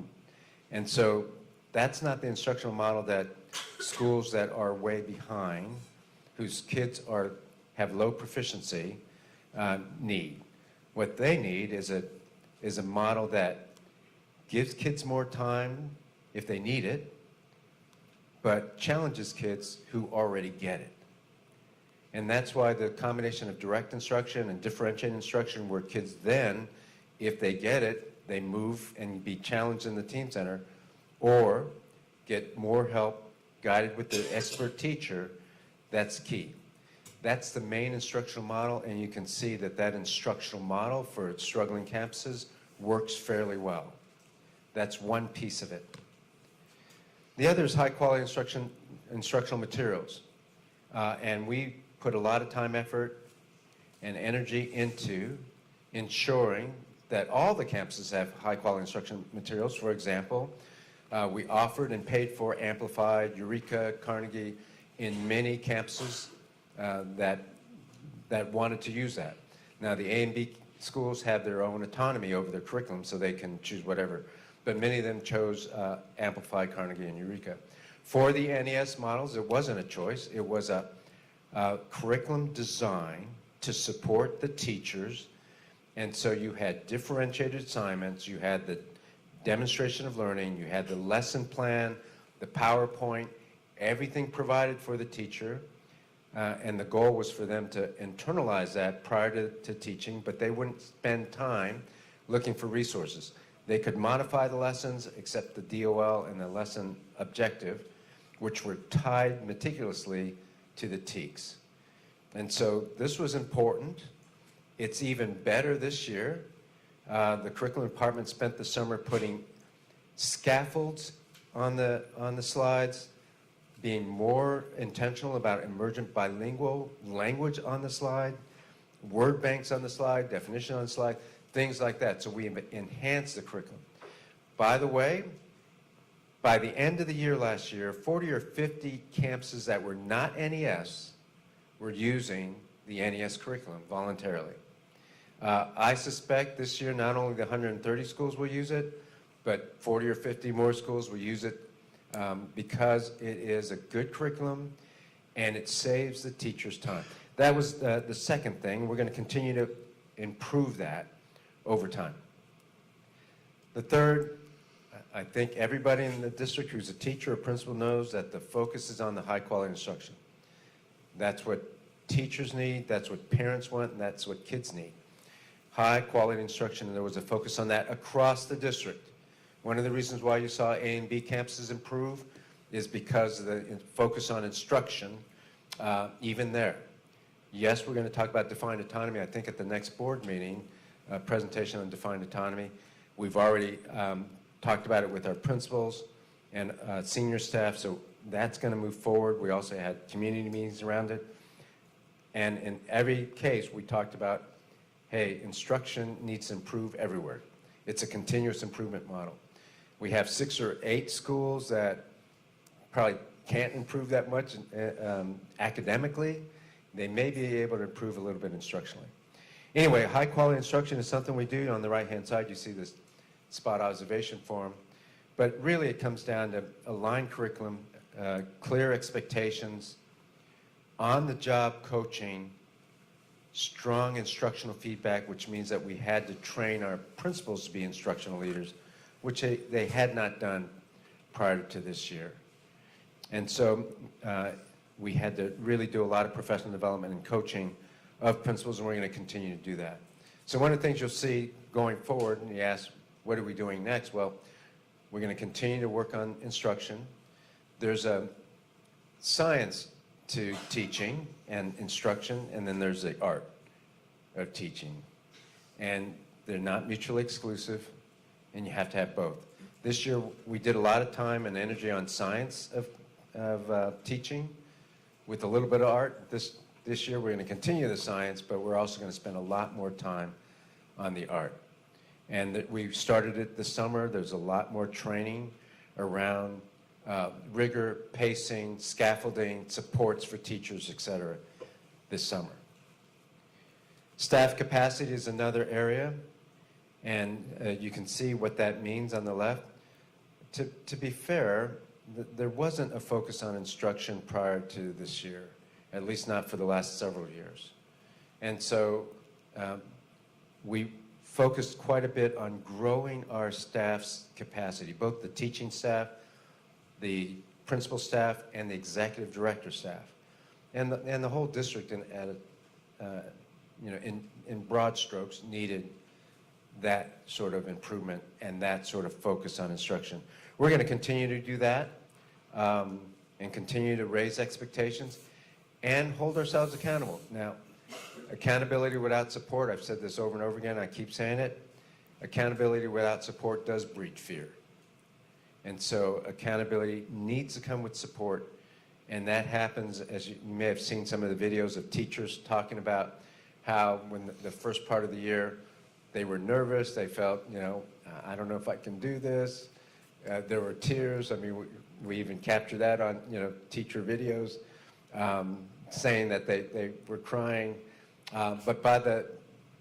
And so that's not the instructional model that schools that are way behind, whose kids have low proficiency, need. What they need is a model that gives kids more time if they need it, but challenges kids who already get it. And that's why the combination of direct instruction and differentiated instruction, where kids then, if they get it, they move and be challenged in the teen center, or get more help guided with the expert teacher, that's key. That's the main instructional model, and you can see that that instructional model for struggling campuses works fairly well. That's one piece of it. The other is high-quality instructional materials. And we put a lot of time, effort, and energy into ensuring that all the campuses have high-quality instructional materials. For example, we offered and paid for Amplified, Eureka, Carnegie in many campuses that wanted to use that. Now, the A and B schools have their own autonomy over their curriculum, so they can choose whatever. But many of them chose Amplified, Carnegie, and Eureka. For the NES models, it wasn't a choice. It was a curriculum design to support the teachers. And so you had differentiated assignments, you had the demonstration of learning, you had the lesson plan, the PowerPoint, everything provided for the teacher. And the goal was for them to internalize that prior to teaching, but they wouldn't spend time looking for resources. They could modify the lessons, except the DOL and the lesson objective, which were tied meticulously to the TEKS. And so this was important. It's even better this year. The curriculum department spent the summer putting scaffolds on the slides, being more intentional about emergent bilingual language on the slide, word banks on the slide, definition on the slide, things like that. So we enhanced the curriculum. By the way, by the end of the year last year, 40 or 50 campuses that were not NES were using the NES curriculum voluntarily. I suspect this year not only the 130 schools will use it, but 40 or 50 more schools will use it because it is a good curriculum and it saves the teachers time. That was the second thing. We're going to continue to improve that over time. The third, I think everybody in the district who's a teacher or principal knows that the focus is on the high quality instruction. That's what teachers need, that's what parents want, and that's what kids need. High quality instruction, and there was a focus on that across the district. One of the reasons why you saw A and B campuses improve is because of the focus on instruction, even there. Yes, we're going to talk about defined autonomy, I think, at the next board meeting, a presentation on defined autonomy. We've already talked about it with our principals and senior staff, so that's going to move forward. We also had community meetings around it. And in every case, we talked about, hey, instruction needs to improve everywhere. It's a continuous improvement model. We have 6 or 8 schools that probably can't improve that much academically. They may be able to improve a little bit instructionally. Anyway, high quality instruction is something we do. On the right-hand side, you see this spot observation form. But really, it comes down to aligned curriculum, clear expectations, on-the-job coaching, strong instructional feedback, which means that we had to train our principals to be instructional leaders, which they had not done prior to this year. And so we had to really do a lot of professional development and coaching of principals, and we're going to continue to do that. So one of the things you'll see going forward, and you ask, what are we doing next? Well, we're going to continue to work on instruction. There's a science to teaching and instruction, and then there's the art of teaching. And they're not mutually exclusive, and you have to have both. This year, we did a lot of time and energy on science of teaching with a little bit of art. This year, we're going to continue the science, but we're also going to spend a lot more time on the art. And we started it this summer. There's a lot more training around rigor, pacing, scaffolding, supports for teachers, et cetera, this summer. Staff capacity is another area, and you can see what that means on the left. To be fair, there wasn't a focus on instruction prior to this year, at least not for the last several years. And so we focused quite a bit on growing our staff's capacity, both the teaching staff, the principal staff, and the executive director staff. And the whole district in broad strokes needed that sort of improvement and that sort of focus on instruction. We're going to continue to do that and continue to raise expectations and hold ourselves accountable. Now, accountability without support, I've said this over and over again, I keep saying it, accountability without support does breed fear. And so accountability needs to come with support, and that happens, as you may have seen some of the videos of teachers talking about how when the first part of the year, they were nervous, they felt, I don't know if I can do this. There were tears. I mean, we even captured that on, teacher videos, saying that they were crying. But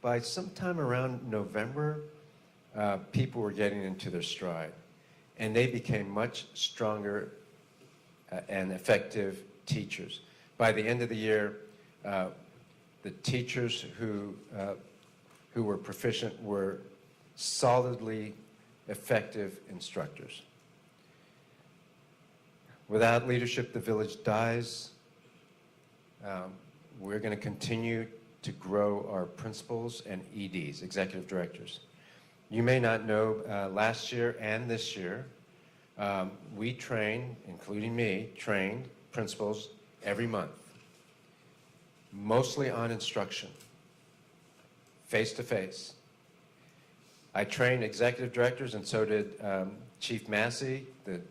by sometime around November, people were getting into their stride, and they became much stronger and effective teachers. By the end of the year, the teachers who were proficient were solidly effective instructors. Without leadership, the village dies. We're going to continue to grow our principals and EDs, executive directors. You may not know, last year and this year, we trained, including me, trained principals every month, mostly on instruction, face-to-face. I trained executive directors, and so did Chief Massey, the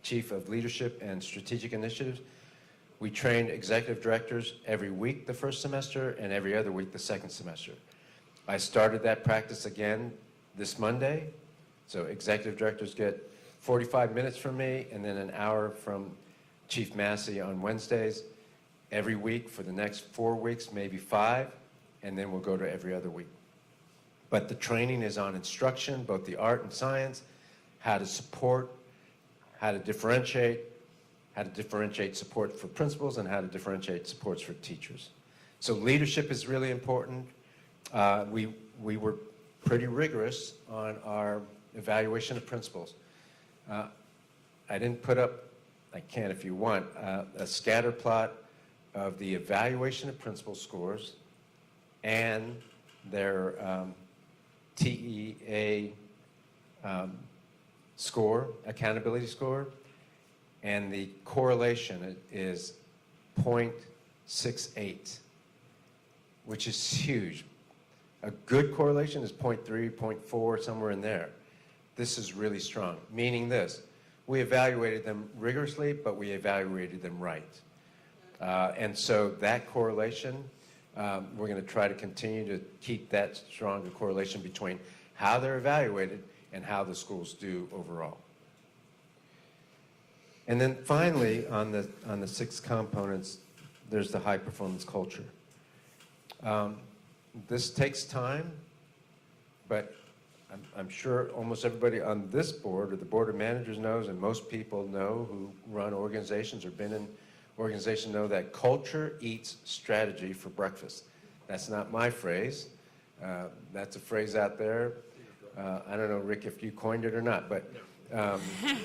Chief of Leadership and Strategic Initiatives. We trained executive directors every week the first semester and every other week the second semester. I started that practice again this Monday. So executive directors get 45 minutes from me and then an hour from Chief Massey on Wednesdays every week for the next 4 weeks, maybe 5, and then we'll go to every other week. But the training is on instruction, both the art and science, how to support, how to differentiate support for principals, and how to differentiate supports for teachers. So leadership is really important. We were pretty rigorous on our evaluation of principals. I didn't put up, I can if you want, a scatter plot of the evaluation of principal scores and their TEA score, accountability score, and the correlation is 0.68, which is huge. A good correlation is 0.3, 0.4, somewhere in there. This is really strong, meaning this: we evaluated them rigorously, but we evaluated them right. And so that correlation, we're going to try to continue to keep that stronger correlation between how they're evaluated and how the schools do overall. And then finally, on the 6 components, there's the high performance culture. This takes time, but I'm sure almost everybody on this board or the board of managers knows, and most people know who run organizations or been in organizations know that culture eats strategy for breakfast. That's not my phrase. That's a phrase out there. I don't know, Rick, if you coined it or not, but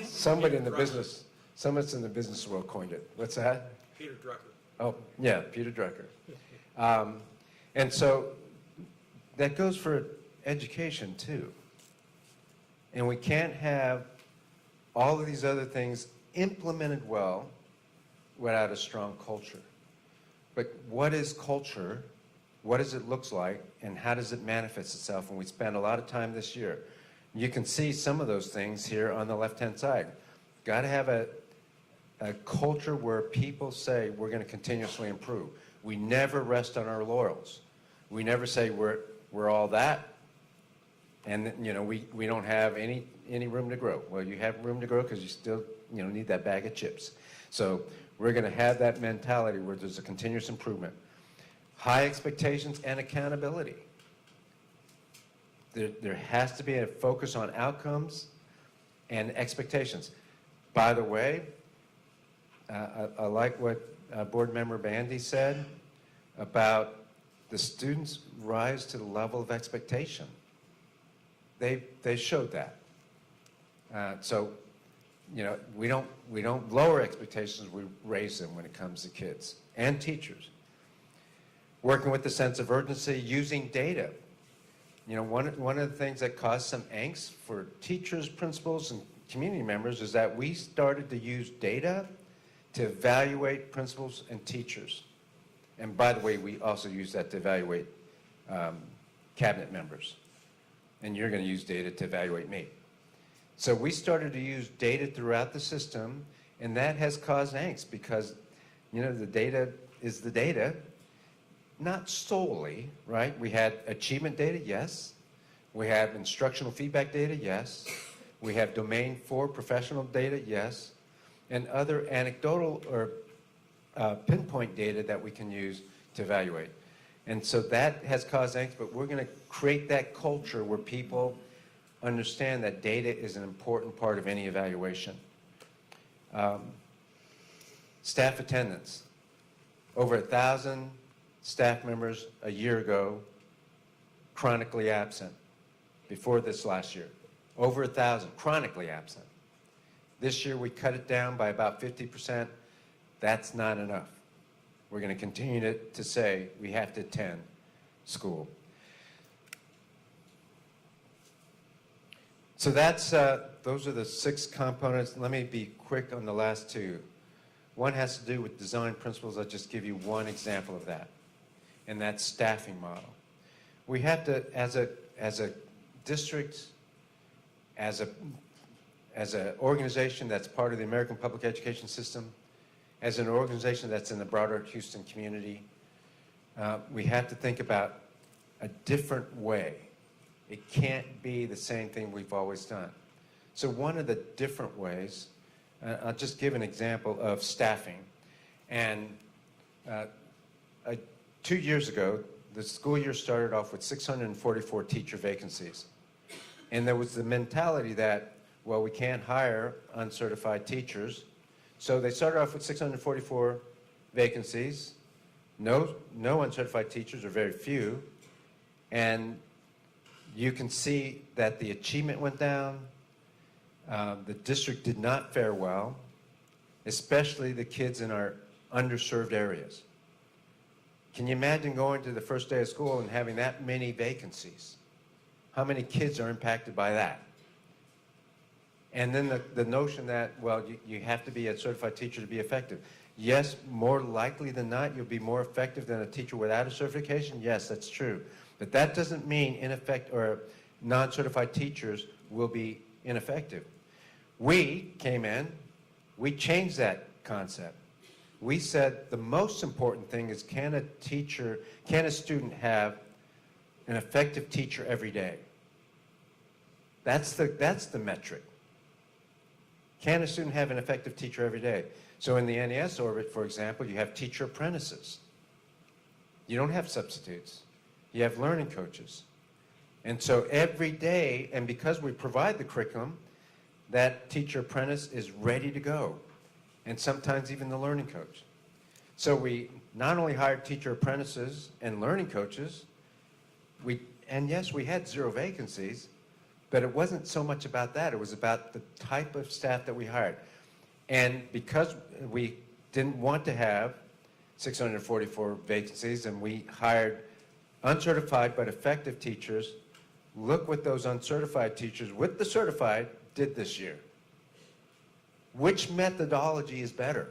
somebody in the business, someone's in the business world coined it. What's that? Peter Drucker. Oh, yeah, Peter Drucker. And so that goes for education too. And we can't have all of these other things implemented well without a strong culture. But what is culture? What does it look like? And how does it manifest itself? And we spent a lot of time this year. You can see some of those things here on the left-hand side. Got to have a culture where people say we're going to continuously improve. We never rest on our laurels. We never say we're all that, and we don't have any room to grow. Well, you have room to grow because you still need that bag of chips. So we're going to have that mentality where there's a continuous improvement, high expectations and accountability. There has to be a focus on outcomes and expectations. By the way, I like what Board Member Bandy said about the students rise to the level of expectation. They showed that. So, we don't lower expectations, we raise them when it comes to kids and teachers. Working with the sense of urgency, using data. One of the things that caused some angst for teachers, principals, and community members is that we started to use data to evaluate principals and teachers. And by the way, we also use that to evaluate cabinet members. And you're going to use data to evaluate me. So we started to use data throughout the system, and that has caused angst because, the data is the data, not solely, right? We had achievement data, yes. We have instructional feedback data, yes. We have domain 4 professional data, yes. And other anecdotal or pinpoint data that we can use to evaluate. And so that has caused angst, but we're going to create that culture where people understand that data is an important part of any evaluation. Staff attendance. Over 1,000 staff members a year ago chronically absent before this last year. Over 1,000 chronically absent. This year we cut it down by about 50%. That's not enough. We're going to continue to say we have to attend school. So those are the 6 components. Let me be quick on the last 2. One has to do with design principles. I'll just give you one example of that, and that's staffing model. We have to, as a district, as an organization that's part of the American public education system, as an organization that's in the broader Houston community, we have to think about a different way. It can't be the same thing we've always done. So one of the different ways, I'll just give an example of staffing. And 2 years ago, the school year started off with 644 teacher vacancies. And there was the mentality that, well, we can't hire uncertified teachers. So they started off with 644 vacancies, no uncertified teachers, or very few. And you can see that the achievement went down. The district did not fare well, especially the kids in our underserved areas. Can you imagine going to the first day of school and having that many vacancies? How many kids are impacted by that? And then the notion that, well, you have to be a certified teacher to be effective. Yes, more likely than not, you'll be more effective than a teacher without a certification. Yes, that's true. But that doesn't mean non-certified teachers will be ineffective. We came in, we changed that concept. We said the most important thing is can a student have an effective teacher every day? That's the metric. Can a student have an effective teacher every day? So in the NES orbit, for example, you have teacher apprentices. You don't have substitutes. You have learning coaches. And so every day, and because we provide the curriculum, that teacher apprentice is ready to go, and sometimes even the learning coach. So we not only hired teacher apprentices and learning coaches, and yes, we had 0 vacancies, but it wasn't so much about that. It was about the type of staff that we hired. And because we didn't want to have 644 vacancies, and we hired uncertified but effective teachers, look what those uncertified teachers with the certified did this year. Which methodology is better?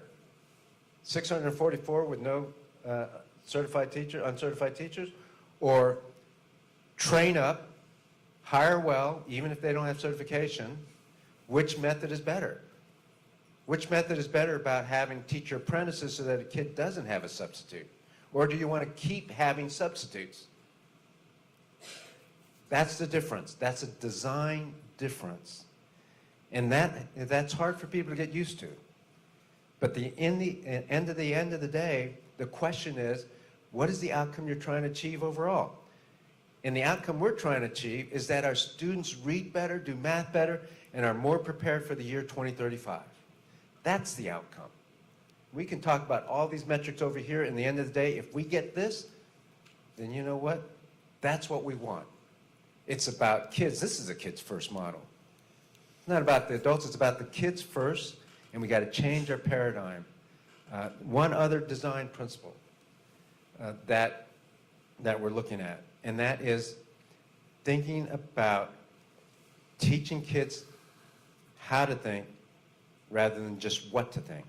644 with no uncertified teachers, or train up, hire well, even if they don't have certification? Which method is better? Which method is better about having teacher apprentices so that a kid doesn't have a substitute? Or do you want to keep having substitutes? That's the difference. That's a design difference. And that's hard for people to get used to. But in the end of the day, the question is, what is the outcome you're trying to achieve overall? And the outcome we're trying to achieve is that our students read better, do math better, and are more prepared for the year 2035. That's the outcome. We can talk about all these metrics over here. In the end of the day, if we get this, then you know what? That's what we want. It's about kids. This is a kids first model. It's not about the adults, it's about the kids first, and we got to change our paradigm. One other design principle that we're looking at, and that is thinking about teaching kids how to think rather than just what to think.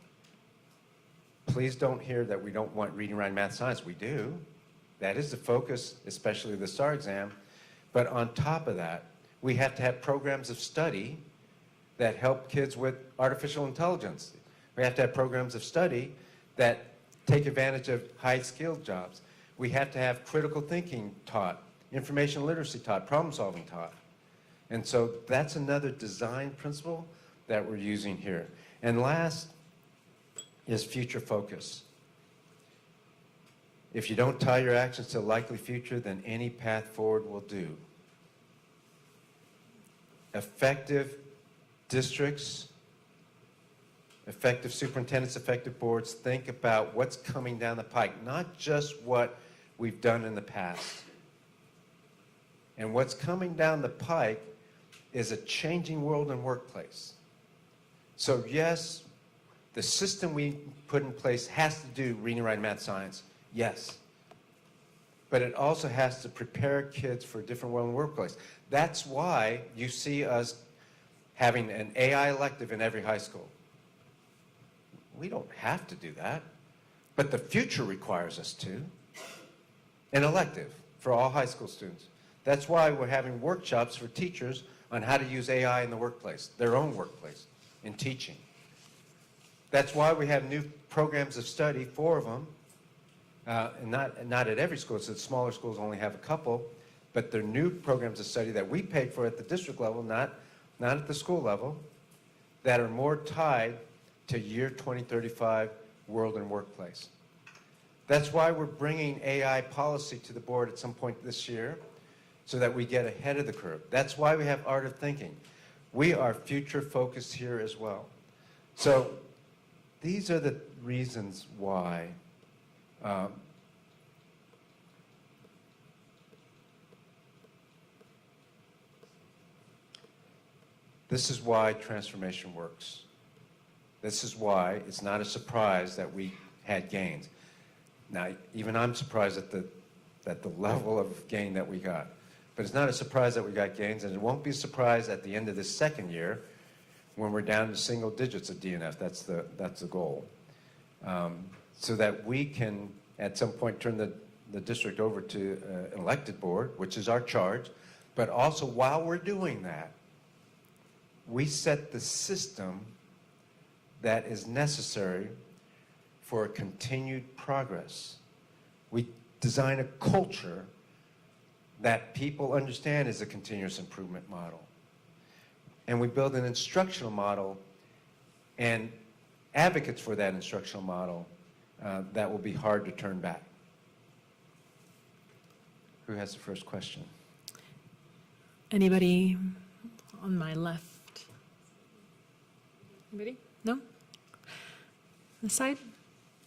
Please don't hear that we don't want reading, writing, math, science. We do. That is the focus, especially the STAR exam. But on top of that, we have to have programs of study that help kids with artificial intelligence. We have to have programs of study that take advantage of high-skilled jobs. We have to have critical thinking taught, information literacy taught, problem-solving taught. And so that's another design principle that we're using here. And last is future focus. If you don't tie your actions to a likely future, then any path forward will do. Effective districts, effective superintendents, effective boards think about what's coming down the pike, not just what we've done in the past. And what's coming down the pike is a changing world and workplace. So yes, the system we put in place has to do reading, writing, math, science, yes. But it also has to prepare kids for a different world and workplace. That's why you see us having an AI elective in every high school. We don't have to do that, but the future requires us to. An elective for all high school students. That's why we're having workshops for teachers on how to use AI in the workplace, their own workplace, in teaching. That's why we have new programs of study, 4 of them, and not at every school, so smaller schools only have a couple, but they're new programs of study that we paid for at the district level, not at the school level, that are more tied to year 2035 world and workplace. That's why we're bringing AI policy to the board at some point this year so that we get ahead of the curve. That's why we have art of thinking. We are future focused here as well. So these are the reasons why this is why transformation works. This is why it's not a surprise that we had gains. Now, even I'm surprised at the level of gain that we got. But it's not a surprise that we got gains, and it won't be a surprise at the end of this second year when we're down to single digits of DNF. That's the goal. So that we can, at some point, turn the district over to an elected board, which is our charge. But also, while we're doing that, we set the system that is necessary for continued progress. We design a culture that people understand is a continuous improvement model. And we build an instructional model and advocates for that instructional model that will be hard to turn back. Who has the first question? Anybody on my left? Anybody? No? This side?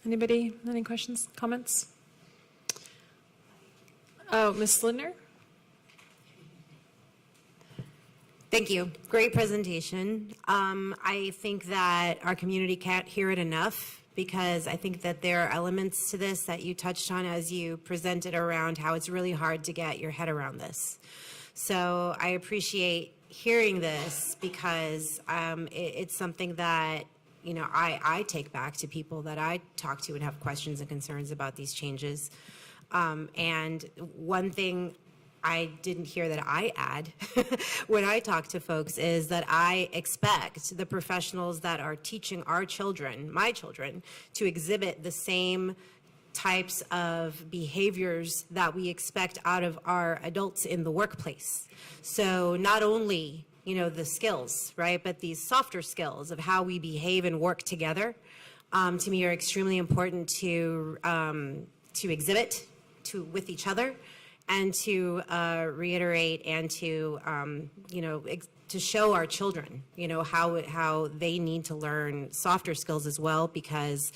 Anybody? Any questions, comments? Oh, Ms. Lindner? Thank you. Great presentation. I think that our community can't hear it enough. because I think that there are elements to this that you touched on as you presented around how it's really hard to get your head around this. So I appreciate hearing this because it's something that, you know, I take back to people that I talk to and have questions and concerns about these changes. And one thing I didn't hear that I add when I talk to folks is that I expect the professionals that are teaching our children, my children, to exhibit the same types of behaviors that we expect out of our adults in the workplace. So not only, you know, the skills, right, but these softer skills of how we behave and work together, to me are extremely important to exhibit with each other, and to reiterate and to, you know, to show our children, you know, how they need to learn softer skills as well, because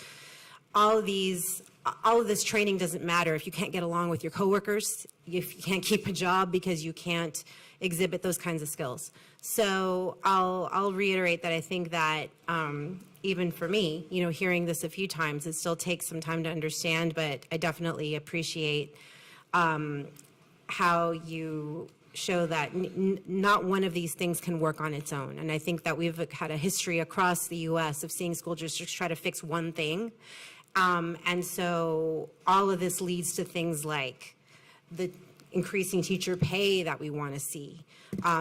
all of this training doesn't matter if you can't get along with your coworkers, if you can't keep a job because you can't exhibit those kinds of skills. So I'll reiterate that I think that even for me, you know, hearing this a few times, it still takes some time to understand, but I definitely appreciate how you show that not one of these things can work on its own. And I think that we've had a history across the U.S. of seeing school districts try to fix one thing. And so all of this leads to things like the increasing teacher pay that we want to see,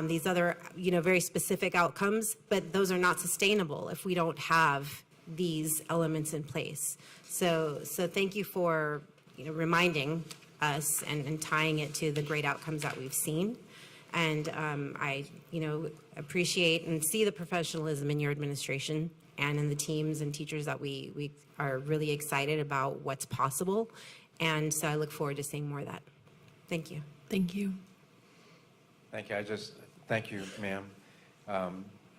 these other, you know, very specific outcomes, but those are not sustainable if we don't have these elements in place. So thank you for, you know, reminding us and tying it to the great outcomes that we've seen. And I, you know, appreciate and see the professionalism in your administration and in the teams and teachers that we are really excited about what's possible. And so I look forward to seeing more of that. Thank you. Thank you. Thank you. Thank you, ma'am.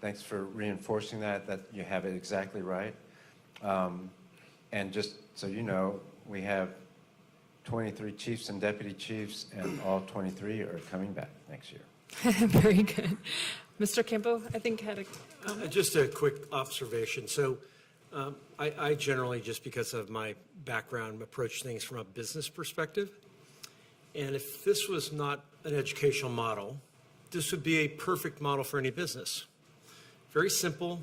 Thanks for reinforcing that you have it exactly right. And just so you know, we have 23 chiefs and deputy chiefs, and all 23 are coming back next year. Very good. Mr. Campo, I think, had a comment. Just a quick observation. So I generally, just because of my background, approach things from a business perspective. And if this was not an educational model, this would be a perfect model for any business. Very simple.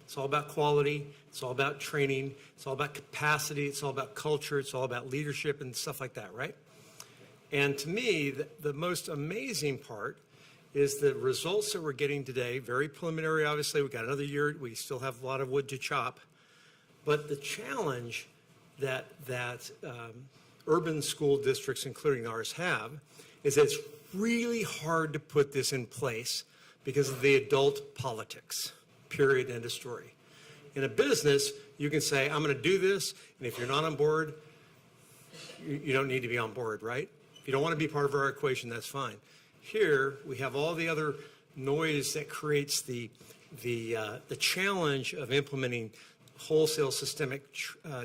It's all about quality. It's all about training. It's all about capacity. It's all about culture. It's all about leadership and stuff like that, right? And to me, the most amazing part is the results that we're getting today. Very preliminary, obviously. We've got another year. We still have a lot of wood to chop. But the challenge that urban school districts, including ours, have is that it's really hard to put this in place because of the adult politics. Period, end of story. In a business, you can say, I'm going to do this, and if you're not on board, you don't need to be on board, right? If you don't want to be part of our equation, that's fine. Here, we have all the other noise that creates the challenge of implementing wholesale systemic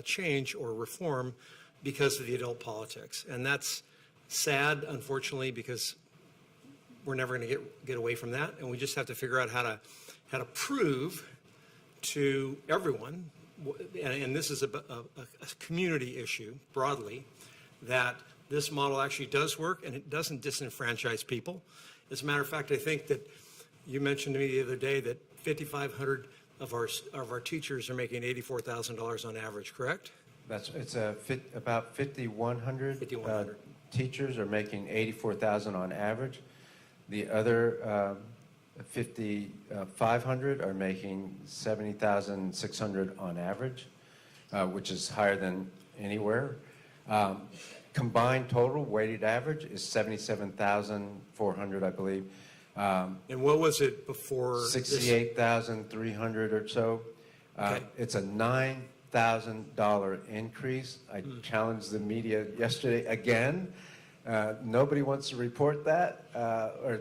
change or reform because of the adult politics. And that's sad, unfortunately, because we're never going to get away from that, and we just have to figure out how to prove to everyone, and this is a community issue broadly, that this model actually does work and it doesn't disenfranchise people. As a matter of fact, I think that you mentioned to me the other day that 5,500 of our teachers are making $84,000 on average, correct? It's about 5,100 teachers are making $84,000 on average. The other 5,500 are making $70,600 on average, which is higher than anywhere. Combined total weighted average is $77,400, I believe. And what was it before? $68,300 or so. Okay. It's a $9,000 increase. I challenged the media yesterday again. Nobody wants to report that, or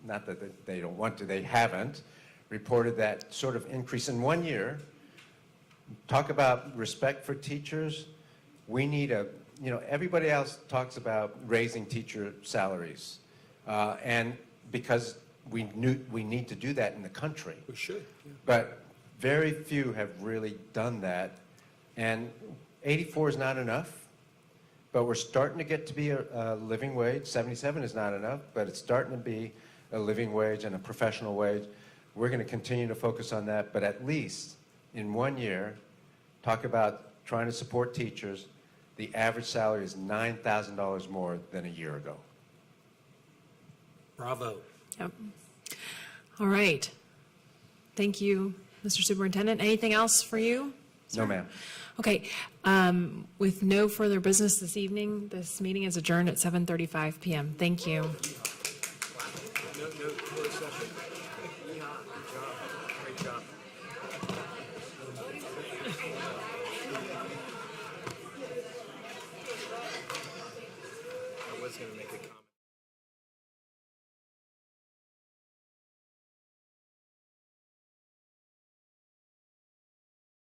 not that they don't want to, they haven't reported that sort of increase in 1 year. Talk about respect for teachers. We need everybody else talks about raising teacher salaries. And because we need to do that in the country. We should. Yeah. But very few have really done that And 84 is not enough, but we're starting to get to be a living wage. 77 is not enough, but it's starting to be a living wage and a professional wage. We're going to continue to focus on that, but at least in 1 year, talk about trying to support teachers. The average salary is $9,000 more than a year ago. Bravo. Yep. All right. Thank you, Mr. Superintendent. Anything else for you? No, ma'am. Okay. With no further business this evening, this meeting is adjourned at 7:35 p.m. Thank you. No closed session. Good job. Great job. I was going to make a comment.